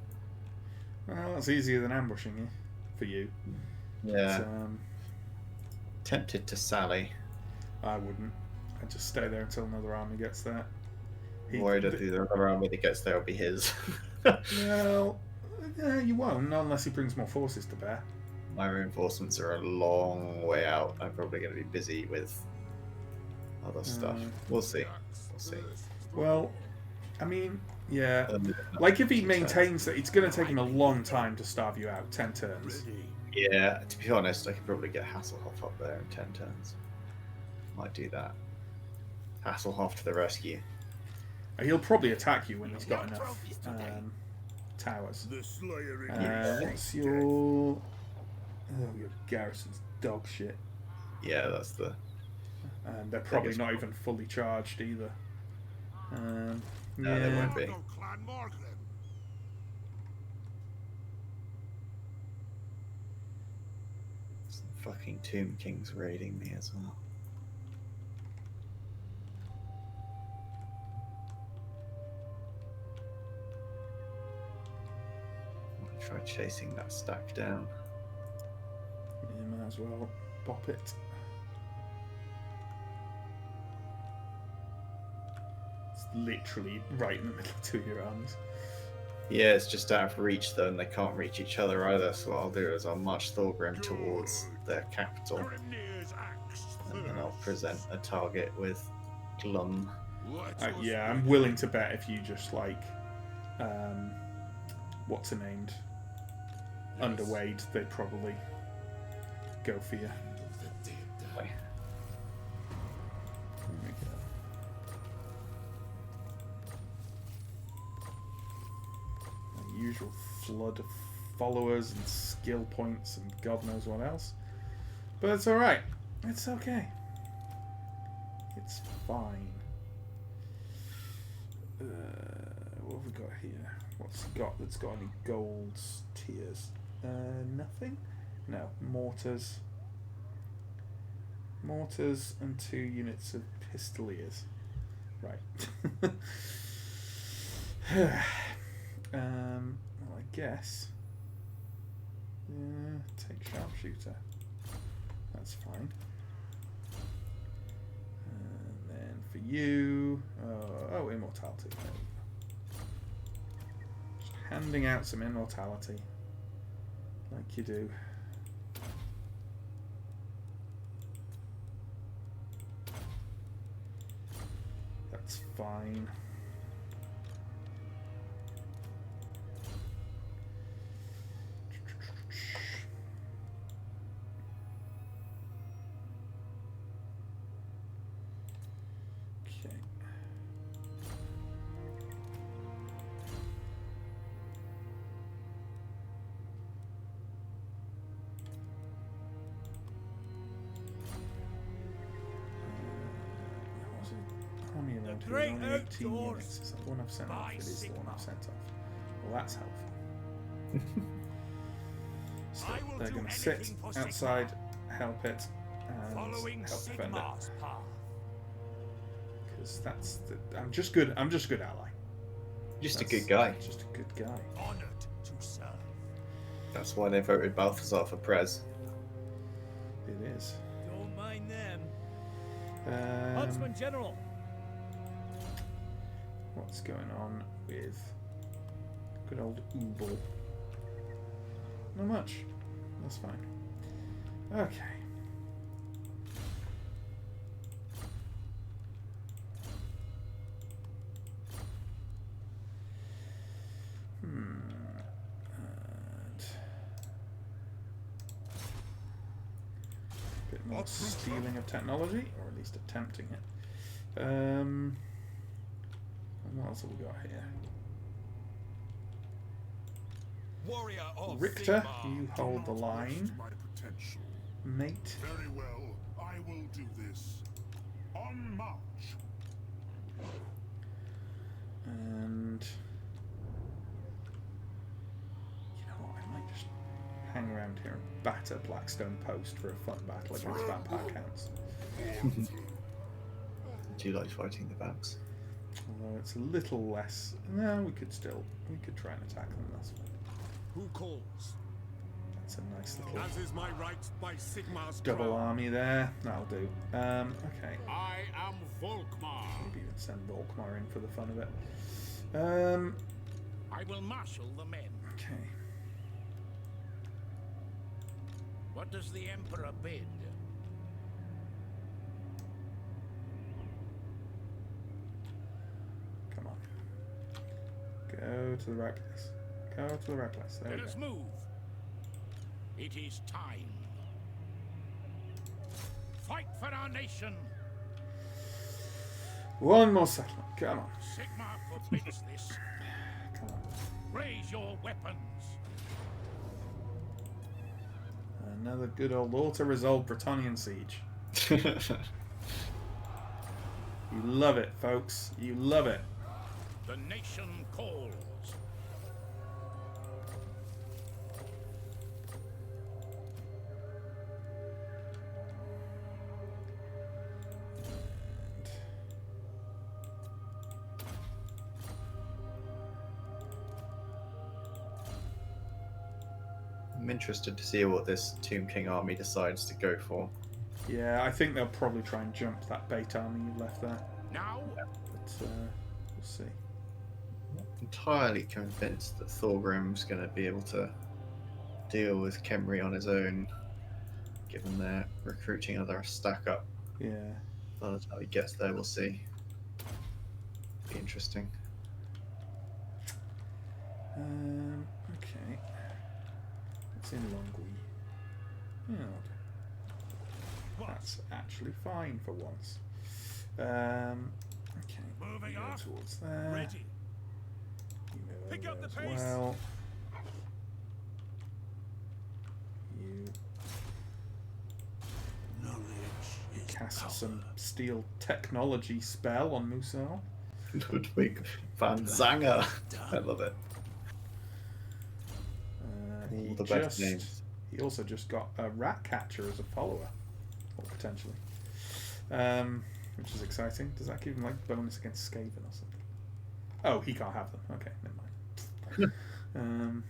Well, that's easier than ambushing you, for you. Yeah. But, Tempted to sally. I wouldn't. I'd just stay there until another army gets there. Worried that the other army that gets there will be his. Well, you won't, not unless he brings more forces to bear. My reinforcements are a long way out. I'm probably going to be busy with other stuff. We'll see. We'll see. Well, I mean, yeah. Um, Like if he maintains that, it's going to take him a long time to starve you out. 10 turns. Ready. Yeah, to be honest, I could probably get Hasselhoff up there in 10 turns. Might do that. Hasselhoff to the rescue. He'll probably attack you when he's got enough towers. The Slayer in What's your... Oh, your garrison's dog shit. Yeah, that's the... And they're probably not even fully charged either. No, they yeah. won't be. of Clan Morgan. Some fucking Tomb Kings raiding me as well. I'll try chasing that stack down. You might as well pop it. It's literally right in the middle of 2 of your armies. Yeah, it's just out of reach though, and they can't reach each other either, so what I'll do is I'll march Thorgrim towards their capital, Grimnir's axe and then I'll first. present a target with Glum. Let us Yeah, I'm willing to bet if you just like, what's her named? Underweighed, they'd probably go for you. Like, There we go. The usual flood of followers and skill points and God knows what else. But it's alright. It's okay. It's fine. What have we got here? What's it got that's got any gold tiers? Nothing? No. Mortars. Mortars and 2 units of pistoliers. Right. Well, I guess. Yeah, take sharpshooter. That's fine. for you. Oh, immortality. There we go. Just handing out some immortality. Like you do. That's fine. Okay. What was it? Army around here is only 18 units. Is that the one I've sent off? It is the one I've sent off. Well, that's helpful. So they're going to sit outside, help it, and help defend it. Because that's the. I'm just good ally. Just a good guy. Just a good guy. Honored to serve. That's why they voted Balthazar for Prez. It is. Don't mind them. Um, Huntsman General. what's going on with good old Oobel? Not much. That's fine. Okay. And a bit more stealing of technology, or at least attempting it. And what else have we got here? Warrior of Richter, Sigmar. you hold the line. My potential. Mate. Very well, I will do this. On march. And you know what, I might just hang around here and batter Blackstone Post for a fun battle against Vampire Counts. Do you like fighting the Vamps? Although it's a little less. No, we could try and attack them, that's fine. Who calls? That's a nice little As is my right by Sigmar's double crown. army there. That'll do. Okay. I am Volkmar. Maybe even send Volkmar in for the fun of it. I will marshal the men. Okay. What does the Emperor bid? Come on. Go to the right place. Go to the right place. There we Let us go. move. It is time. Fight for our nation. One more settlement. Come on. Sigmar forbids this. Come on. Raise your weapons. Another good old auto-resolved Bretonnian siege. You love it, folks. You love it. The nation calls. I'm interested to see what this Tomb King army decides to go for. Yeah, I think they'll probably try and jump that bait army you've left there. Now, But we'll see. Entirely convinced that Thorgrim's going to be able to deal with Khemri on his own, given they're recruiting other stack up. Yeah. By the time he gets there, we'll see. Be interesting. Okay. It's in Longwy. Yeah. That's actually fine for once. Okay. Moving you go off. towards there. ready. You move Pick over up the there pace. as well. You cast some steel technology spell on Musal. Ludwig van Zanger. I love it. He All the best just names. he also just got a rat catcher as a follower, or potentially, which is exciting. Does that give him like bonus against Skaven or something? Oh, he can't have them. Okay, never mind.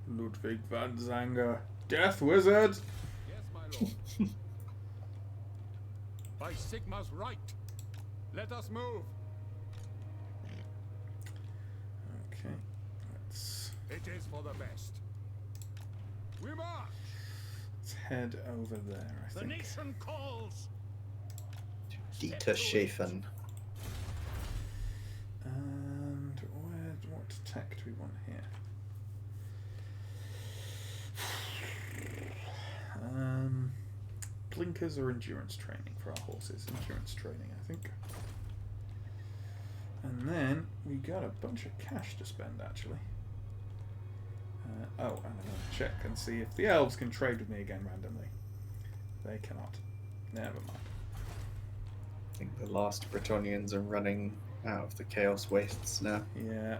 Ludwig van Zanger, Death Wizard. Yes, my lord. By Sigma's right. Let us move. Okay, let's It is for the best. We march. head over there, I The think. nation calls. Dieter Schäfen. And what tech do we want here? Blinkers or endurance training for our horses? Endurance training, I think. And then we got a bunch of cash to spend, actually. And I'm going to check and see if the elves can trade with me again randomly. They cannot. Never mind. I think the last Bretonnians are running out of the Chaos Wastes now. Yeah.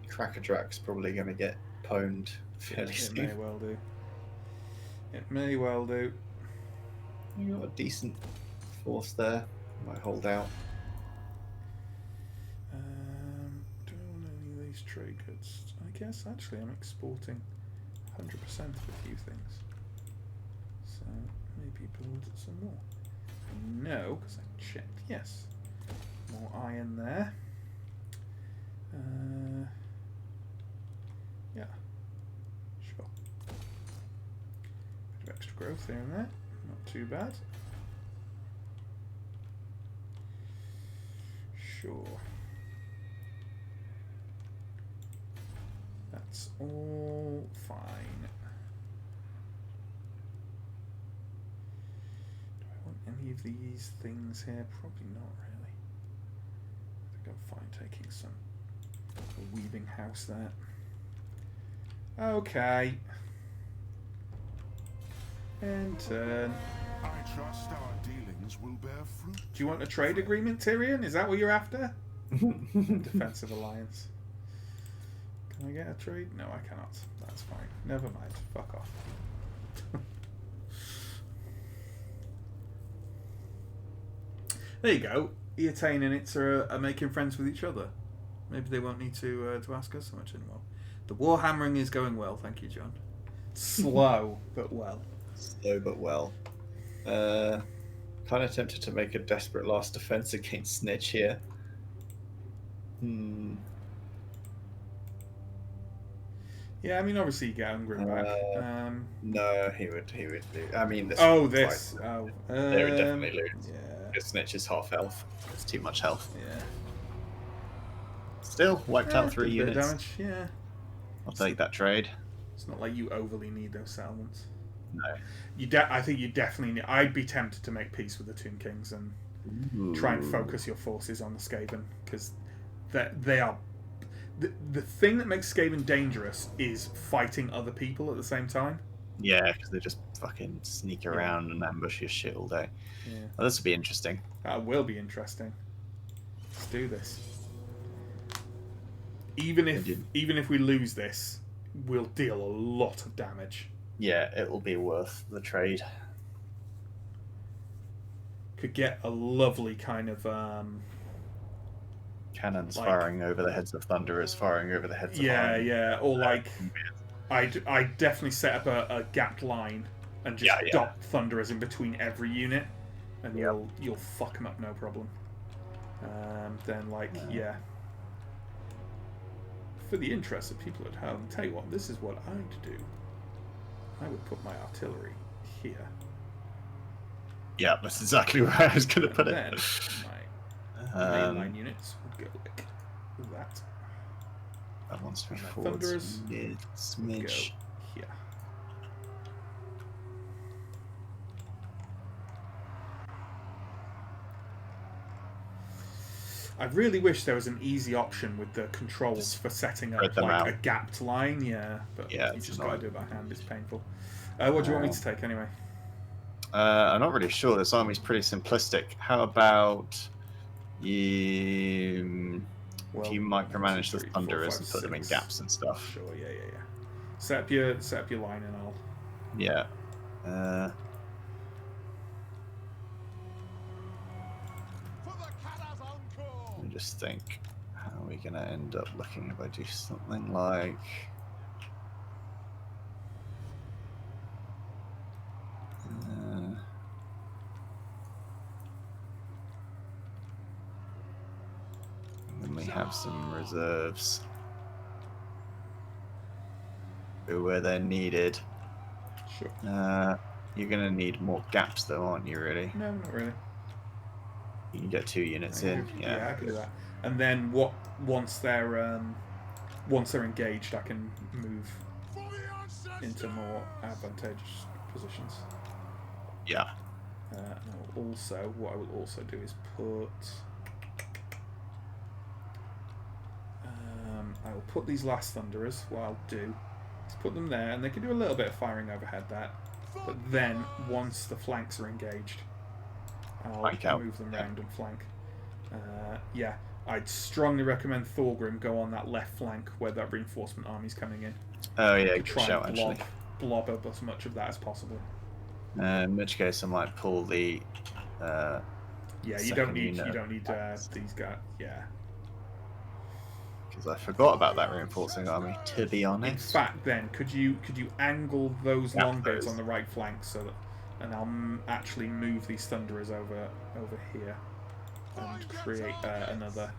Crackerdrack's probably going to get pwned fairly It soon. may well do. It may well do. You got a decent force there. Might hold out. Don't want any of these trade goods. I guess actually I'm exporting 100% of a few things. So maybe build some more. No, because I checked. Yes. More iron there. Yeah. Sure. Bit of extra growth here and there. Not too bad. Sure. That's all fine. Do I want any of these things here? Probably not really. I think I'm fine taking some. A weaving house there. Okay. And turn. I trust our dealings will bear fruit. Do you want a trade agreement, Tyrion? Is that what you're after? Defensive alliance. Can I get a trade? No, I cannot. That's fine. Never mind. Fuck off. There you go. Eatane and Itz are making friends with each other. Maybe they won't need to ask us so much anymore. The warhammering is going well, thank you, John. Slow, but well. Slow but well. Kind of tempted to make a desperate last defense against Snitch here. Yeah, I mean, obviously you get Hungry back. No, he would lose. I mean, this. Oh, this. Oh, they would definitely lose. Yeah. Because Snitch is half health. It's too much health. Yeah. Still wiped out 3 did a bit of units. damage. Yeah. I'll take that trade. It's not like you overly need those settlements. No. I think you definitely need. I'd be tempted to make peace with the Tomb Kings and try and focus your forces on the Skaven, because they are. The thing that makes Skaven dangerous is fighting other people at the same time. Yeah, because they just fucking sneak around and ambush your shit all day. Yeah. Well, this will be interesting. That will be interesting. Let's do this. Even if we lose this, we'll deal a lot of damage. Yeah, it will be worth the trade. Could get a lovely kind of Cannons like, firing over the heads of Thunderers, firing over the heads of Iron. yeah, or like I'd definitely set up a gapped line and just dot Thunderers in between every unit, and you'll fuck them up no problem. Then for the interest of people at home, tell you what, this is what I'd do. I would put my artillery here. Yeah, that's exactly where I was going to put Then it. my mainline units would go like that. That wants to be And my forwards. Thunderers Mid, would go smidge. here. I really wish there was an easy option with the controls for setting up spread them like out. a gapped line, but Yeah, you it's just got to annoying. do it by hand. It's painful. What do you want me to take anyway? I'm not really sure. This army's pretty simplistic. How about you? Well, If you micromanage the 1, 2, 3, 4, Thunderers 5, and put them in 6. gaps and stuff. Sure, yeah. Set up your line and I'll. Yeah. Let me just think. How are we going to end up looking if I do something like... have some reserves where they're needed. Sure. You're going to need more gaps, though, aren't you, really? No, not really. You can get 2 units I in. can Yeah. I can do that. And then once they're engaged, I can move into more advantageous positions. Yeah. What I will also do is put. I will put these last thunderers. What I'll do is put them there, and they can do a little bit of firing overhead. But then once the flanks are engaged, I'll move them round and flank. Yeah, I'd strongly recommend Thorgrim go on that left flank where that reinforcement army's coming in. Oh yeah, good Try shout and actually. blob up as much of that as possible. In which case, I might pull the. Yeah, you don't need these guys. Yeah. Because I forgot about that reinforcing army. To be honest. In fact, then could you angle those longbeards on the right flank so that, and I'll actually move these thunderers over here and create another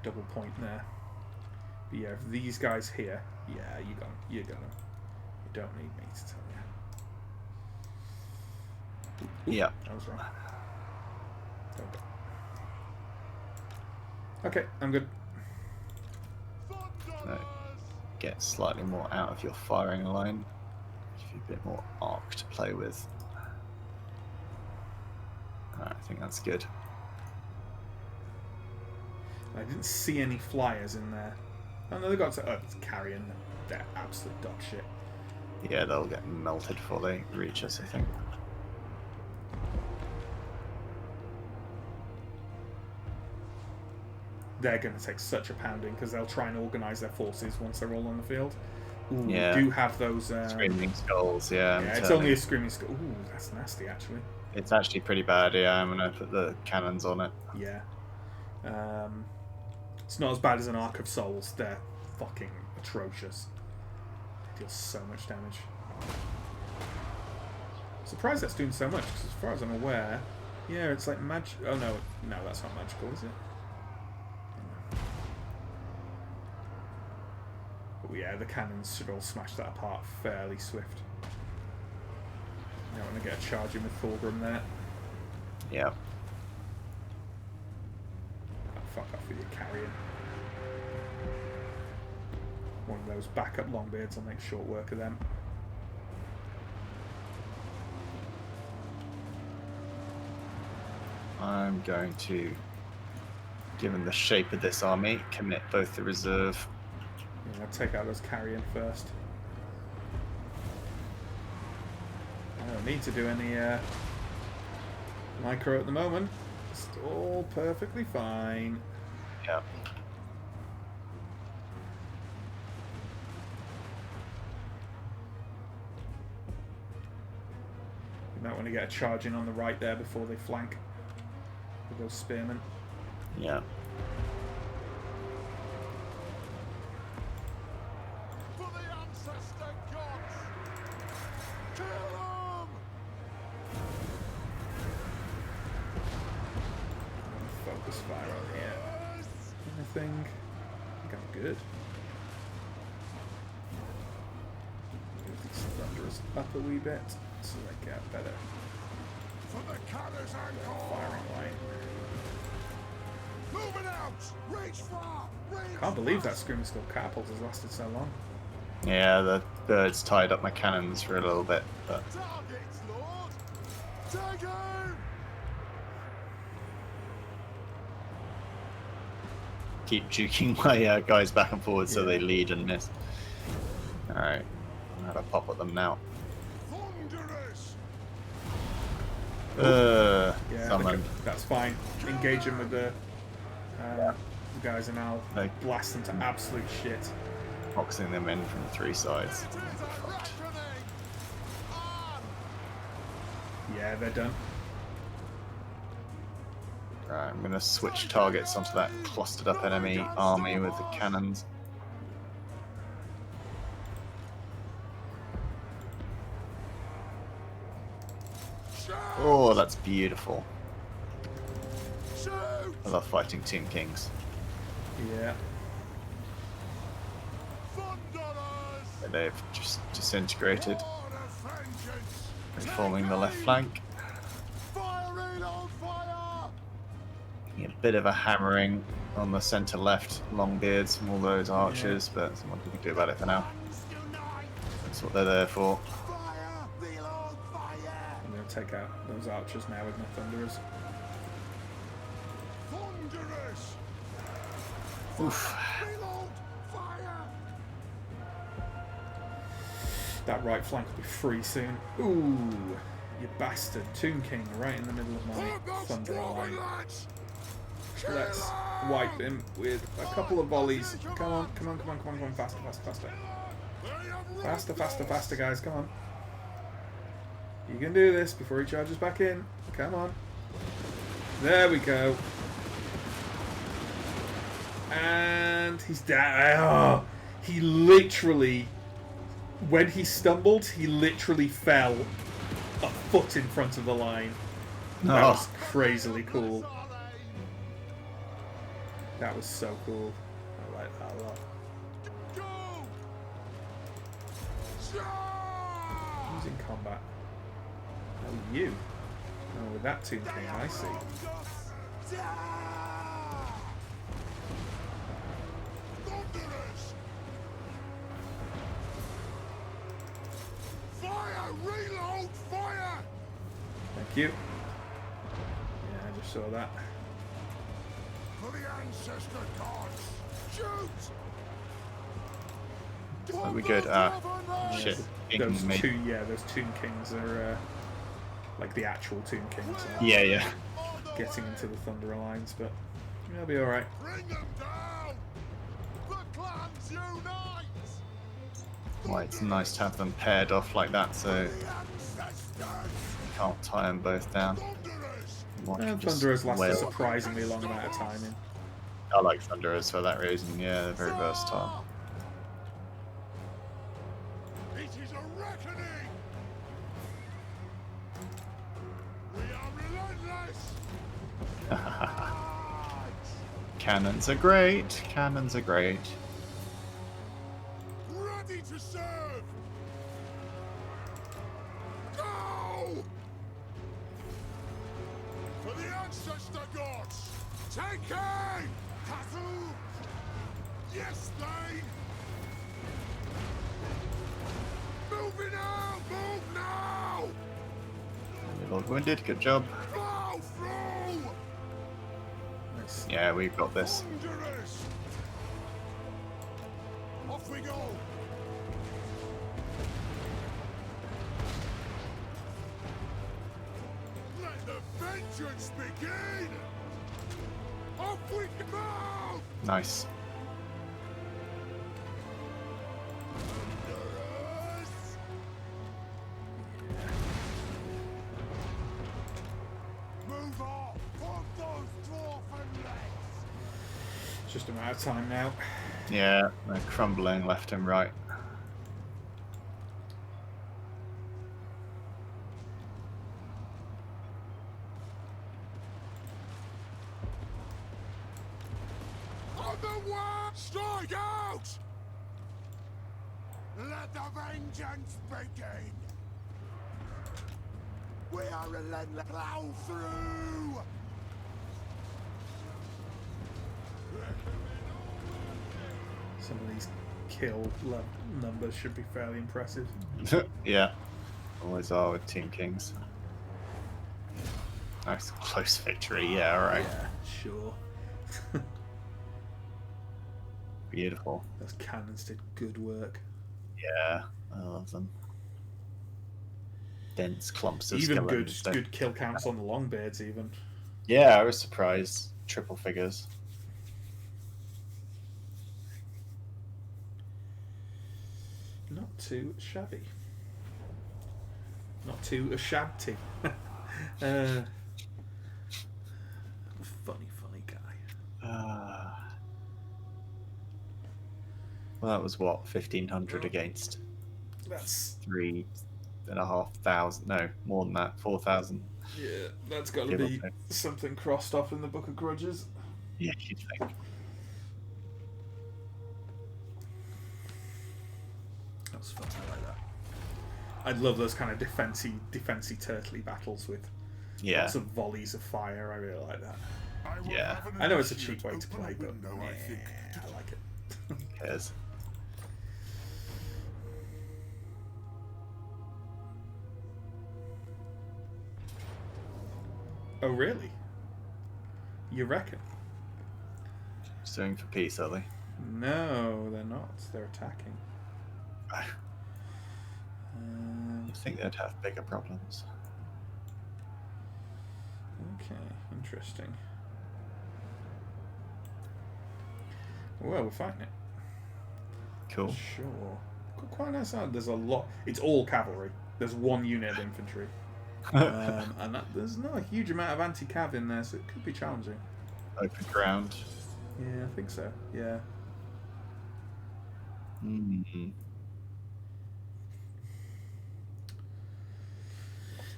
double point there. But yeah, if these guys here, yeah, you got them. You don't need me to tell you. Yeah. I was wrong. Okay, I'm good. Get slightly more out of your firing line. Give you a bit more arc to play with. Alright, I think that's good. I didn't see any flyers in there. Oh no, they got to carrying. They're absolute dog shit. Yeah, they'll get melted before they reach us, I think. They're going to take such a pounding because they'll try and organise their forces once they're all on the field. Ooh, Yeah. We do have those... Screaming skulls, yeah. Yeah, it's only a screaming skull. Ooh, that's nasty, actually. It's actually pretty bad, yeah. I'm going to put the cannons on it. Yeah. It's not as bad as an Ark of Souls. They're fucking atrocious. Deals so much damage. Surprised that's doing so much, because as far as I'm aware... Yeah, it's like magic... Oh, no, that's not magical, is it? But yeah, the cannons should all smash that apart fairly swift. Now I'm going to get a charge in with Thorgrim there. Yeah. Oh, fuck off with your carrying. One of those backup longbeards, I'll make short work of them. I'm going to, given the shape of this army, commit both the reserve. Yeah, I'll take out those carrion first. I don't need to do any micro at the moment. It's all perfectly fine. Yeah. You might want to get a charge in on the right there before they flank with those spearmen. Yeah. For the ancestor gods! Kill them! Focus fire on here. Anything? I think I'm good. Move these thunderers up a wee bit so they get better For the cannons and firing line. moving out! Reach far! Reach Can't believe that Screaming Skull catapult has lasted so long. Yeah, the birds tied up my cannons for a little bit, but targets, Lord! Take him! keep juking my guys back and forward so Yeah. they lead and miss. Alright, I'm gonna pop at them now. Thunderous! Yeah, Someone. that's fine. Engage them with the guys and I'll Like- blast them to absolute shit. Boxing them in from 3 sides. It is a reckoning! On! Yeah, they're done. Right, I'm gonna switch targets onto that clustered up enemy army with the cannons. Oh, that's beautiful. Shoot! I love fighting Tomb Kings. Yeah. They've just disintegrated, Lord of vengeance! reforming the left flank. Firing on fire! A bit of a hammering on the centre left Longbeards from all those archers, but there's nothing we can do about it for now. That's what they're there for. Fire! Reload fire! I'm going to take out those archers now with my thunderers. Thunderous! Oof. Reload fire! That right flank will be free soon. Ooh, you bastard. Tomb King right in the middle of my thunder line. Let's wipe him with a couple of volleys. Come on, come on, come on, come on, come on. Faster, faster, faster. Faster, faster, faster, guys. Come on. You can do this before he charges back in. Come on. There we go. And he's down. Oh, he literally, when he stumbled, he literally fell a foot in front of the line. That was crazily cool. That was so cool. I like that a lot. Who's in combat? Oh, you. Oh, with that Tomb King, I see. Fire! Reload fire! Thank you. Yeah, I just saw that. For the ancestor gods! Shoot! Are we good? Shit. Those King two, yeah, those Tomb Kings are like the actual Tomb Kings. Yeah, yeah. Getting into the Thunder Alliance, but it'll be all right. Bring them down! The clans unite! Well, it's nice to have them paired off like that, so you The ancestors! can't tie them both down. Thunderous! One can just Thunderers last a wail. surprisingly long amount of time in. I like Thunderers for that reason, yeah, they're very versatile. It is a reckoning! We are relentless! Cannons are great, cannons are great. Ready to serve! Go! For the ancestor gods! Take aim! Kazu! Yes, Thane! Moving out! Move now! Lord Wounded, good job. Plow through! Nice. Yeah, we've got this. Thunderous! Off we go! Let the vengeance begin! Off we go! Nice. Thunderous! Move off! Put those dwarfen legs! It's just a matter of time now. Yeah, they're crumbling left and right. On the way! Strike out! Let the vengeance begin! We are relentless. Plow through! Some of these kill numbers should be fairly impressive. Yeah, always are with Team Kings. Nice close victory, yeah, alright. Yeah, sure. Beautiful. Those cannons did good work. Yeah, I love them. Dense clumps of Even good, skeletons. good kill counts on the Longbeards, even. Yeah, I was surprised. Triple figures. Not too shabby. Not too shabty. Funny guy. Well, that was what, 1,500 against That's 3,500. No, more than that, 4,000. yeah. That's got to Give or be take. something crossed off in the Book of Grudges. Yeah, you think? That's fun. I like that. I love those kind of defensy, turtley battles with lots of volleys of fire. I really like that. Yeah. I know it's a cheap way to play, but I like it. Yes. Oh, really? You reckon? Suing for peace, are they? No, they're not. They're attacking. I think they'd have bigger problems. Okay, interesting. Well, we're fighting it. Cool. Sure. Quite nice side. There's a lot. It's all cavalry. There's one unit of infantry. And there's not a huge amount of anti-cav in there, so it could be challenging. Open ground. Yeah, I think so. Yeah. Mm-hmm.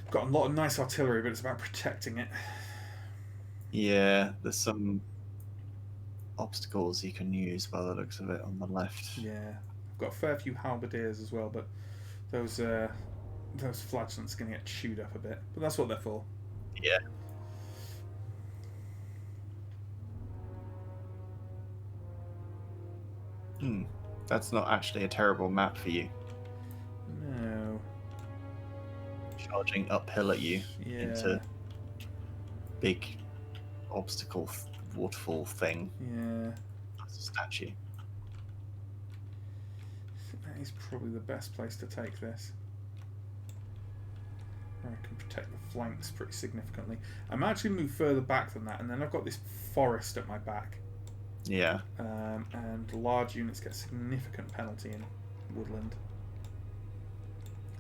Got a lot of nice artillery, but it's about protecting it. Yeah, there's some obstacles you can use by the looks of it on the left. Yeah. Got a fair few halberdiers as well, but those flagellants are going to get chewed up a bit. But that's what they're for. Yeah. That's not actually a terrible map for you. No. Charging uphill at you into big obstacle waterfall thing. Yeah. That's a statue. I think that is probably the best place to take this. I can protect the flanks pretty significantly. I might actually move further back than that, and then I've got this forest at my back. Yeah. And large units get significant penalty in woodland.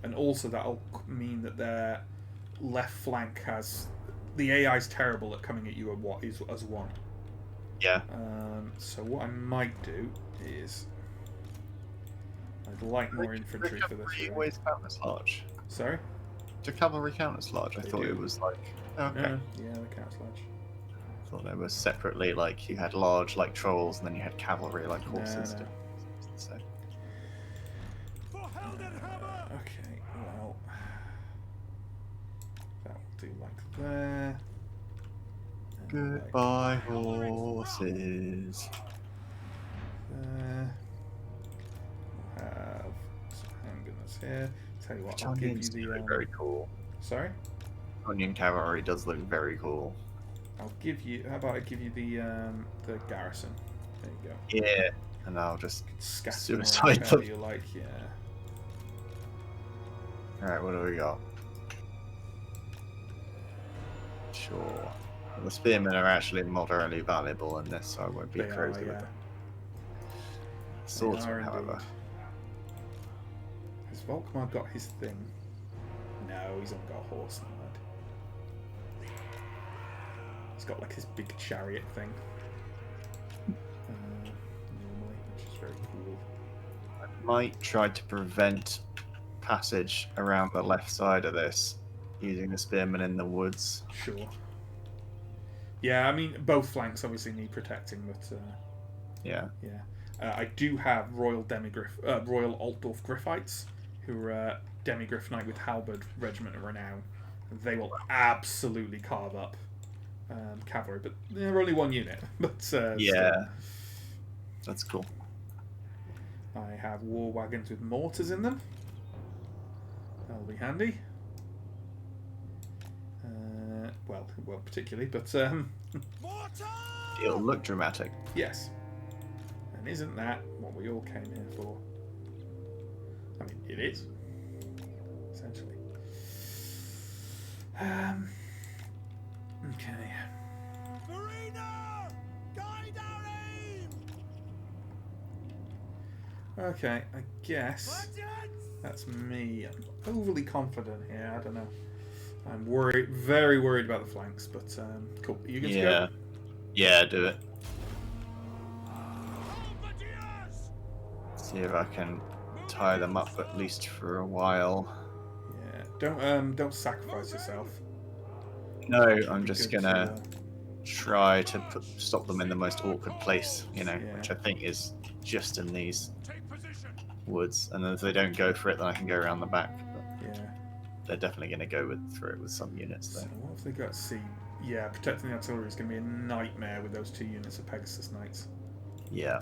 And also that'll mean that their left flank has... The AI's terrible at coming at you as one. Yeah. So what I might do is... I'd like more infantry for this. Cavalry always count as large. Sorry? Do cavalry count as large? I They thought do. it was like... Okay. Yeah, they count as large. I thought they were separately, like, you had large, like, trolls, and then you had cavalry, like horses. No. So. Okay, well... That'll do like there. And Goodbye, like horses. there. We'll have some handgunners here. Tell you what, I'll give you Onions the... look very cool. Sorry? Onion cavalry does look very cool. I'll give you... How about I give you the garrison? There you go. Yeah. And I'll just Scatter suicide them. them. You like, yeah. Alright, what do we got? Sure. Well, the spearmen are actually moderately valuable in this, so I won't be They crazy are, with yeah. them. They Swordsman, are however. indeed. Has Volkmar got his thing? No, he's only got a horse now. He's got like his big chariot thing. Normally, which is very cool. I might try to prevent passage around the left side of this using the spearmen in the woods. Sure. Yeah, I mean, both flanks obviously need protecting, but Yeah. yeah. I do have Royal Altdorf Griffites, who are Demigriff Knight with Halberd Regiment of Renown. They will absolutely carve up cavalry, but they're only one unit. But Yeah. still. That's cool. I have war wagons with mortars in them. That'll be handy. Well, particularly, but It'll look dramatic. yes. And isn't that what we all came here for? I mean, it is, essentially. Okay. Marina! Guide our aim! Okay, I guess that's me. I'm overly confident here. I don't know. I'm worried, very worried about the flanks, but cool. Are you good to go? Yeah, do it. See if I can tie them up at least for a while. Yeah. Don't sacrifice yourself. No, Should I'm be just good gonna try to stop them in the most awkward place, you know, Yeah. which I think is just in these Take position. woods. And then if they don't go for it, then I can go around the back. But Yeah. they're definitely going to go through it with some units, So though. what have they got? See, yeah, protecting the artillery is going to be a nightmare with those 2 units of Pegasus Knights. Yeah.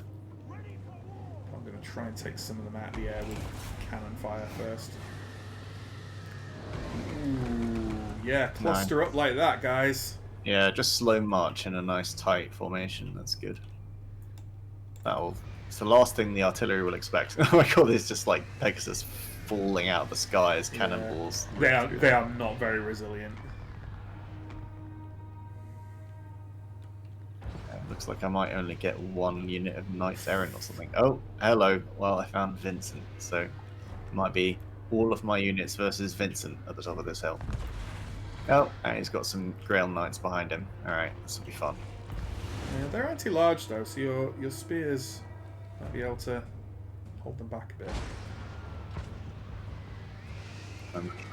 I'm going to try and take some of them out of the air with cannon fire first. Ooh, yeah, cluster up like that, guys. Yeah, just slow march in a nice tight formation. That's good. It's the last thing the artillery will expect. Oh my god, there's just like Pegasus falling out of the sky as cannonballs. They are not very resilient. Looks like I might only get 1 unit of Knights Errant or something. Oh, hello. Well, I found Vincent, so it might be all of my units versus Vincent at the top of this hill. Oh, and he's got some Grail Knights behind him. Alright, this will be fun. Yeah, they're anti-large though, so your spears might be able to hold them back a bit.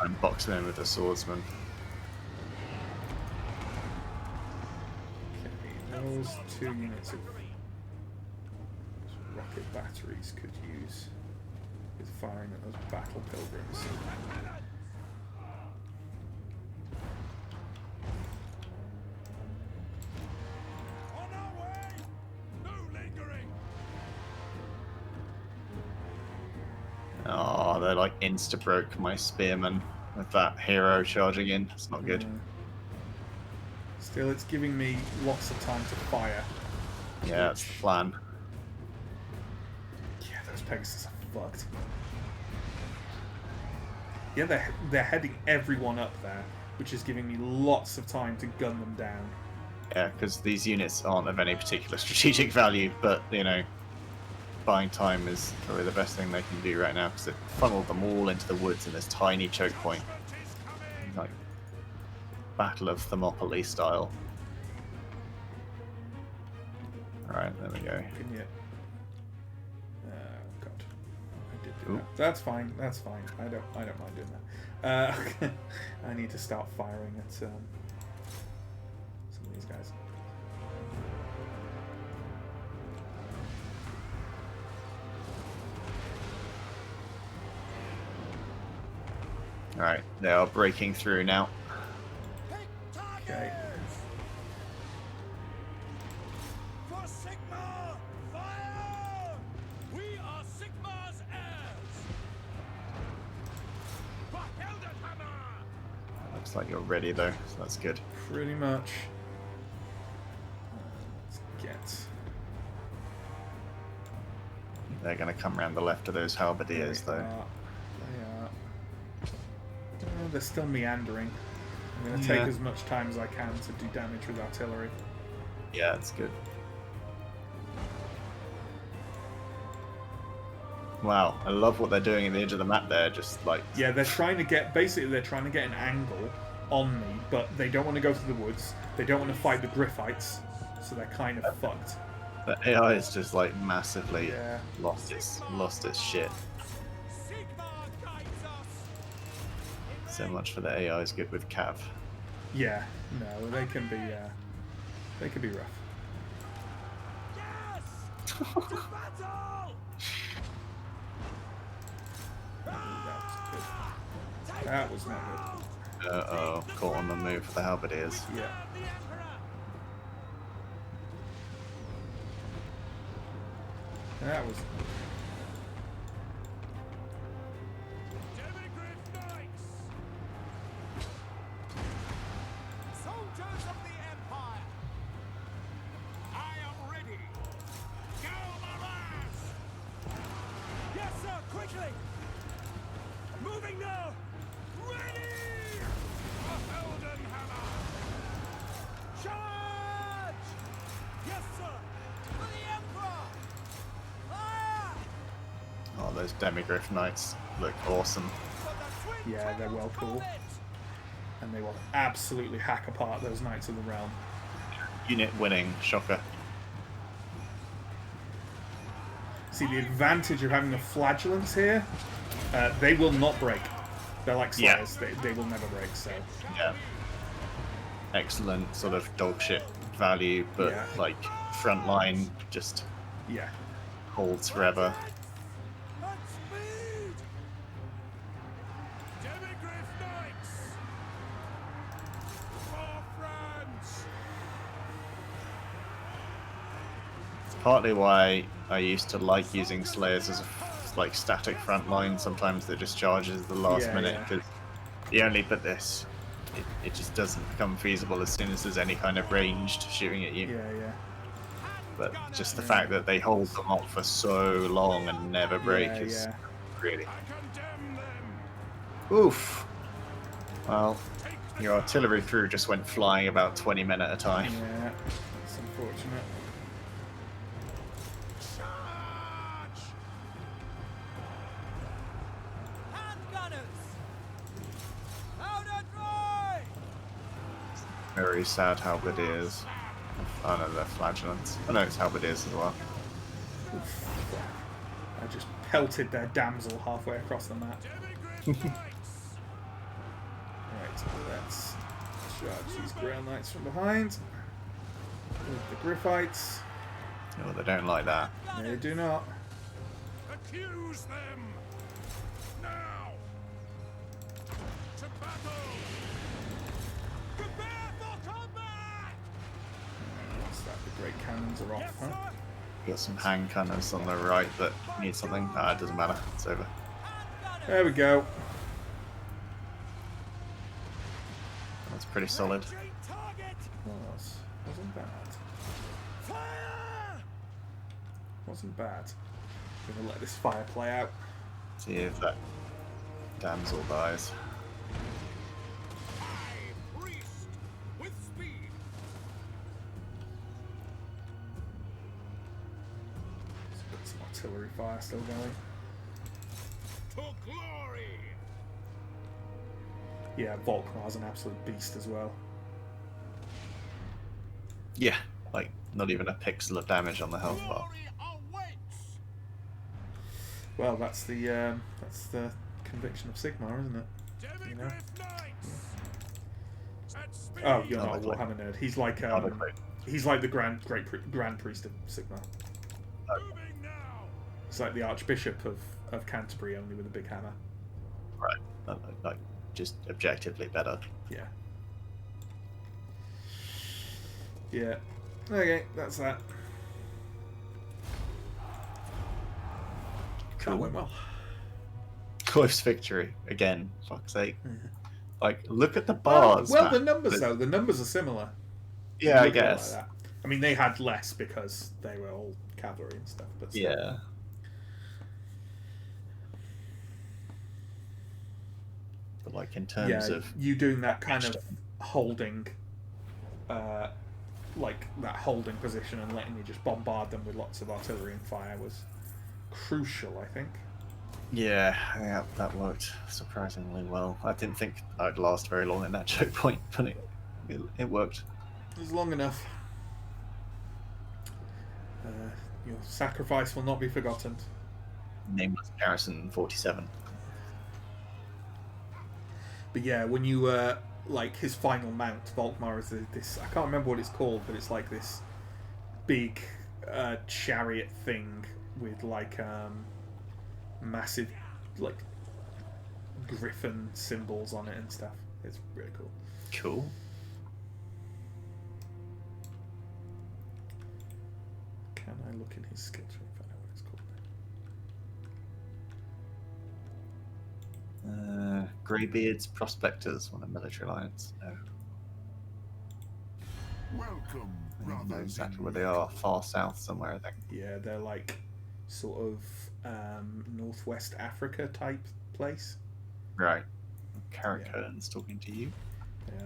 I'm boxing in with the swordsman. Okay, those 2 units of rocket batteries could use with firing at those battle pilgrims. On our way. No lingering. Oh, they're like insta-broke my spearmen with that hero charging in. It's not good. Still, it's giving me lots of time to fire. Yeah, that's the plan. Yeah, those Pegasus are fucked. Yeah, they're heading everyone up there, which is giving me lots of time to gun them down. Yeah, because these units aren't of any particular strategic value, but, you know, buying time is probably the best thing they can do right now, because it funneled them all into the woods in this tiny choke point. Like, Battle of Thermopylae style. Alright, there we go. Can you... Oh god, I did do Ooh. that. That's fine. That's fine. I don't mind doing that. I need to start firing at some of these guys. Alright, they are breaking through now. Okay. For Sigma, fire! We are Sigma's heirs. For Heldenhammer! Looks like you're ready though, so that's good. Pretty much. Let's get... They're going to come around the left of those halberdiers though. They are. Oh, they're still meandering. I'm going to take Yeah. as much time as I can to do damage with artillery. Yeah, it's good. Wow, I love what they're doing at the edge of the map there, just like... Yeah, they're trying to get... Basically, they're trying to get an angle on me, but they don't want to go through the woods. They don't want to fight the Griffites, so they're kind of fucked. The AI is just like massively Yeah. lost its shit. Sigma guides us. So much for the AI is good with Cav. Yeah, no, they can be rough. Yes! To battle! That was not good. Uh-oh, caught on the move for the halberdiers. Yeah. The Emperor! That was... Demigryph Knights! Soldiers of the Empire! I am ready! Go, Maras! Yes, sir, quickly! Moving now! Ready! For Heldenhammer! Charge! Yes, sir! For the Emperor! Fire! Oh, those Demigryph Knights look awesome. For the twin Yeah, they're well cool. combat! And they will absolutely hack apart those Knights of the Realm. Unit winning, shocker. See, the advantage of having the Flagellants here, they will not break. They're like Yeah. Slayers. They will never break, so... Yeah. Excellent sort of dog shit value, but Yeah. like front line just Yeah. holds forever. At speed! Demigryph Knights! For France! It's partly why I used to like using Slayers as a like static front line. Sometimes it just charges at the last Yeah, minute yeah. because the only but this it just doesn't become feasible as soon as there's any kind of ranged shooting at you. Yeah, yeah. But just the Yeah. fact that they hold them off for so long and never break Yeah, is yeah. really I condemn them! oof. Well, your artillery crew just went flying about 20 men at a time. Yeah. It's unfortunate. Charge! Very sad halberdiers. Oh no, they're flagellants. Oh no, it's halberdiers as well. I just pelted their damsel halfway across the map. Demigryph Knights! Right, let's charge these Grail Knights from behind. With the Griffites. Oh, they don't like that. They do not. Accuse them! Now! To battle! Prepare for combat! What's that? The Great Cannons are off, Yes, huh? sir! Got some hand cannons on the right that need something. Ah, it doesn't matter. It's over. There we go. That's pretty solid. Retreat target! Wasn't bad. Fire! Wasn't bad. Gonna let this fire play out. See if that damsel dies. High priest with speed! Let's put some artillery fire still going. To glory! Yeah, Volkmar's an absolute beast as well. Yeah, like not even a pixel of damage on the health bar. Glory awaits! Well, that's the conviction of Sigmar, isn't it? You know? Demigryph Knights! At speed! Oh, you're not a Not a clue. Warhammer nerd. He's like Not a clue. he's like the grand priest of Sigmar. Moving now! He's like the Archbishop of Canterbury, only with a big hammer. Right. Like just objectively better. Yeah. Yeah. Okay, that's that. That Cool. went well. Close victory again. Fuck's sake. Mhm. Like, look at the bars. Well, man. the numbers though, the numbers are similar. Yeah, I Look at it like guess. that. I mean, they had less because they were all cavalry and stuff. But still. Yeah. But like in terms Yeah, of you doing that kind of holding, like that holding position and letting you just bombard them with lots of artillery and fire was crucial, I think. yeah, that worked surprisingly well. I didn't think I'd last very long in that choke point, but it worked. It was long enough. Your sacrifice will not be forgotten. Nameless Garrison 47. But yeah, when you like his final mount, Volkmar is this. I can't remember what it's called, but it's like this big chariot thing with like massive like griffin symbols on it and stuff. It's really cool. Cool. Can I look in his skills tree and find out what it's called? Greybeards Prospectors on a military alliance. No. Welcome, I don't know brothers. exactly where they are. Far south somewhere, I think. Yeah, they're like sort of northwest Africa type place. Right. Carrot Yeah. Curtain's talking to you. Yeah.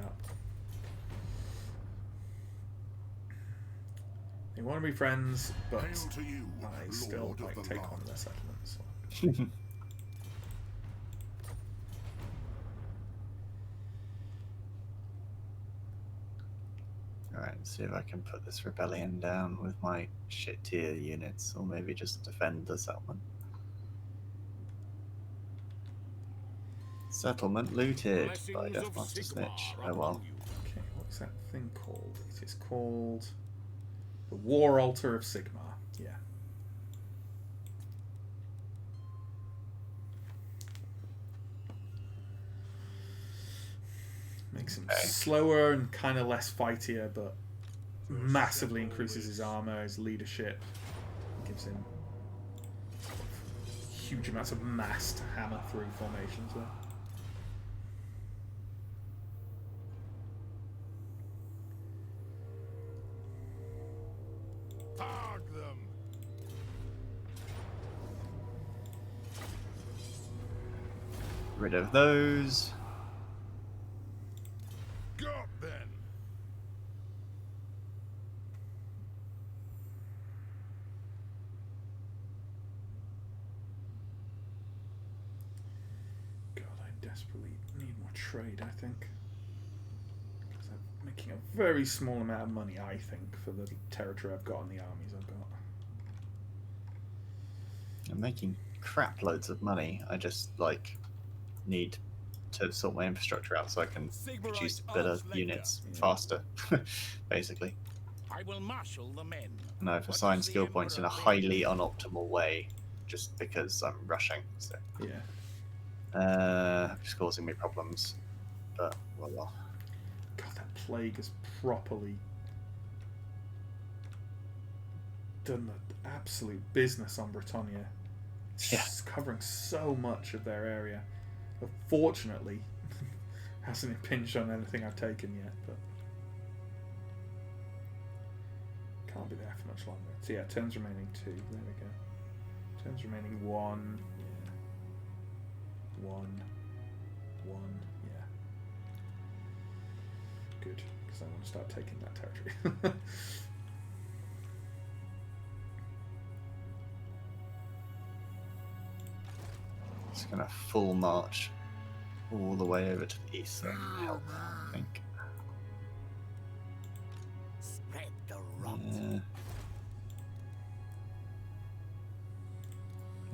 They want to be friends, but Hail to you, I still Lord of like the take on Land. their settlements. Alright, see if I can put this rebellion down with my shit tier units, or maybe just defend the settlement. Settlement looted by Blessings of Deathmaster Sigmar Snitch. Oh upon well. you. Okay, what's that thing called? It's It is called the War Altar of Sigmar. Yeah. Makes him slower and kind of less fightier, but massively increases his armor, his leadership. Gives him huge amounts of mass to hammer through formations with. Tag them. Rid of those. Got then. God, I desperately need more trade, I think. Because I'm making a very small amount of money, I think, for the territory I've got and the armies I've got. I'm making crap loads of money. I just like need to sort my infrastructure out so I can produce better units faster, basically. I will marshal the men. And I've assigned skill points in a highly unoptimal way, just because I'm rushing. So Yeah. it's causing me problems. But well. God, that plague has properly done the absolute business on Britannia. It's covering so much of their area. But fortunately, hasn't impinged on anything I've taken yet. But can't be there for much longer. So yeah, turns remaining 2. There we go. Turns remaining 1. Yeah. 1. 1. Yeah. Good, because I want to start taking that territory. It's gonna full march all the way over to the east. That'll help, I think. Spread the rot. Can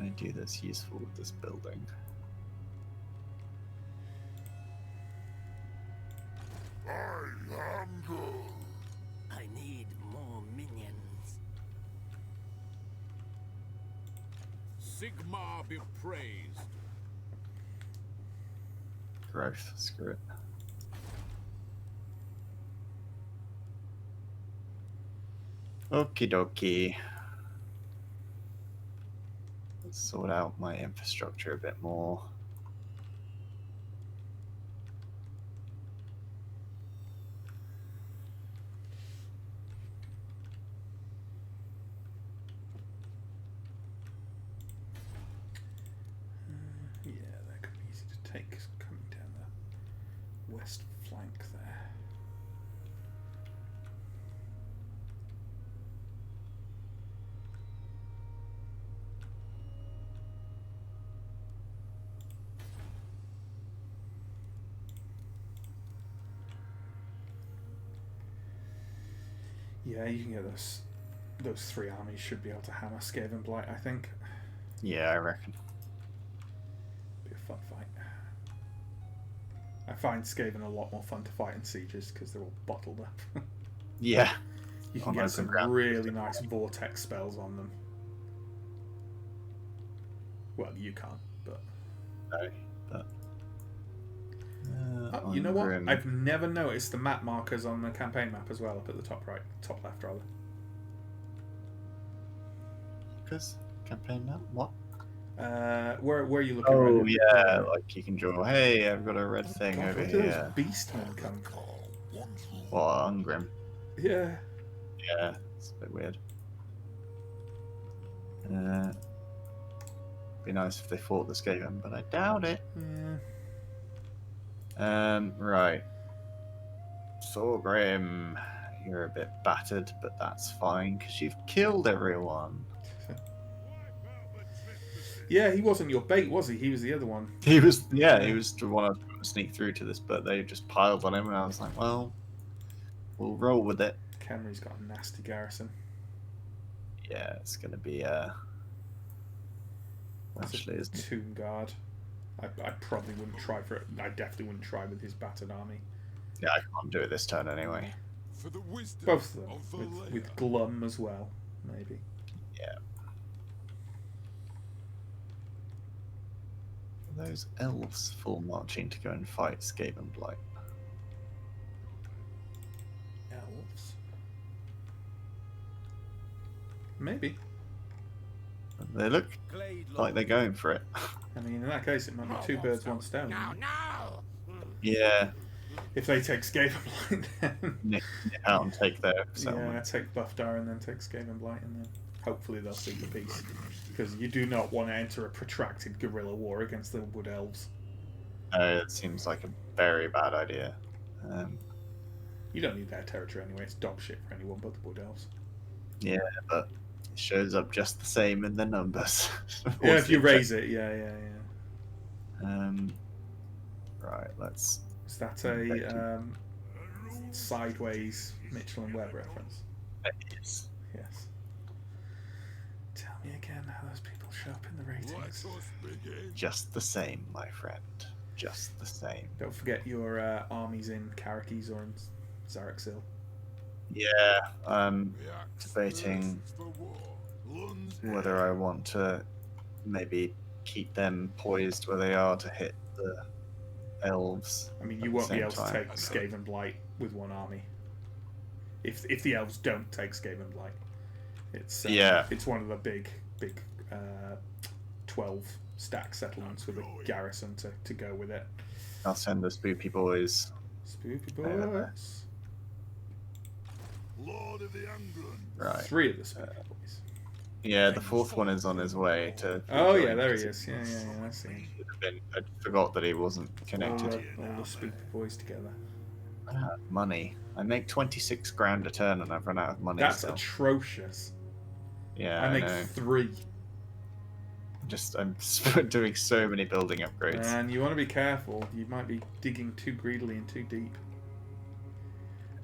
I do this useful with this building? I hunger. I need more minions. Sigmar be praised. Growth, screw it. Okie dokie. Let's sort out my infrastructure a bit more. Yeah, that could be easy to take coming down the west flank there. Yeah, you can get those 3 armies should be able to hammer Skaven Blight, I think. Yeah, I reckon. Be a fun fight. I find Skaven a lot more fun to fight in sieges because they're all bottled up. Yeah. You can On get open some ground. really nice vortex spells on them. Well, you can't, but... No, but... you know what? Ungrim. I've never noticed the map markers on the campaign map as well, up at the top right, top left rather. Because campaign map? What? Where are you looking? Oh right now? yeah, like you can draw. Hey, I've got a red thing God, over where do here. those beastmen come from? What, Ungrim? Yeah. Yeah, it's a bit weird. Be nice if they fought the Skaven, but I doubt it. Yeah. Right. Thorgrim, you're a bit battered, but that's fine because you've killed everyone. Yeah, he wasn't your bait, was he? He was the other one. He was, yeah, he was the one I was trying to sneak through to this, but they just piled on him, and I was like, well, we'll roll with it. Camry's got a nasty garrison. Yeah, it's gonna be actually, isn't it? Tomb Guard. I probably wouldn't try for it. I definitely wouldn't try with his battered army. Yeah, I can't do it this turn anyway. for the wisdom Both of them, of the with layer. Glum as well, maybe. Yeah. Are those elves full marching to go and fight Skaven Blight? Elves. Maybe. They look Glade like they're going for it. I mean, in that case, it might be two birds, one stone. Now, now! Yeah. If they take Skaven Blight, then Nick out and take their yeah, settlement. take Buffdar and then take Skaven Blight, and then hopefully they'll seek the peace. Because you do not want to enter a protracted guerrilla war against the Wood Elves. It seems like a very bad idea. You don't need their territory anyway. It's dog shit for anyone but the Wood Elves. Yeah, but it shows up just the same in the numbers. Yeah, if you raise it, yeah. Right, let's. Is that a sideways Mitchell and Webb reference? Yes. Yes. Tell me again how those people show up in the Let ratings. us begin. Just the same, my friend. Just the same. Don't forget your armies in Karakis or in Zareksil. Yeah, The axe debating thirsts for war. Lunds whether I want to maybe keep them poised where they are to hit the elves. I mean, at you the won't be same able to time. take Skaven Blight with one army. If the elves don't take Skaven Blight, it's Yeah. it's one of the big 12 stack settlements with a garrison to go with it. I'll send the spoopy boys. Spooky Yeah. boys. Lord of the Angron. Right. 3 of the spooky boys. Yeah, the fourth one is on his way to. Oh yeah, join there he because is. Yeah, I see him. I forgot that he wasn't All connected. the spooky boys together. Money. I make 26 grand a turn and I've run out of money. That's still. atrocious. Yeah, I I make know. 3. I'm doing so many building upgrades. And you want to be careful. You might be digging too greedily and too deep.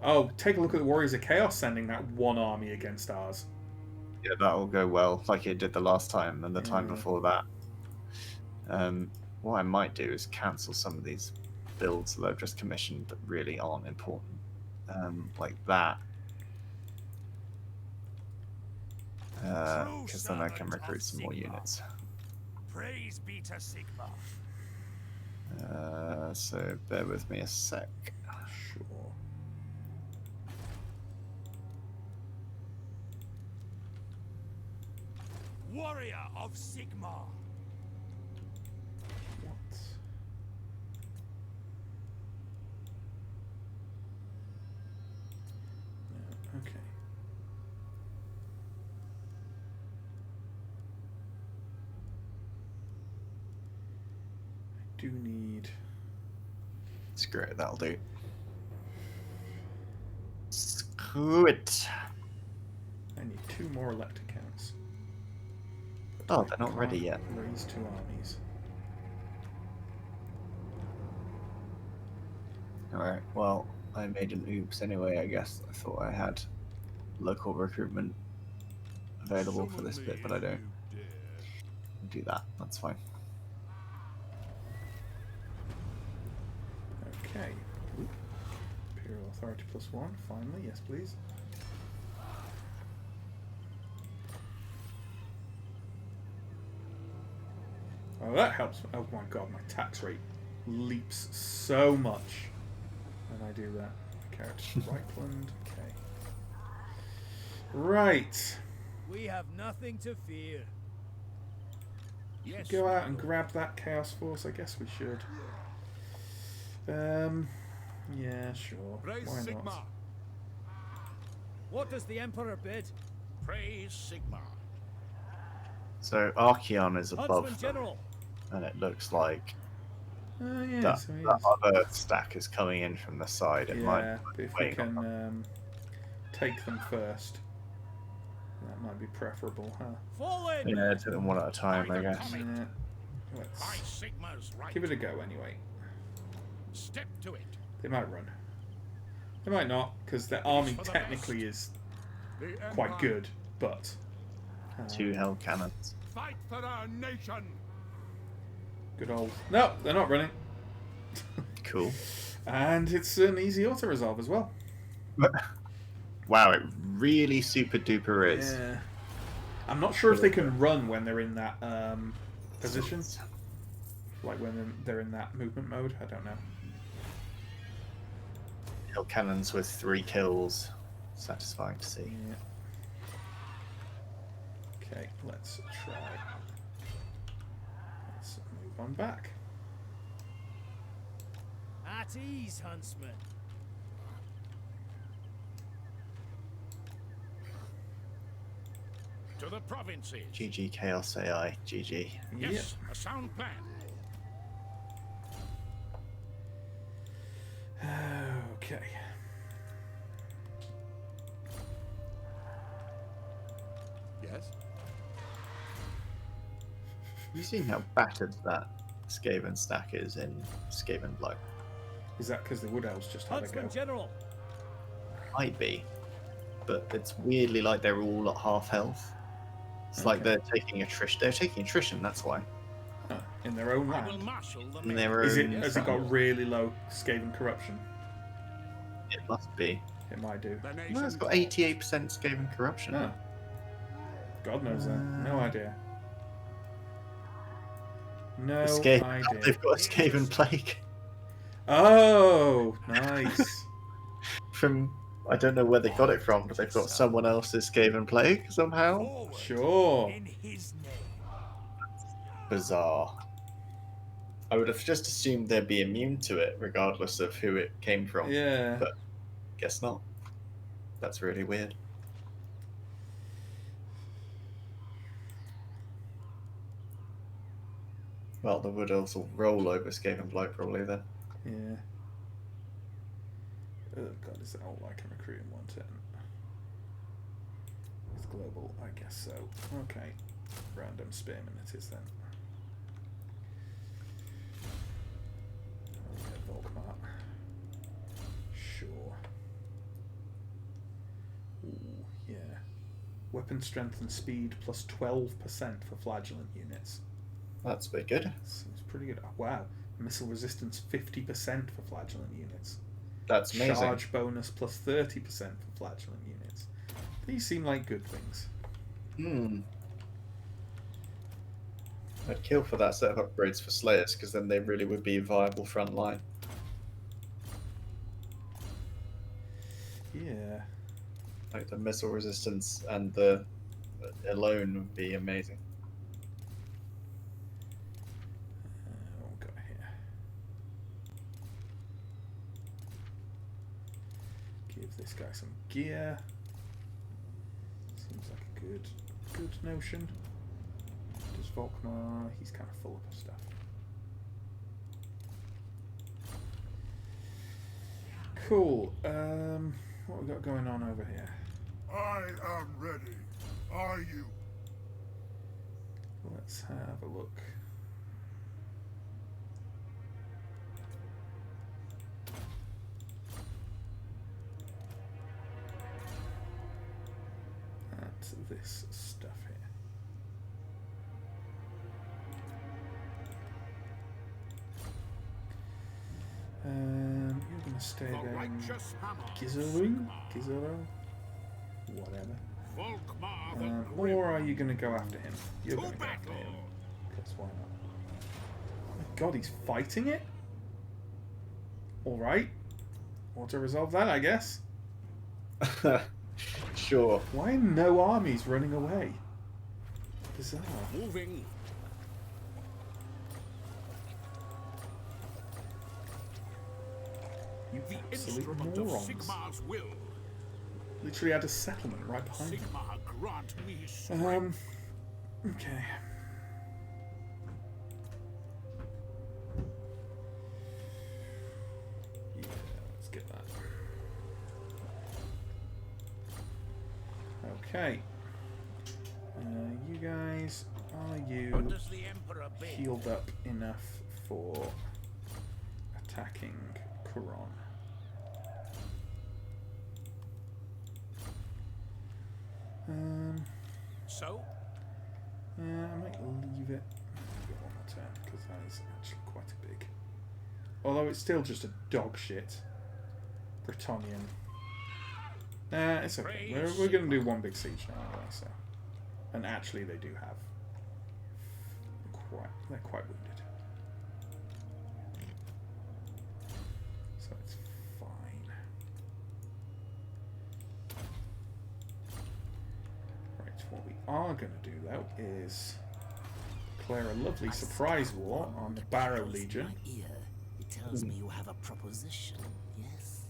Oh, take a look at the Warriors of Chaos sending that one army against ours. Yeah, that'll go well, like it did the last time and the time Yeah. before that. What I might do is cancel some of these builds that I've just commissioned that really aren't important, like that, because then I can recruit some more units. Praise be to Sigma. So bear with me a sec. Sure. Warrior of Sigma. What? No, okay. I do need. Screw it, that'll do. Screw it. I need 2 more elect accounts. Oh, they're not ready Can't yet. Raise 2 armies. Alright, well, I made an oops anyway, I guess. I thought I had local recruitment available for this bit, but I don't. Do that, that's fine. Okay. Oop. Imperial Authority +1, finally, yes please. Oh, that helps. Oh my god, my tax rate leaps so much when I do that. Character Reichland, okay. Right. We have nothing to fear. Yes. Go out and grab that Chaos Force, I guess we should. Yeah, sure. Praise Why Sigma. not? What does the Emperor bid? Praise Sigma. So Archeon is above Huntsman them, General. and it looks like Yeah, that, so that yes. other stack is coming in from the side. It might Yeah, be if we waiting on can take them first, that might be preferable, huh? Fallen. Yeah, take them one at a time, I guess. Yeah. By Let's Sigma's right. give it a go anyway. Step to it. They might run. They might not, because their army technically is The quite Empire. good, but 2 hell cannons. Fight for our nation. good old. No, they're not running. Cool. And it's an easy auto resolve as well. Wow, it really super duper is. Yeah. I'm not sure if they can run when they're in that position. Like when they're in that movement mode. I don't know. Hill cannons with 3 kills. Satisfying to see. Yeah. Okay, let's try. Let's move on back. At ease, huntsman. To the provinces. GG Chaos AI. GG. Yes, a sound plan. Okay. Yes? You seen how battered that Skaven stack is in Skaven Blood? Is that because the Wood Elves just had a go? Huntsman General. Might be, but it's weirdly like they're all at half health. It's like Okay. they're taking attrition. They're taking attrition. That's why. Huh, in their own I will land. marshal the In men. their Is it? own Has it front. got really low Skaven corruption? It must be. It might do. The No, nation it's got 88% Skaven corruption. Oh. God knows then. No idea. No idea. They've got a Skaven plague Oh, nice. from. I don't know where they got it from, but they've got someone else's Skaven plague somehow. Forward. Sure. In his name. Bizarre. I would have just assumed they'd be immune to it, regardless of who it came from. Yeah. But guess not. That's really weird. Well, the Wood Elves will roll over Skaven Blight probably then. Yeah. Oh god, is that all I can recruit in one turn? It's global, I guess so. Okay. Random spearman it is then. Okay, Volkmar. Sure. Ooh, yeah. Weapon strength and speed plus 12% for flagellant units. That's a bit good. Seems pretty good. Oh, wow. Missile resistance 50% for flagellant units. That's amazing. Charge bonus plus 30% for flagellant units. These seem like good things. Hmm. I'd kill for that set of upgrades for Slayers, because then they really would be a viable front line. Yeah. Like the missile resistance and the alone would be amazing. What we got here? Give this guy some gear. Seems like a good notion. Does Volkmar? He's kind of full of stuff. Cool. What we got going on over here? I am ready. Are you? Let's have a look. At this stuff here. You're gonna stay The there. righteous hammer. Gizero? Whatever. Volkmar the grim. Or are you gonna go after him? You're To gonna go after battle. him. Because why not? Oh my god, he's fighting it? Alright. Want to resolve that, I guess. Sure. Why are no armies running away? Bizarre. Moving. You The absolute instrument of morons. Sigmar's will. Literally had a settlement right behind him. Sigmar grant me strength. Okay. Yeah, let's get that. Okay. You guys, are What you does the Emperor bid? healed up enough for attacking Quran? So, Yeah, I might leave it. Give it one more turn because that is actually quite a big. Although it's still just a dog shit Bretonnian It's okay. We're going to do one big siege now anyway, so. And actually they do have they're quite wounded. So it's fine. Right, what we are going to do though is declare a lovely surprise war on the Barrow Legion. My ear. It tells me you have a proposition, yes?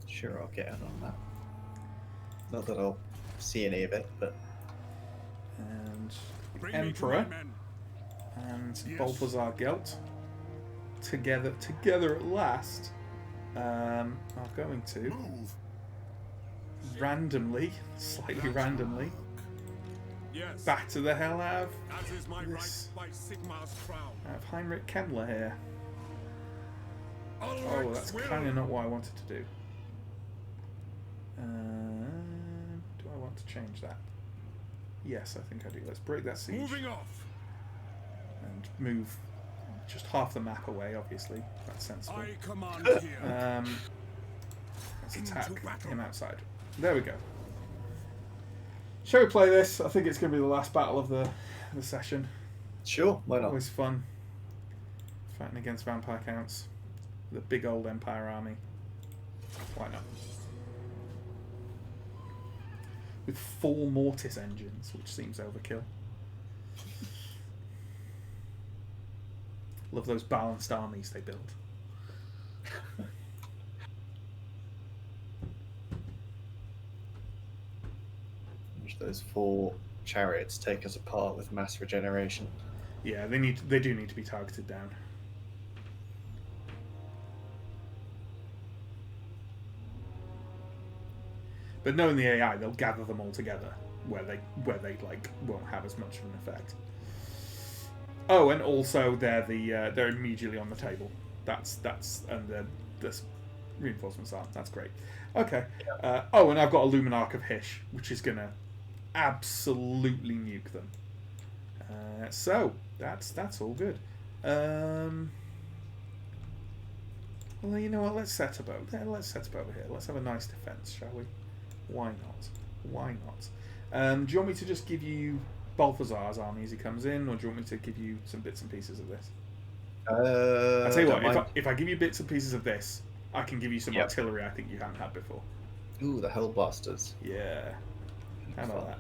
Sure, I'll get in on that. Not that I'll see any of it, but And Bring me to Emperor my men. and Yes. Balthazar Gelt together at last are going to Move. slightly randomly Yes. batter the hell out of As is my this. right by Sigmar's crown. Heinrich Kemmler here. Oh, Ulrich's that's will. kind of not what I wanted to do. Do I want to change that? Yes, I think I do. Let's break that siege Moving off. and move just half the map away, obviously. That's sensible. I command here. Let's Into attack battle. him outside. There we go. Shall we play this? I think it's going to be the last battle of the session. sure, why not? Always fun. Fighting against vampire counts. The big old Empire army. Why not? With 4 mortis engines, which seems overkill. Love those balanced armies they build. Wish those 4 chariots take us apart with mass regeneration. Yeah, they do need to be targeted down. But knowing the AI, they'll gather them all together where they like won't have as much of an effect. Oh, and also they're immediately on the table. That's and the reinforcements are. That's great. Okay. Oh, and I've got a Luminarch of Hish, which is gonna absolutely nuke them. So that's all good. Well, you know what? Let's set up over here. Let's have a nice defense, shall we? Why not? Why not? Do you want me to just give you Balthazar's army as he comes in, or do you want me to give you some bits and pieces of this? I'll tell you what, if I give you bits and pieces of this, I can give you some artillery I think you haven't had before. Ooh, the Hellblasters. Yeah. How about that?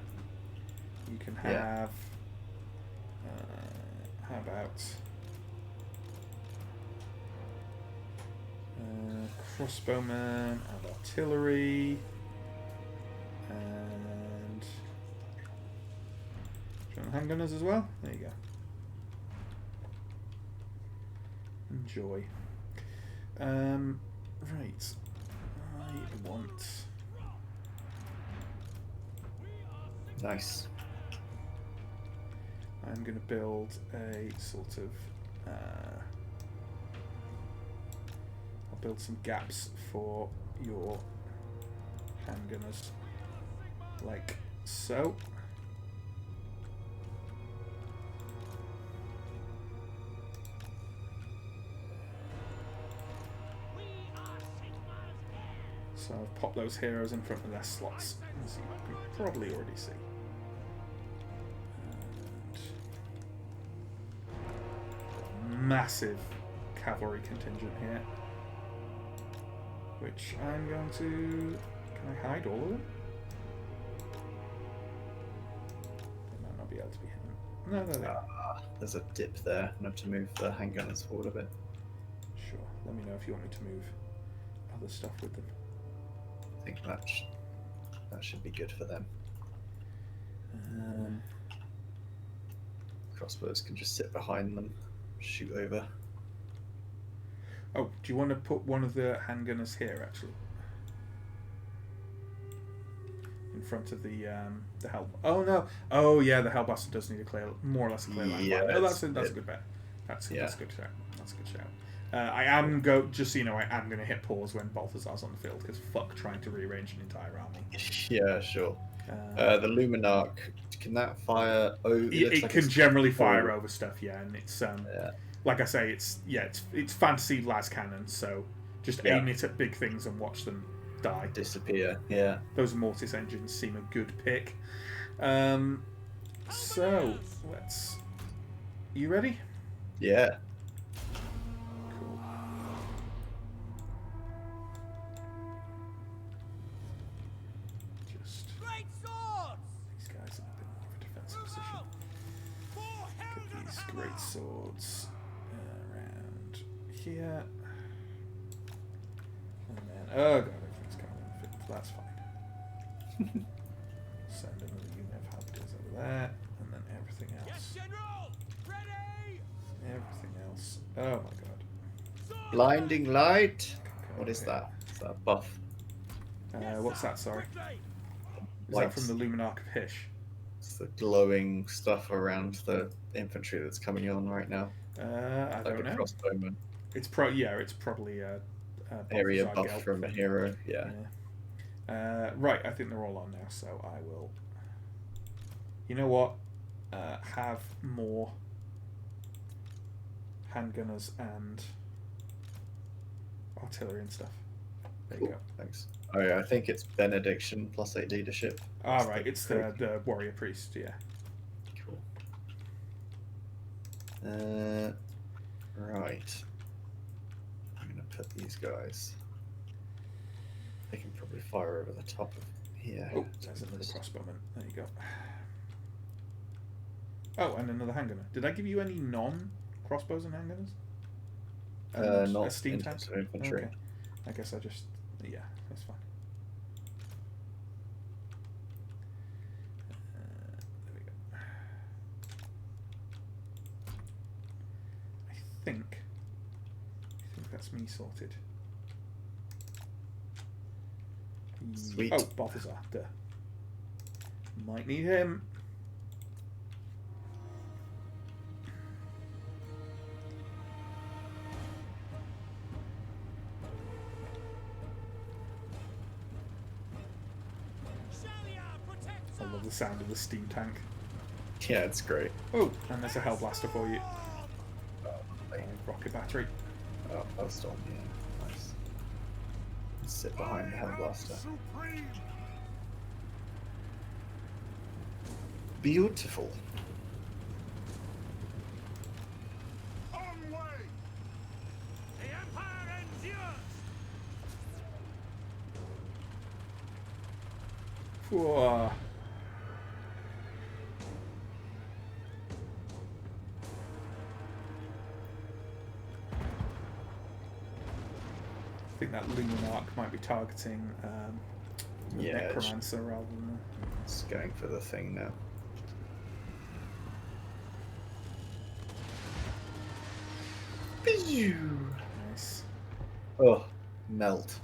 You can have... how about... crossbowmen and artillery. And... handgunners as well? There you go. Enjoy. Right. I want... Nice. I'm going to build a sort of... I'll build some gaps for your handgunners. Like so. So I've popped those heroes in front of their slots, as you can probably already see. And massive cavalry contingent here, which I'm going to... Can I hide all of them? They might not be able to be hidden. No, there they are. There's a dip there. I have to move the handgunners forward a bit. Sure. Let me know if you want me to move other stuff with them. I think that should be good for them. Crossbows can just sit behind them, shoot over. Oh, do you want to put one of the handgunners here, actually? In front of the hell. Oh no! Oh yeah, the Hellbuster does need a clear, more or less a clear line. Yeah, No, that's a good bet. That's a good shout. That's a good shout. I am just so you know, I am going to hit pause when Balthazar's on the field because fuck trying to rearrange an entire army. Yeah, sure. The Luminarch, can that fire over? It can generally fire over stuff, yeah, and it's yeah. like I say, it's fantasy las cannon, so just aim it at big things and watch them die. Disappear. Yeah. Those mortis engines seem a good pick. So let's. You ready? Yeah. Cool. Just Great swords! these guys in a bit more of a defensive position. Get these great swords around here. And then, oh god, everything's coming in fit. That's fine. Send another unit of habitants over there, and then everything else. Yes, General! Ready! Everything else. Oh my god. Blinding light. Come What over is here. that? Is that a buff? What's that? Sorry. Quickly! Is Lights. that from the Luminarch of Hish? It's the glowing stuff around the infantry that's coming on right now. I Like don't a know. crossbowman. It's probably a Area Balthazar buff Gelb from a thing. hero. Yeah. Yeah. Right, I think they're all on now, so I will. You know what? Have more handgunners and artillery and stuff. There you Cool. go. Thanks. Oh yeah, I think it's benediction plus 8 leadership. All That's right, the it's code. the warrior priest. Yeah. Cool. Right. I'm gonna put these guys. They can probably fire over the top of here. Oh, there's another crossbowman. There you go. Oh, and another handgunner. Did I give you any non-crossbows and handgunners? And Not a steam in tank? terms of infantry. Okay. I guess I just... Yeah, that's fine. There we go. I think that's me sorted. Sweet. Oh, Balthazar. Duh. Might need him. I love the sound of the steam tank. Yeah, it's great. Oh, and there's a Hellblaster for you. Like, Rocket battery. oh, Hellstorm, yeah. Nice. Sit behind the Hellblaster. Supreme! Beautiful. On way! The Empire endures! Whoa. I think that Luminarch might be targeting the Yeah, it's- Necromancer rather than It's going for the thing now. nice. Oh, melt.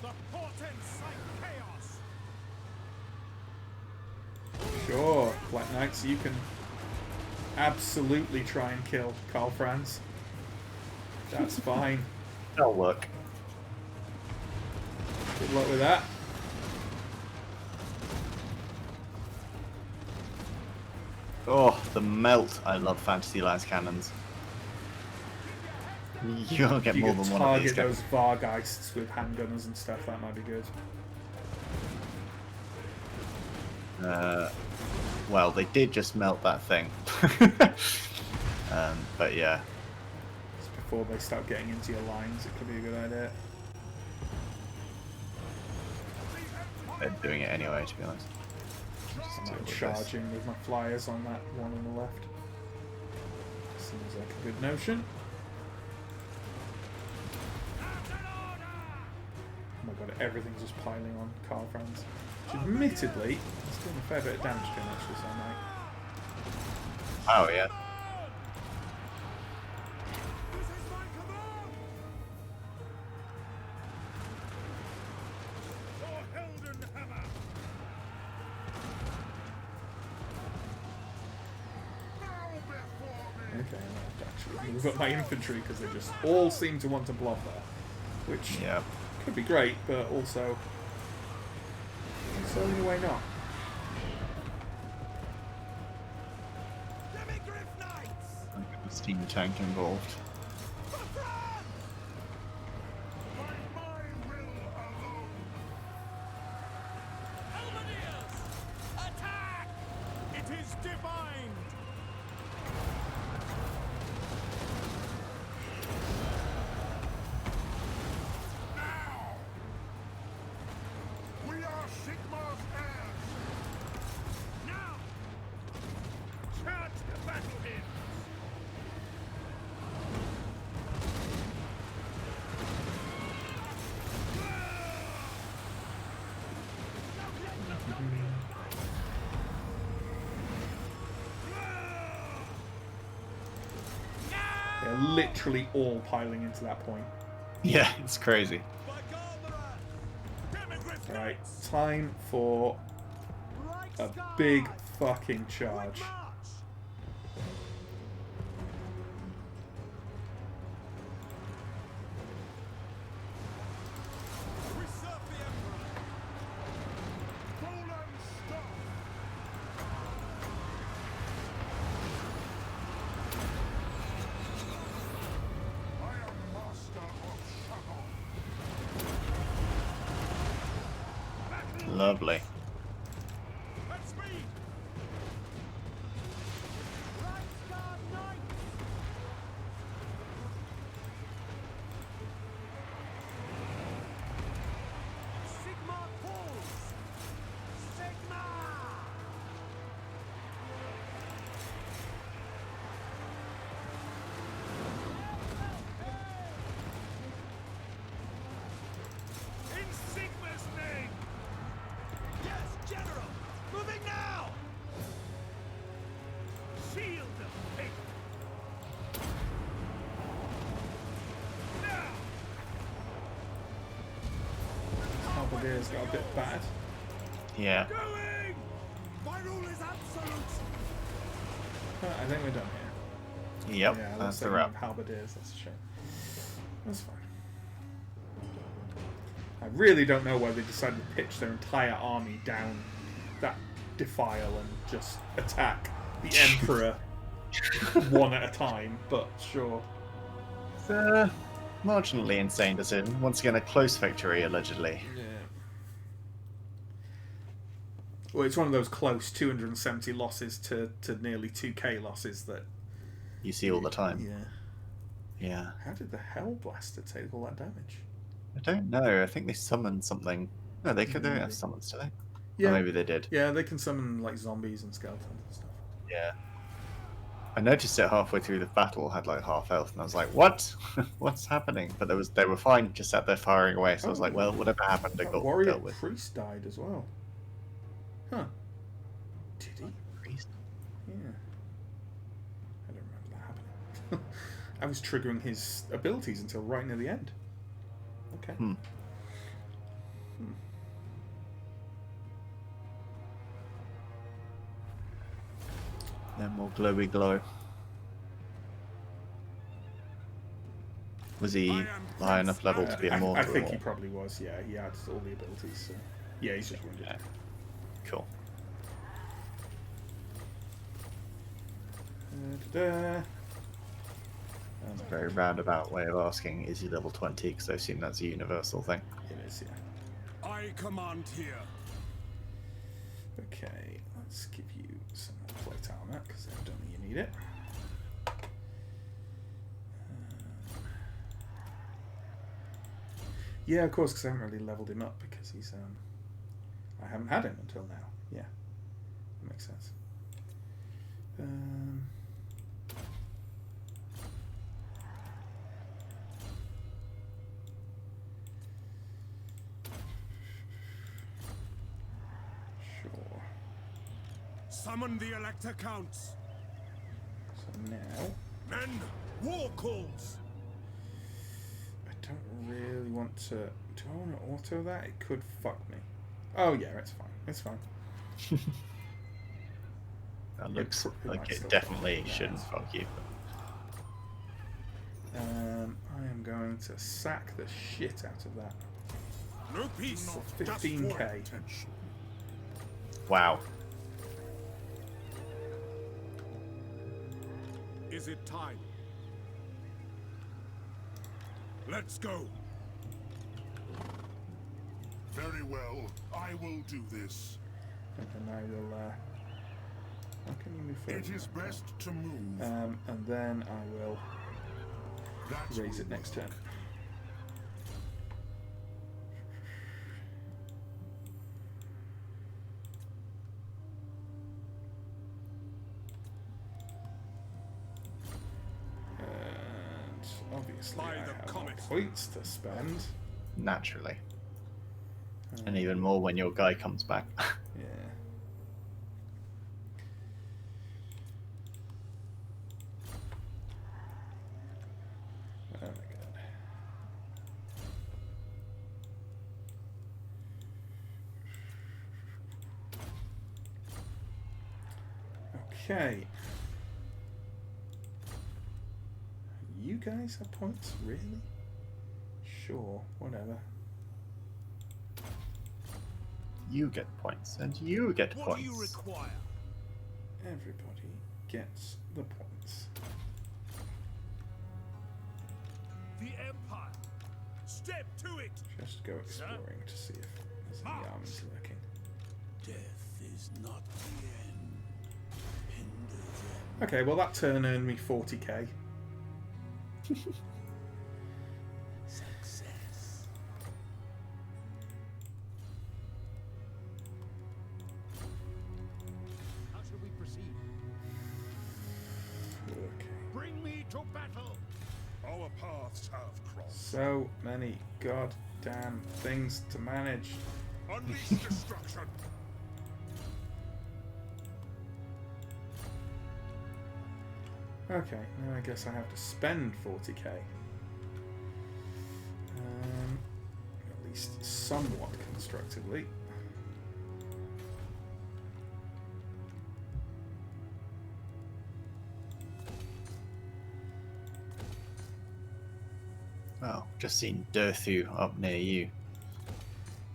The portents like chaos! Sure, Black Knights, you can absolutely try and kill Karl Franz. That's fine. That'll work. Good luck with that. Oh, the melt. I love Fantasy Last Cannons. You can't get You more could than one of these. target those Vargeists with handgunners and stuff, that might be good. Well, they did just melt that thing. But yeah. Just before they start getting into your lines, it could be a good idea. They're doing it anyway, to be honest. I'm deal with this. charging with my flyers on that one on the left. Seems like a good notion. Oh my god, everything's just piling on Karl Franz. Which admittedly, it's doing a fair bit of damage to him actually, so I might. Oh, yeah. This is my command! For Heldenhammer! Bow before me! Okay, I have to actually move up my infantry because they just all seem to want to blob there. Which Yeah. could be great, but also in a way not. Let me grip knights! Steam tank involved. For France! defined. Now! We are Sigmar's heirs! Now! Charge the battle hymns! They're literally all piling into that point. Yeah, it's crazy. Right, time for a big fucking charge. Golden Star! I am master of Shadow. Lovely. That's me! Right Star Knight! Sigma falls! Sigma! In Sigma's name! Yes, General! Moving now! Shield of faith! Now! Halberdier's got a bit bad. Yeah. Going! My rule is absolute! I think we're done here. Yep, Yeah, that's looks the like we wrap. have halberdiers, that's a shame. That's fine. I really don't know why they decided to pitch their entire army down that defile and just attack the Emperor one at a time, but sure. It's a marginally insane decision. Once again, a close victory, allegedly. Yeah. Well, it's one of those close 270 losses to nearly 2k losses that... You see all the time. Yeah. Yeah. How did the Hellblaster take all that damage? I don't know. I think they summoned something. No, they could. They don't have Maybe. summons, do they? Yeah. Or maybe they did. Yeah, they can summon like zombies and skeletons and stuff. Yeah. I noticed it halfway through the battle had like half health, and I was like, "What? What's happening?" But they were fine, just sat there firing away. So I was like, "Well, whatever happened, it A got warrior dealt with." priest died as well. Huh. Did he? Priest? Yeah. I don't remember that happening. I was triggering his abilities until right near the end. Okay. Hmm. Then more glowy glow. Was he high enough level to be immortal? I think he or- probably was, yeah. He had all the abilities, so... Yeah, he's just wounded. Yeah. Cool. Da-da-da. It's a very roundabout way of asking, is he level 20? Because I assume that's a universal thing. It is, yeah. I command here. Okay, let's give you some more plate armor, because I don't think you need it. Yeah, of course, because I haven't really leveled him up, because he's, I haven't had him until now. Yeah, that makes sense. Sure. Summon the Elector Counts. So now, Men, war calls. I don't really want to... Do I want to auto that? It could fuck me. Oh yeah, it's fine. It's fine. That looks it might like it still definitely fuck me. shouldn't fuck you. I am going to sack the shit out of that. No peace. For Just 15k. Attention. Wow. Is it time? Let's go. Very well, I will do this. And then How can you move further? It is best to move. And then I will That's raise will it next work. turn. And obviously By I the have more comet. points to spend. Naturally. Um, And even more when your guy comes back. Yeah. Oh my god. Okay. You guys have points? Really? Sure, whatever. You get points, and you get What points. do you require? Everybody gets the points. The Empire. Step to it. Just go exploring to see if there's any armies lurking. Death is not the end. Hinder them. Okay, well that turn earned me 40k. Success. How should we proceed? Okay. Bring me to battle. Our paths have crossed. So many goddamn things to manage. Unleash destruction. Okay, now I guess I have to spend 40k. At least somewhat constructively. Oh, just seen Durthu up near you.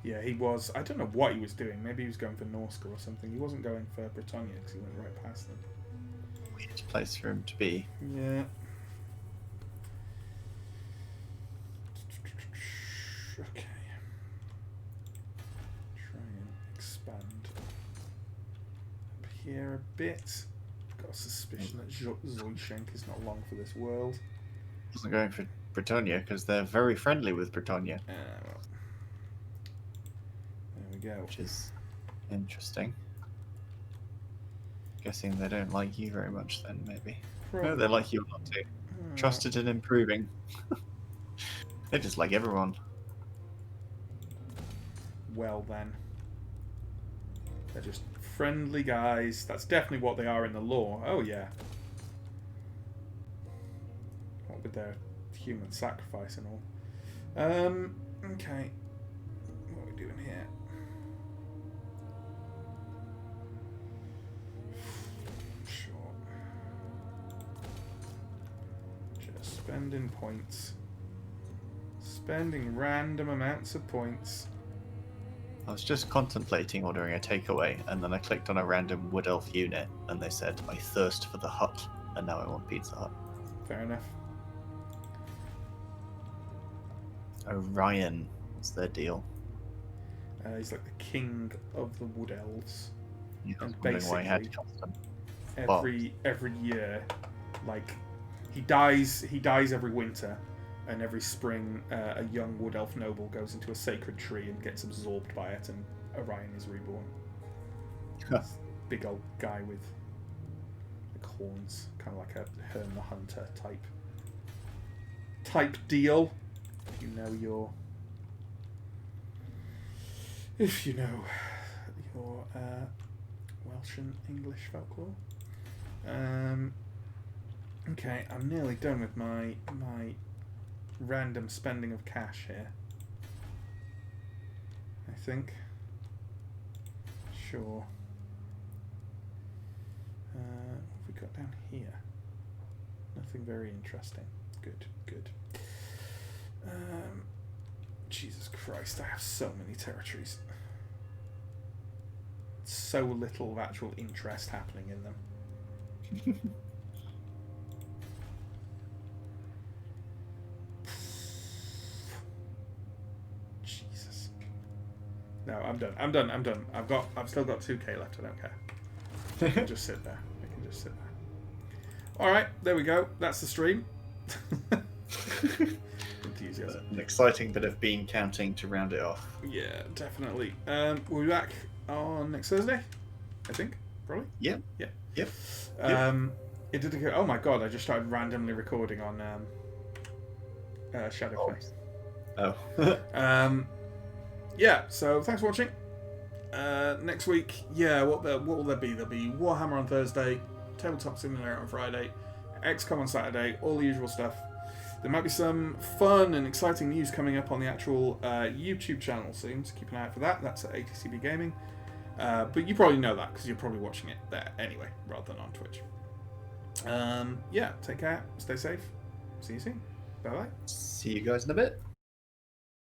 Yeah, he was. I don't know what he was doing. Maybe he was going for Norska or something. He wasn't going for Britannia because he went right past them. Weird place for him to be. Yeah. Okay. Try and expand up here a bit. Got a suspicion that Zoishenk is not long for this world. Wasn't going for Britannia because they're very friendly with Britannia, Well. There we go. which is interesting. Guessing they don't like you very much then, maybe. No, they like you a lot too. Trusted and improving. They just like everyone. Well then. They're just friendly guys. That's definitely what they are in the lore. Oh yeah. What with their human sacrifice and all. Okay. What are we doing here? Sure. Just spending points. Spending random amounts of points. I was just contemplating ordering a takeaway, and then I clicked on a random Wood Elf unit, and they said, I thirst for the hut, and now I want Pizza Hut. Fair enough. Orion, what's their deal? He's like the king of the Wood Elves. Yeah, I was And wondering why he had basically- custom. Every year, like he dies every winter, and every spring a young wood elf noble goes into a sacred tree and gets absorbed by it, and Orion is reborn. This big old guy with like horns, kind of like a Hern the Hunter type deal. If you know your Welsh and English folklore. Okay, I'm nearly done with my random spending of cash here. I think. Sure. What have we got down here? Nothing very interesting. Good, good. Jesus Christ, I have so many territories. So little of actual interest happening in them. Jesus. No, I'm done. I've still got 2k left, I don't care. They can just sit there. They can just sit there. All right, there we go. That's the stream. Enthusiasm. An exciting bit of bean counting to round it off. Yeah, definitely. We'll be back on next Thursday, I think. Probably. Yep. Yeah. Yep. It did occur. Oh my god! I just started randomly recording on Shadowplay. Oh. Yeah. So thanks for watching. Next week, yeah. What will there be? There'll be Warhammer on Thursday, Tabletop Simulator on Friday, XCOM on Saturday, all the usual stuff. There might be some fun and exciting news coming up on the actual YouTube channel soon, so keep an eye out for that. That's at ATCB Gaming. But you probably know that because you're probably watching it there anyway, rather than on Twitch. Yeah, take care, stay safe. See you soon. Bye bye. See you guys in a bit.